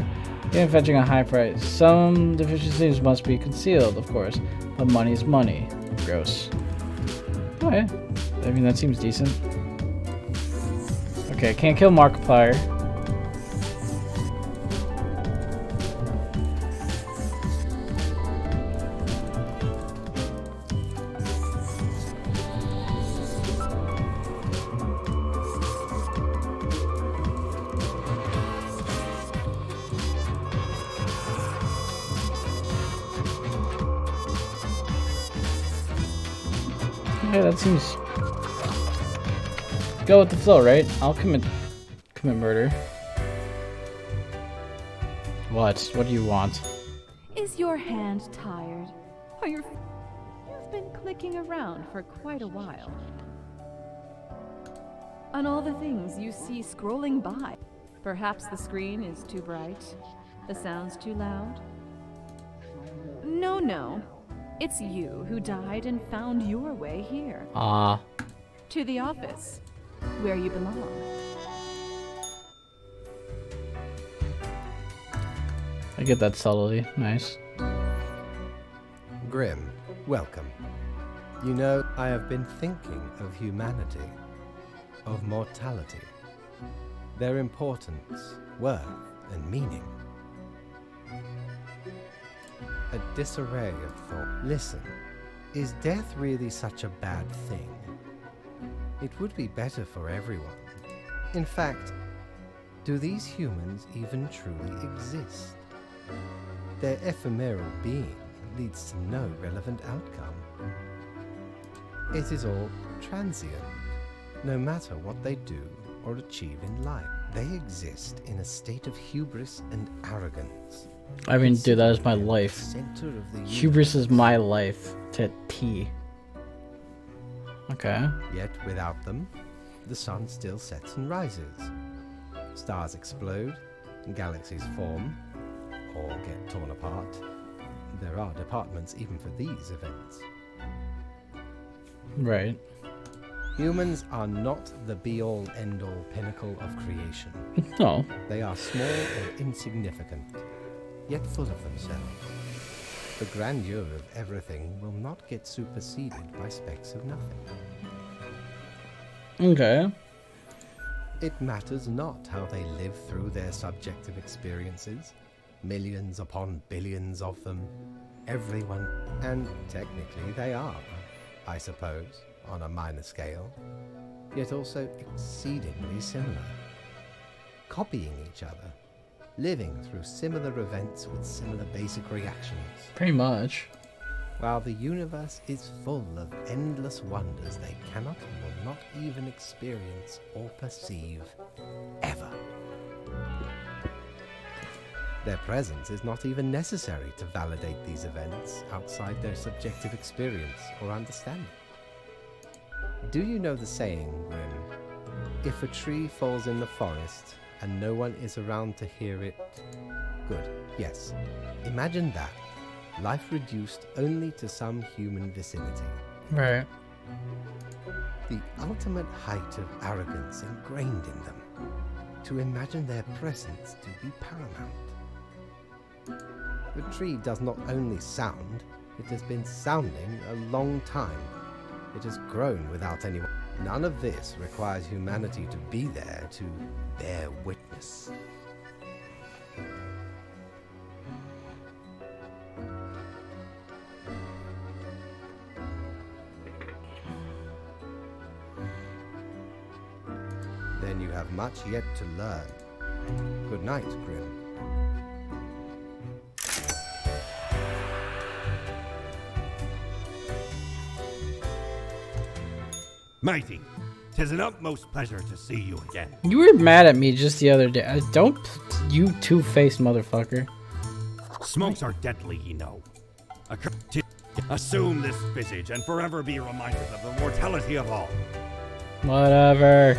Even fetching a high price. Some deficiencies must be concealed, of course, but money's money. Gross. Okay. I mean, that seems decent. Okay, can't kill Markiplier. Yeah, that seems... Go with the flow, right? I'll commit murder. What? What do you want? Is your hand tired? You've been clicking around for quite a while. On all the things you see scrolling by. Perhaps the screen is too bright, the sound's too loud. No. It's you who died and found your way here. To the office, where you belong. I get that subtlety. Nice. Grim, welcome. You know, I have been thinking of humanity, of mortality, their importance, worth, and meaning. A disarray of thought. Listen, is death really such a bad thing? It would be better for everyone. In fact, do these humans even truly exist? Their ephemeral being leads to no relevant outcome. It is all transient, no matter what they do or achieve in life. They exist in a state of hubris and arrogance. I mean, dude, that is my life. Center of the Hubris is my life to T. Okay. Yet without them, the sun still sets and rises. Stars explode, galaxies form, or get torn apart. There are departments even for these events. Right. Humans are not the be-all, end-all pinnacle of creation. No. They are small and insignificant, yet full of themselves. The grandeur of everything will not get superseded by specks of nothing. Okay. It matters not how they live through their subjective experiences. Millions upon billions of them. Everyone. And technically they are, I suppose, on a minor scale. Yet also exceedingly similar. Copying each other. Living through similar events with similar basic reactions. Pretty much. While the universe is full of endless wonders they cannot or will not even experience or perceive ever. Their presence is not even necessary to validate these events outside their subjective experience or understanding. Do you know the saying, Grim? If a tree falls in the forest and no one is around to hear it, good, yes. Imagine that. Life reduced only to some human vicinity. Right. The ultimate height of arrogance ingrained in them. To imagine their presence to be paramount. The tree does not only sound, it has been sounding a long time. It has grown without anyone. None of this requires humanity to be there to bear witness. have much yet to learn. Good night, Grim. Mighty, 'tis an utmost pleasure to see you again. You were mad at me just the other day. Don't, you two-faced motherfucker. Smokes are deadly, ye know. Assume this visage and forever be reminded of the mortality of all. Whatever.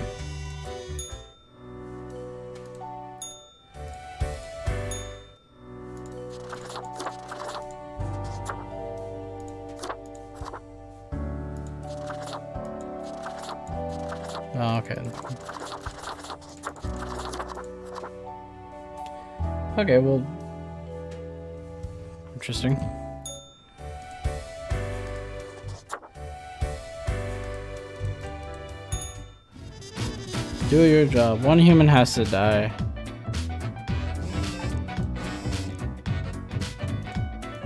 Oh, okay. Okay, well... Interesting. Do your job. One human has to die.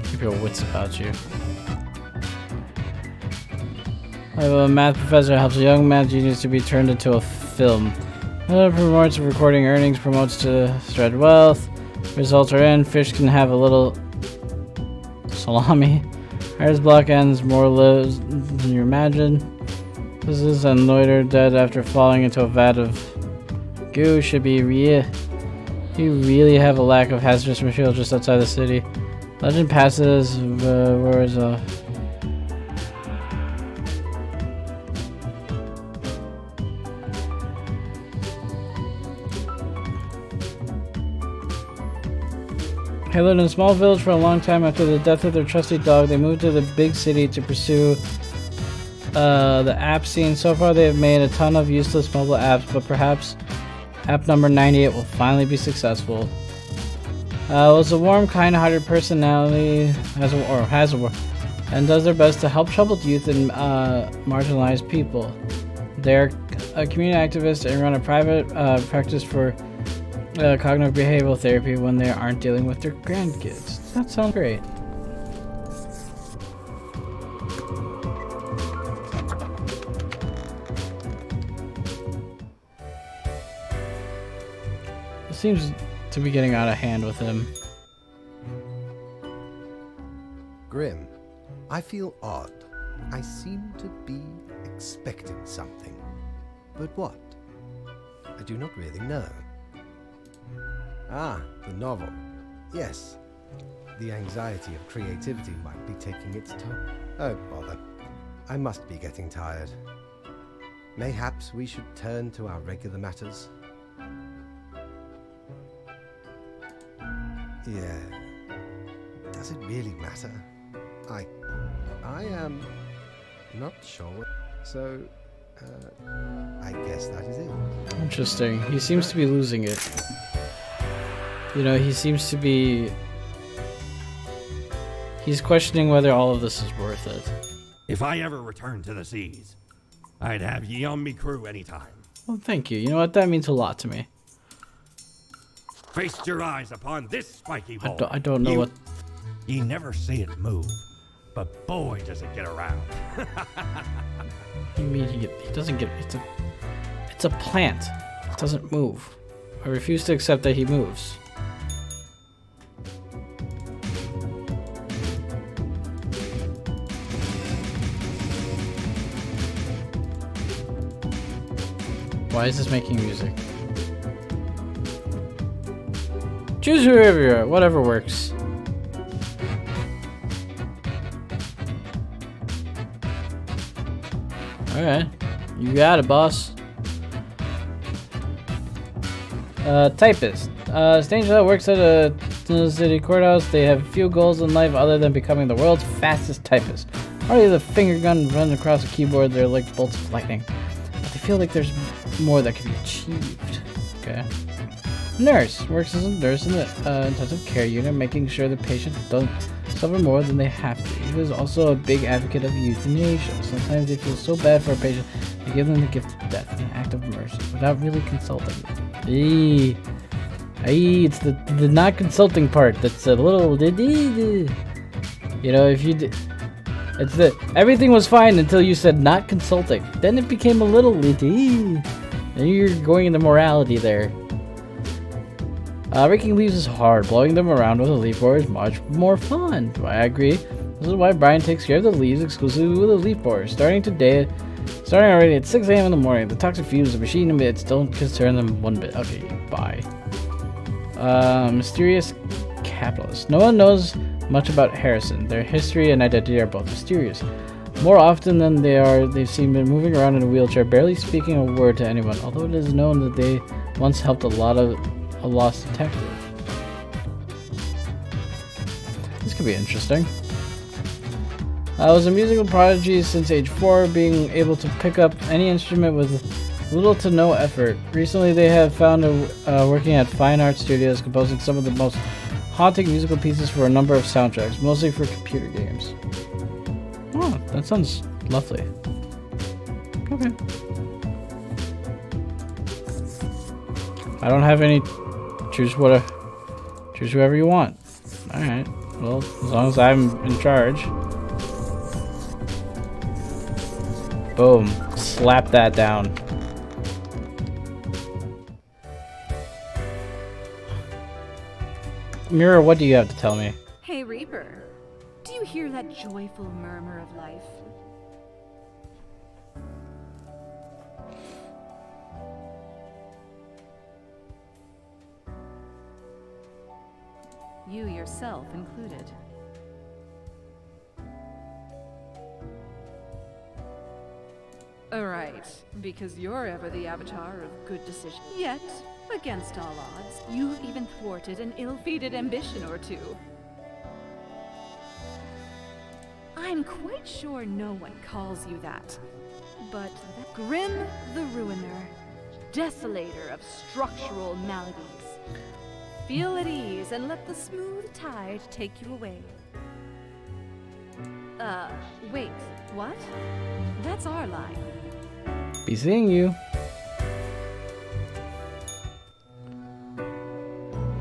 Keep your wits about you. I have a math professor who helps a young math genius to be turned into a film. Promotes recording earnings, promotes to spread wealth. Results are in. Fish can have a little salami. Hires block ends, more lives than you imagine. This is and loiter dead after falling into a vat of goo. Should be real. You really have a lack of hazardous material just outside the city. Legend passes. Where is They lived in a small village for a long time. After the death of their trusty dog, they moved to the big city to pursue the app scene. So far, they have made a ton of useless mobile apps, but perhaps app number 98 will finally be successful. Was a warm, kind-hearted personality, and does their best to help troubled youth and marginalized people. They're a community activist and run a private practice for cognitive behavioral therapy when they aren't dealing with their grandkids. That sounds great. It seems to be getting out of hand with him. Grim, I feel odd. I seem to be expecting something. But what? I do not really know. Ah, the novel. Yes. The anxiety of creativity might be taking its toll. Oh, bother. I must be getting tired. Mayhaps we should turn to our regular matters. Yeah. Does it really matter? I am not sure. So, I guess that is it. Interesting. He seems to be losing it. You know, he seems to be... He's questioning whether all of this is worth it. If I ever return to the seas, I'd have ye on me crew anytime. Well, thank you. You know what? That means a lot to me. Feast your eyes upon this spiky bowl. I don't know what... You never see it move, but boy does it get around. You mean he doesn't get... It's a plant. It doesn't move. I refuse to accept that he moves. Why is this making music? Choose whoever you are, whatever works. Alright, you got it, boss. Typist. Stranger that works at a city courthouse. They have few goals in life other than becoming the world's fastest typist. Hardly the finger gun running across a keyboard, they're like bolts of lightning. But they feel like there's more that can be achieved. Okay. Nurse works as a nurse in the intensive care unit, making sure the patient don't suffer more than they have to. He is also a big advocate of euthanasia. Sometimes they feel so bad for a patient, they give them the gift of death, an act of mercy, without really consulting them. It's the not consulting part that's a little... You know, if you did... It's the... Everything was fine until you said not consulting. Then it became a little... And you're going into morality there. Raking leaves is hard. Blowing them around with a leaf blower is much more fun. I agree. This is why Brian takes care of the leaves exclusively with a leaf blower. Starting already at 6 a.m. in the morning. The toxic fumes the machine emits don't concern them one bit. Okay, bye. Mysterious capitalist. No one knows much about Harrison. Their history and identity are both mysterious. More often than they've seen been moving around in a wheelchair, barely speaking a word to anyone, although it is known that they once helped a lost detective. This could be interesting. I was a musical prodigy since age 4, being able to pick up any instrument with little to no effort. Recently they have found working at fine art studios, composing some of the most haunting musical pieces for a number of soundtracks, mostly for computer games. Oh, that sounds lovely. Okay. I don't have any. Choose whoever you want. Alright. Well, as long as I'm in charge. Boom. Slap that down. Mira, what do you have to tell me? Hey, Reaper. Do you hear that joyful murmur of life? You yourself included. Alright, because you're ever the avatar of good decisions. Yet, against all odds, you've even thwarted an ill-fated ambition or two. I'm quite sure no one calls you that. But Grim the Ruiner, desolator of structural maladies. Feel at ease and let the smooth tide take you away. Wait, what? That's our line. Be seeing you.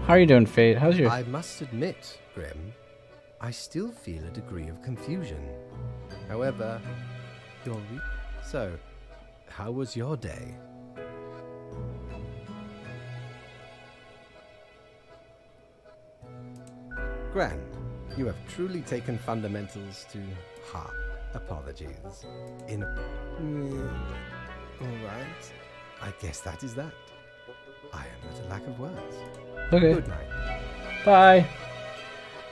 How are you doing, Fate? How's your... I must admit, Grim, I still feel a degree of confusion. However, So, how was your day? Grand. You have truly taken fundamentals to heart. Apologies. Alright. I guess that is that. I am at a lack of words. Okay. Good night. Bye.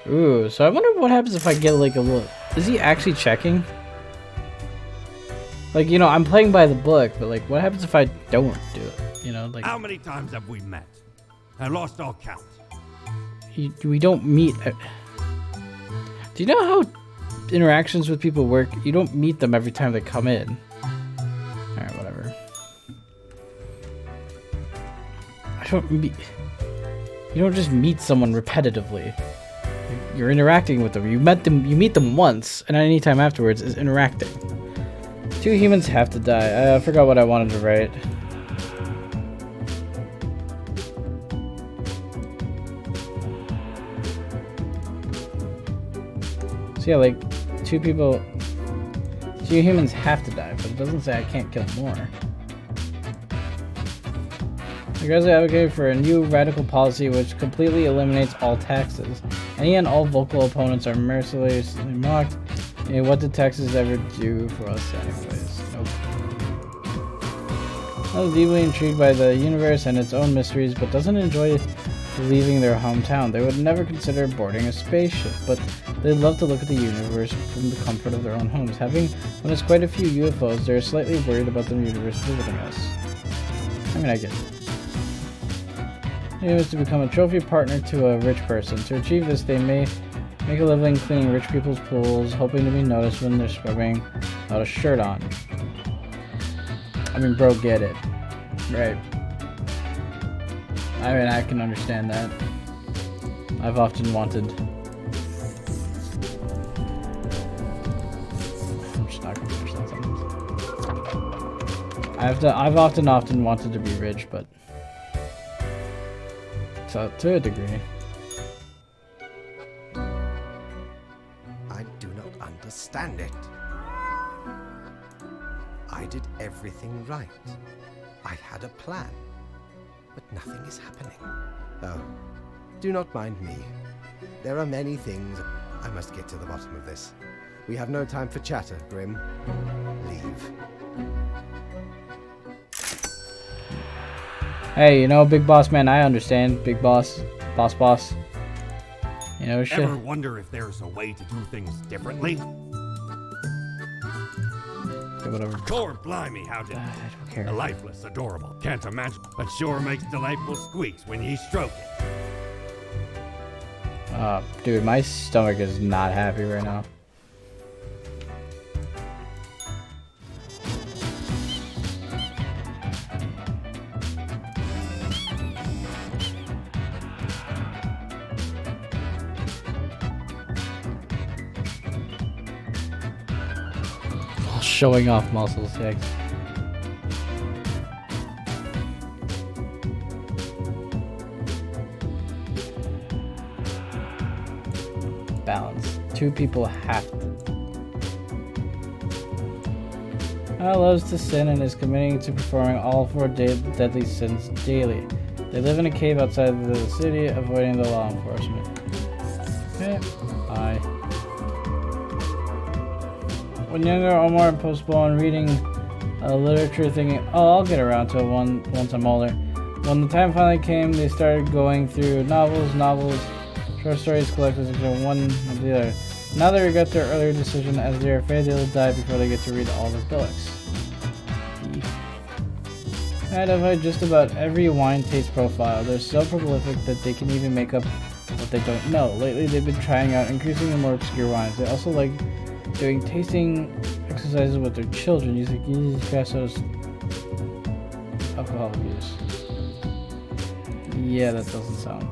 Ooh, so I wonder what happens if I get like a little... Is he actually checking? Like, you know, I'm playing by the book, but like, what happens if I don't do it? You know, like... How many times have we met? I lost all count. We don't meet... Do you know how interactions with people work? You don't meet them every time they come in. Alright, whatever. You don't just meet someone repetitively. You're interacting with them. You meet them once, and any time afterwards is interacting. 2 humans have to die. I forgot what I wanted to write. So yeah, like 2 humans have to die, but it doesn't say I can't kill more. The guys advocate for a new radical policy which completely eliminates all taxes. Any and all vocal opponents are mercilessly mocked. And what did taxes ever do for us anyways? Nope. I was deeply intrigued by the universe and its own mysteries, but doesn't enjoy leaving their hometown. They would never consider boarding a spaceship, but they'd love to look at the universe from the comfort of their own homes. Having witnessed quite a few UFOs, they're slightly worried about the universe visiting us. I mean, I get it. The aim is to become a trophy partner to a rich person. To achieve this, they may make a living cleaning rich people's pools, hoping to be noticed when they're swimming without a shirt on. I mean, bro, get it. Right. I mean, I can understand that. I've often wanted... I'm just not gonna finish that sentence. I've often wanted to be rich, but... So, to a degree. I do not understand it. I did everything right. I had a plan, but nothing is happening. Oh, do not mind me. There are many things. I must get to the bottom of this. We have no time for chatter, Grim. Leave. Hey, you know, big boss man, I understand. Big boss. Boss. You know, shit. Ever wonder if there's a way to do things differently? Okay, whatever. Core blimey, how did I don't care. the lifeless, adorable. Can't imagine, but sure makes delightful squeaks when ye stroke it. Dude, my stomach is not happy right now. Showing off muscles, yeah. Balance. Two people have to. Loves to sin and is committing to performing all four deadly sins daily. They live in a cave outside the city, avoiding the law enforcement. Okay. Bye. When younger, Omar postponed reading literature, thinking, "Oh, I'll get around to it once I'm older." When the time finally came, they started going through novels, short stories, collections, one of the other. Now they regret their earlier decision, as they are afraid they'll die before they get to read all the books. I identified just about every wine taste profile. They're so prolific that they can even make up what they don't know. Lately, they've been trying out increasingly more obscure wines. They also like doing tasting exercises with their children using Gasso's alcohol abuse. Yeah, that doesn't sound.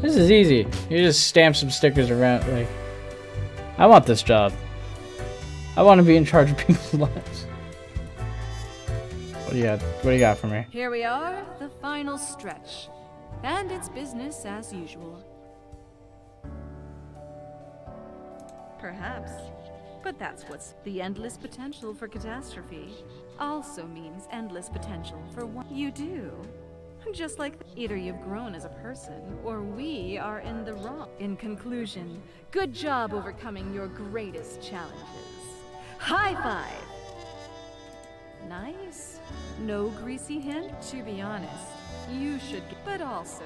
This is easy. You just stamp some stickers around. Like, I want this job. I want to be in charge of people's lives. What do you got? What do you got for me? Here we are, the final stretch. And it's business as usual. Perhaps. But that's what's the endless potential for catastrophe also means endless potential for what you do. Just like either you've grown as a person or we are in the wrong. In conclusion, good job overcoming your greatest challenges. High five! Nice. No greasy hint? To be honest, you should, but also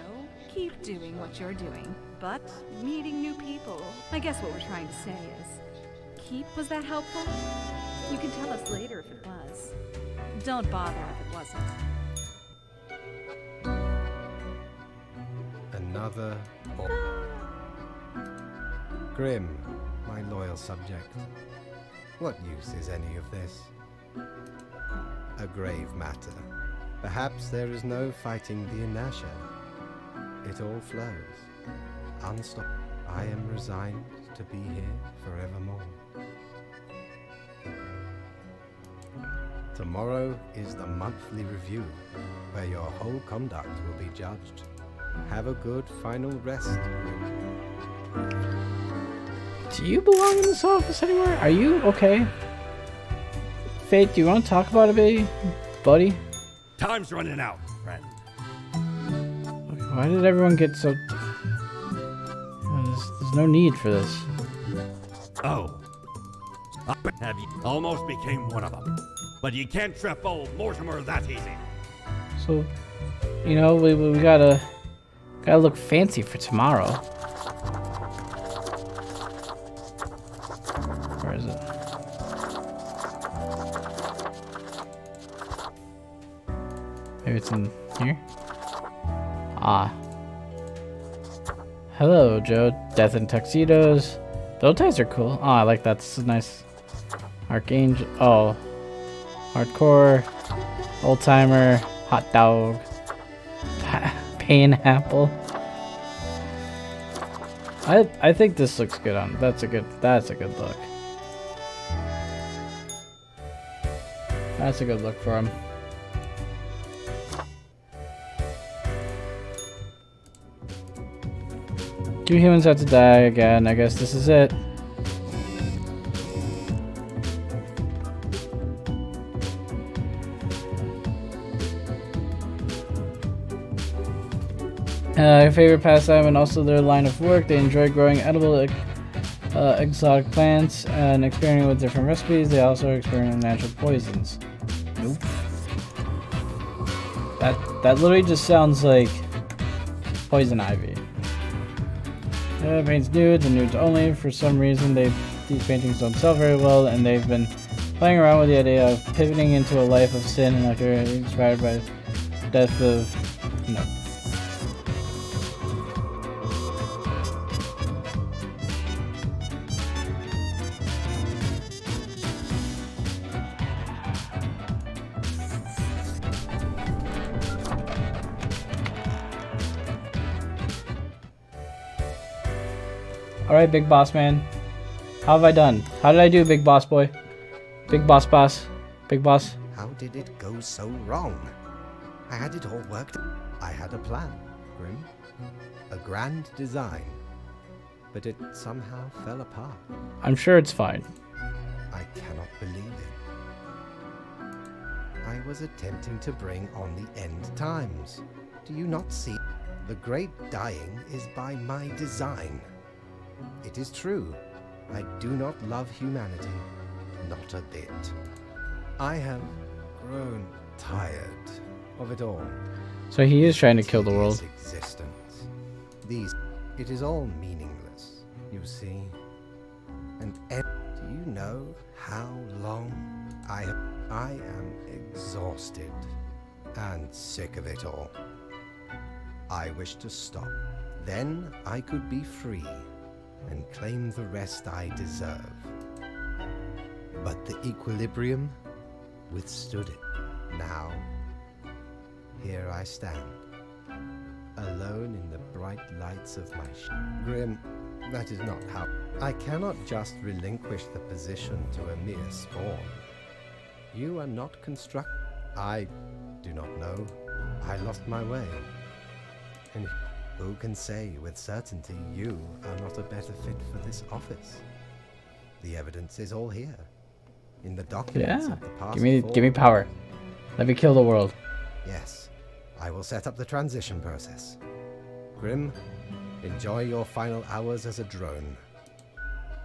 keep doing what you're doing. But meeting new people. I guess what we're trying to say is, was that helpful? You can tell us later if it was. Don't bother if it wasn't. Another. Grim, my loyal subject. What use is any of this? A grave matter. Perhaps there is no fighting the inertia. It all flows. Unstopped. I am resigned to be here forevermore. Tomorrow is the monthly review, where your whole conduct will be judged. Have a good final rest. Do you belong in this office anymore? Are you okay? Fate, do you want to talk about it, baby? Buddy? Time's running out, friend. Why did everyone get so... There's no need for this. Oh. Have you almost became one of them. But you can't trip old Mortimer that easy. So, you know, we gotta look fancy for tomorrow. Where is it? Maybe it's in here? Ah. Hello, Joe. Death in tuxedos. Those ties are cool. Oh, I like that. This is nice. Archangel. Oh. Hardcore. Old timer. Hot dog. Pineapple. I think this looks good on. That's a good look. That's a good look for him. Two humans have to die again. I guess this is it. Favorite pastime and also their line of work. They enjoy growing edible exotic plants and experimenting with different recipes. They also experiment with natural poisons. Nope. That literally just sounds like poison ivy. Paints nudes and nudes only. For some reason, these paintings don't sell very well, and they've been playing around with the idea of pivoting into a life of sin and after inspired by the death of no. Alright, big boss man. How have I done? How did I do, big boss boy? Big boss boss. Big boss. How did it go so wrong? I had it all worked. I had a plan, Grim. A grand design. But it somehow fell apart. I'm sure it's fine. I cannot believe it. I was attempting to bring on the end times. Do you not see? The great dying is by my design. It is true. I do not love humanity. Not a bit. I have grown tired of it all. So he is trying to kill the world. Existence. It is all meaningless, you see. And do you know how long I am exhausted and sick of it all. I wish to stop. Then I could be free and claim the rest I deserve. But the equilibrium withstood it. Now, here I stand, alone in the bright lights of my Grim, that is not how. I cannot just relinquish the position to a mere spawn. You are not I do not know. I lost my way. And who can say with certainty you are not a better fit for this office? The evidence is all here. In the documents Yeah. of the past. Give me power. Let me kill the world. Yes. I will set up the transition process. Grim, enjoy your final hours as a drone.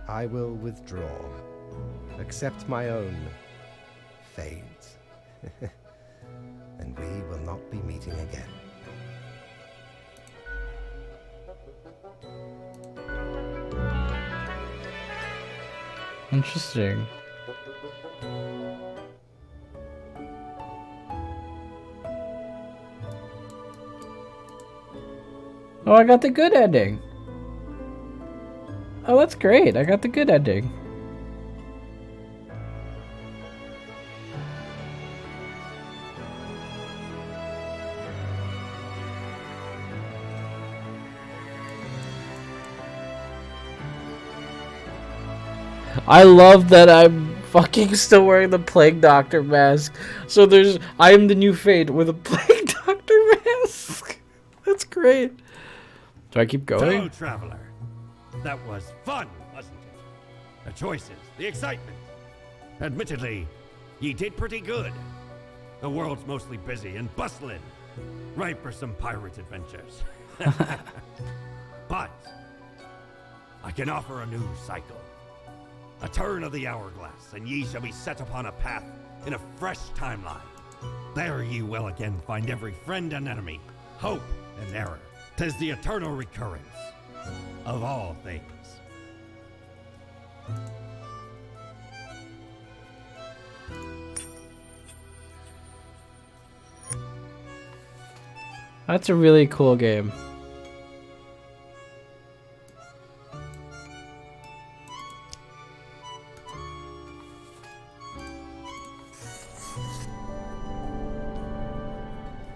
I will withdraw. Accept my own fate. And we will not be meeting again. Interesting. Oh, I got the good ending. Oh, that's great. I got the good ending. I love that I'm fucking still wearing the Plague Doctor mask. So I am the new Fate with a Plague Doctor mask. That's great. Do I keep going? Fellow traveler, that was fun, wasn't it? The choices, the excitement. Admittedly, ye did pretty good. The world's mostly busy and bustling, ripe for some pirate adventures. But I can offer a new cycle. A turn of the hourglass, and ye shall be set upon a path in a fresh timeline. There ye will again find every friend and enemy, hope and error. 'Tis the eternal recurrence of all things. That's a really cool game.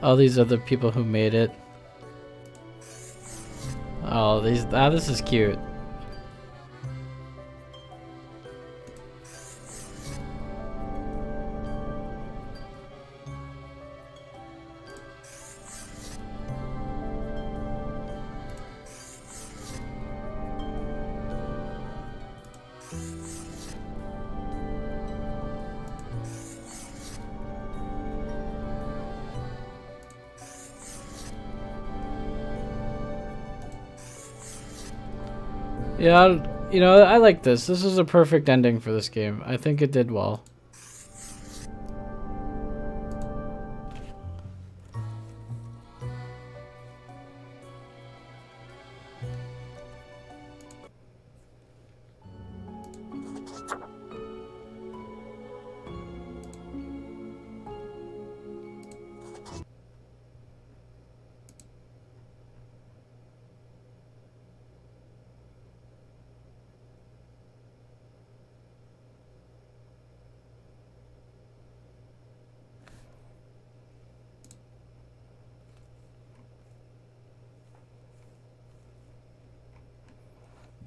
All these other people who made it. Oh, this is cute. Yeah, you know, I like this. This is a perfect ending for this game. I think it did well.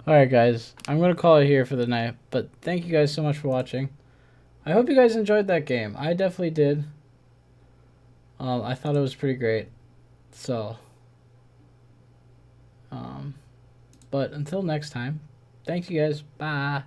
Alright guys, I'm going to call it here for the night, but thank you guys so much for watching. I hope you guys enjoyed that game. I definitely did. I thought it was pretty great. So, but until next time, thank you guys. Bye.